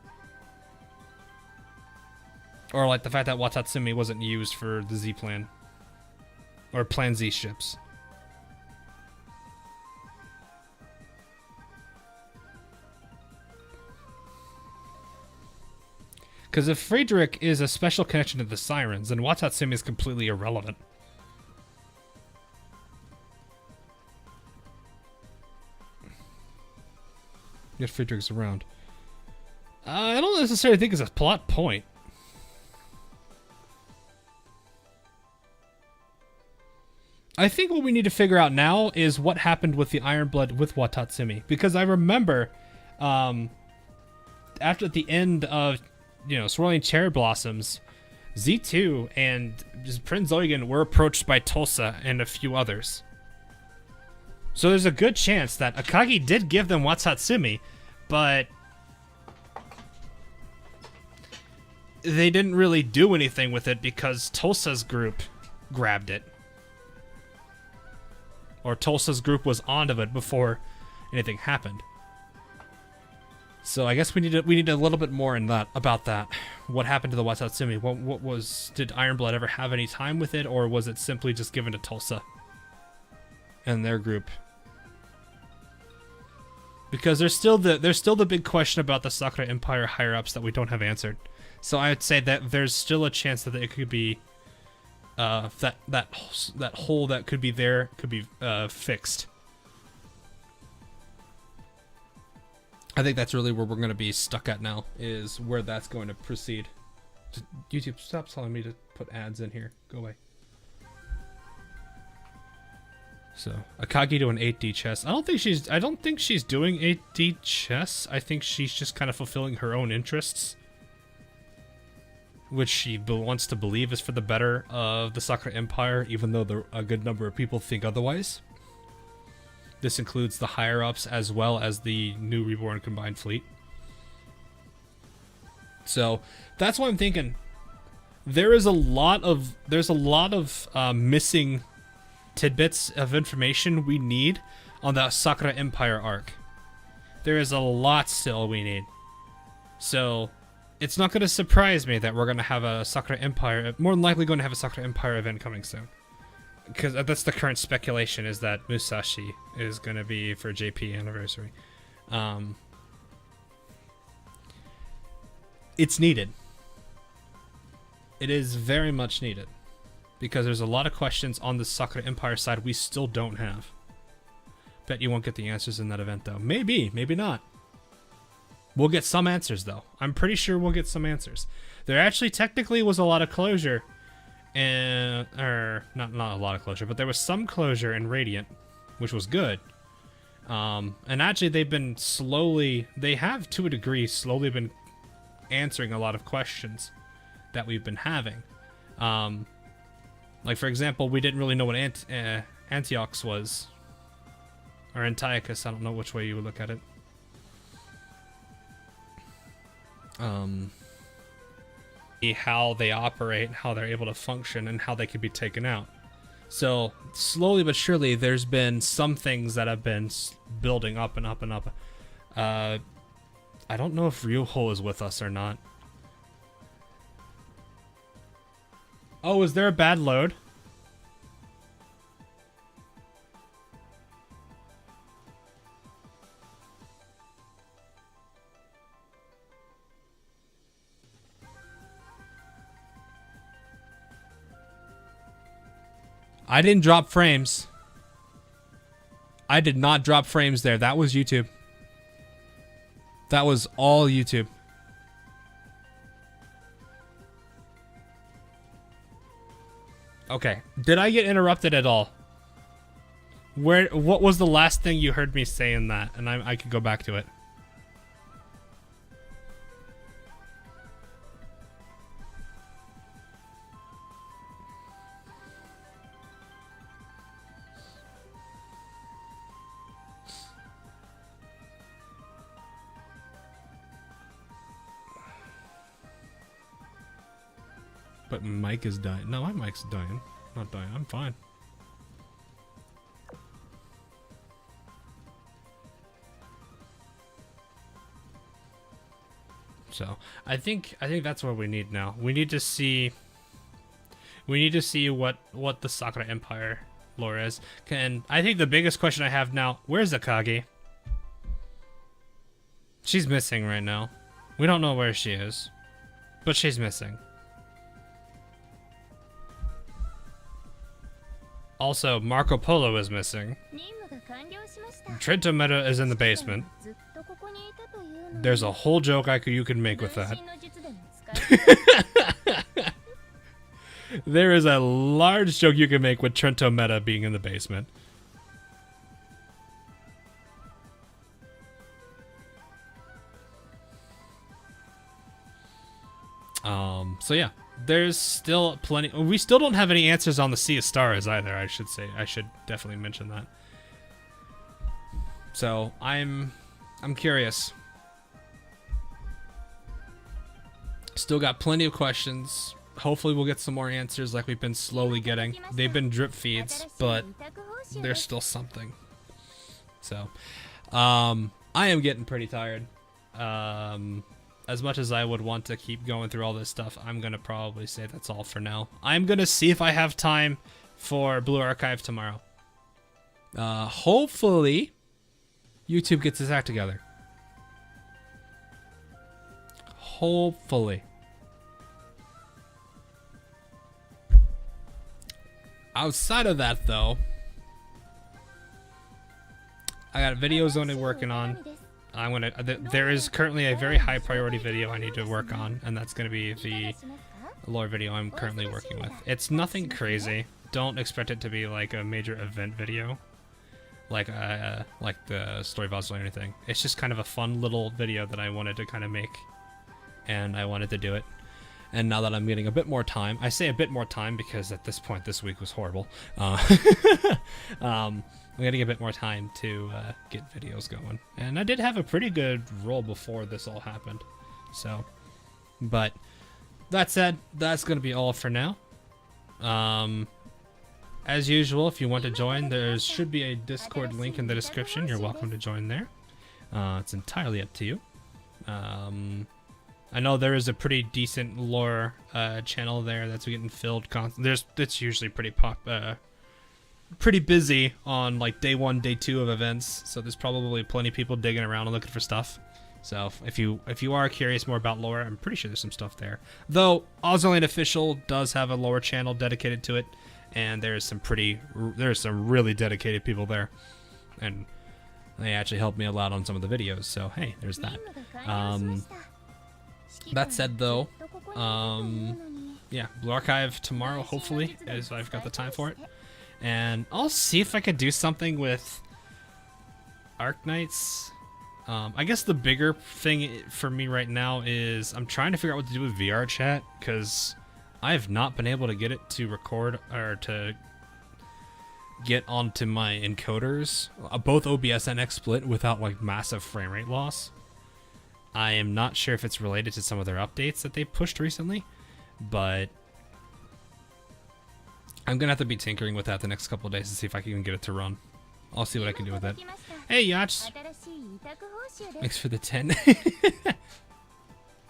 Or like the fact that Watatsumi wasn't used for the Z plan. Or Plan Z ships. Because if Friedrich is a special connection to the Sirens, then Watatsumi is completely irrelevant. Yet Friedrich's around. I don't necessarily think it's a plot point. I think what we need to figure out now is what happened with the Iron Blood with Watatsumi. Because I remember, after the end of, Swirling Cherry Blossoms, Z2 and Prince Eugen were approached by Tulsa and a few others. So there's a good chance that Akagi did give them Watatsumi, but they didn't really do anything with it because Tulsa's group grabbed it. Or Tulsa's group was onto it before anything happened. So I guess we need a little bit more in that about that. What happened to the Watatsumi? Did Ironblood ever have any time with it, or was it simply just given to Tulsa and their group? Because there's still the big question about the Sakura Empire higher ups that we don't have answered. So I would say that there's still a chance that it could be that hole that could be there could be fixed. I think that's really where we're going to be stuck at now, is where that's going to proceed. YouTube, stop telling me to put ads in here. Go away. So, Akagi to an 8D chess. I don't think she's doing 8D chess. I think she's just kind of fulfilling her own interests, which she wants to believe is for the better of the Sakura Empire, even though a good number of people think otherwise. This includes the higher-ups as well as the new Reborn Combined Fleet. So that's why I'm thinking there's a lot of missing tidbits of information we need on that Sakura Empire arc. There is a lot still we need. So it's not going to surprise me that we're going to have a Sakura Empire, more than likely going to have a Sakura Empire event coming soon. Because that's the current speculation, is that Musashi is going to be for JP anniversary. It's needed. It is very much needed. Because there's a lot of questions on the Sakura Empire side we still don't have. Bet you won't get the answers in that event, though. Maybe, maybe not. We'll get some answers, though. I'm pretty sure we'll get some answers. There actually technically was a lot of closure. Or not a lot of closure, but there was some closure in Radiant, which was good. And actually they have to a degree slowly been answering a lot of questions that we've been having. Like for example, we didn't really know what Antiochus was, or Antiochus. I don't know which way you would look at it. How they operate, how they're able to function, and how they could be taken out. So slowly but surely there's been some things that have been building up and up and up. I don't know if Ryuho is with us or not. Oh, is there a bad load? I didn't drop frames. I did not drop frames there. That was YouTube. That was all YouTube. Okay. Did I get interrupted at all? What was the last thing you heard me say in that? And I could go back to it. But Mike is dying. No, my mic's dying. Not dying. I'm fine. So I think that's what we need now. We need to see what the Sakura Empire lore is. And I think the biggest question I have now, where's Akagi? She's missing right now. We don't know where she is, but she's missing. Also, Marco Polo is missing. Trento Meta is in the basement. There's a whole joke you could make with that. There is a large joke you can make with Trento Meta being in the basement. So yeah, there's still plenty. We still don't have any answers on the Sea of Stars either, I should say. I should definitely mention that. So I'm curious. Still got plenty of questions. Hopefully we'll get some more answers like we've been slowly getting. They've been drip feeds, but there's still something. So, I am getting pretty tired. As much as I would want to keep going through all this stuff, I'm going to probably say that's all for now. I'm going to see if I have time for Blue Archive tomorrow. Hopefully, YouTube gets its act together. Hopefully. Outside of that, though, I got videos only working on. There is currently a very high priority video I need to work on, and that's going to be the lore video I'm currently working with. It's nothing crazy. Don't expect it to be like a major event video, like the story puzzle or anything. It's just kind of a fun little video that I wanted to kind of make, and I wanted to do it. And now that I'm getting a bit more time, I say a bit more time because at this point this week was horrible. I'm getting a bit more time to get videos going. And I did have a pretty good roll before this all happened. So, but that said, that's going to be all for now. As usual, if you want to join, there should be a Discord link in the description. You're welcome to join there. It's entirely up to you. I know there is a pretty decent lore channel there that's getting filled constantly. It's usually pretty busy on like day 1, day 2 of events. So there's probably plenty of people digging around and looking for stuff. So if you are curious more about lore, I'm pretty sure there's some stuff there. Though Ozone Official does have a lore channel dedicated to it, and there's some really dedicated people there, and they actually helped me a lot on some of the videos. So hey, there's that. That said, though, yeah, Blue Archive tomorrow, hopefully, as I've got the time for it. And I'll see if I can do something with Arknights. I guess the bigger thing for me right now is I'm trying to figure out what to do with VR chat, because I have not been able to get it to record or to get onto my encoders, both OBS and XSplit, without like massive frame rate loss. I am not sure if it's related to some of their updates that they pushed recently, but I'm going to have to be tinkering with that the next couple of days to see if I can even get it to run. I'll see what I can do with it. Hey, Yachts! Thanks for the 10.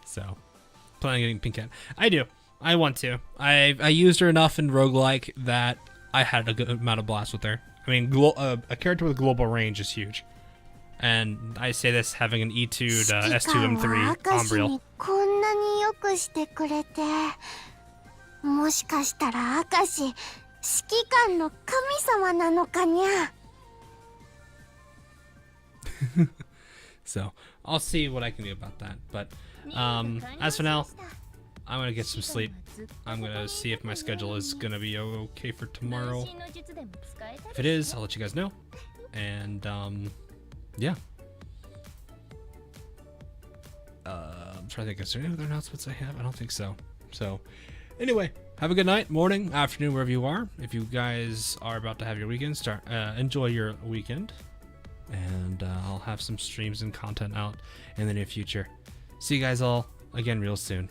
So, planning on getting Pink Cat. I do. I want to. I used her enough in roguelike that I had a good amount of blast with her. I mean, a character with global range is huge. And I say this having an E2'd S2M3 Umbriel. もしかしたら明石指揮官の神様なのかにゃ So I'll see what I can do about that. But as for now, I'm gonna get some sleep. I'm gonna see if my schedule is gonna be okay for tomorrow. If it is, I'll let you guys know. And yeah. I'm trying to think, is there any other announcements I have? I don't think so. So anyway, have a good night, morning, afternoon, wherever you are. If you guys are about to have your weekend, enjoy your weekend. And I'll have some streams and content out in the near future. See you guys all again real soon.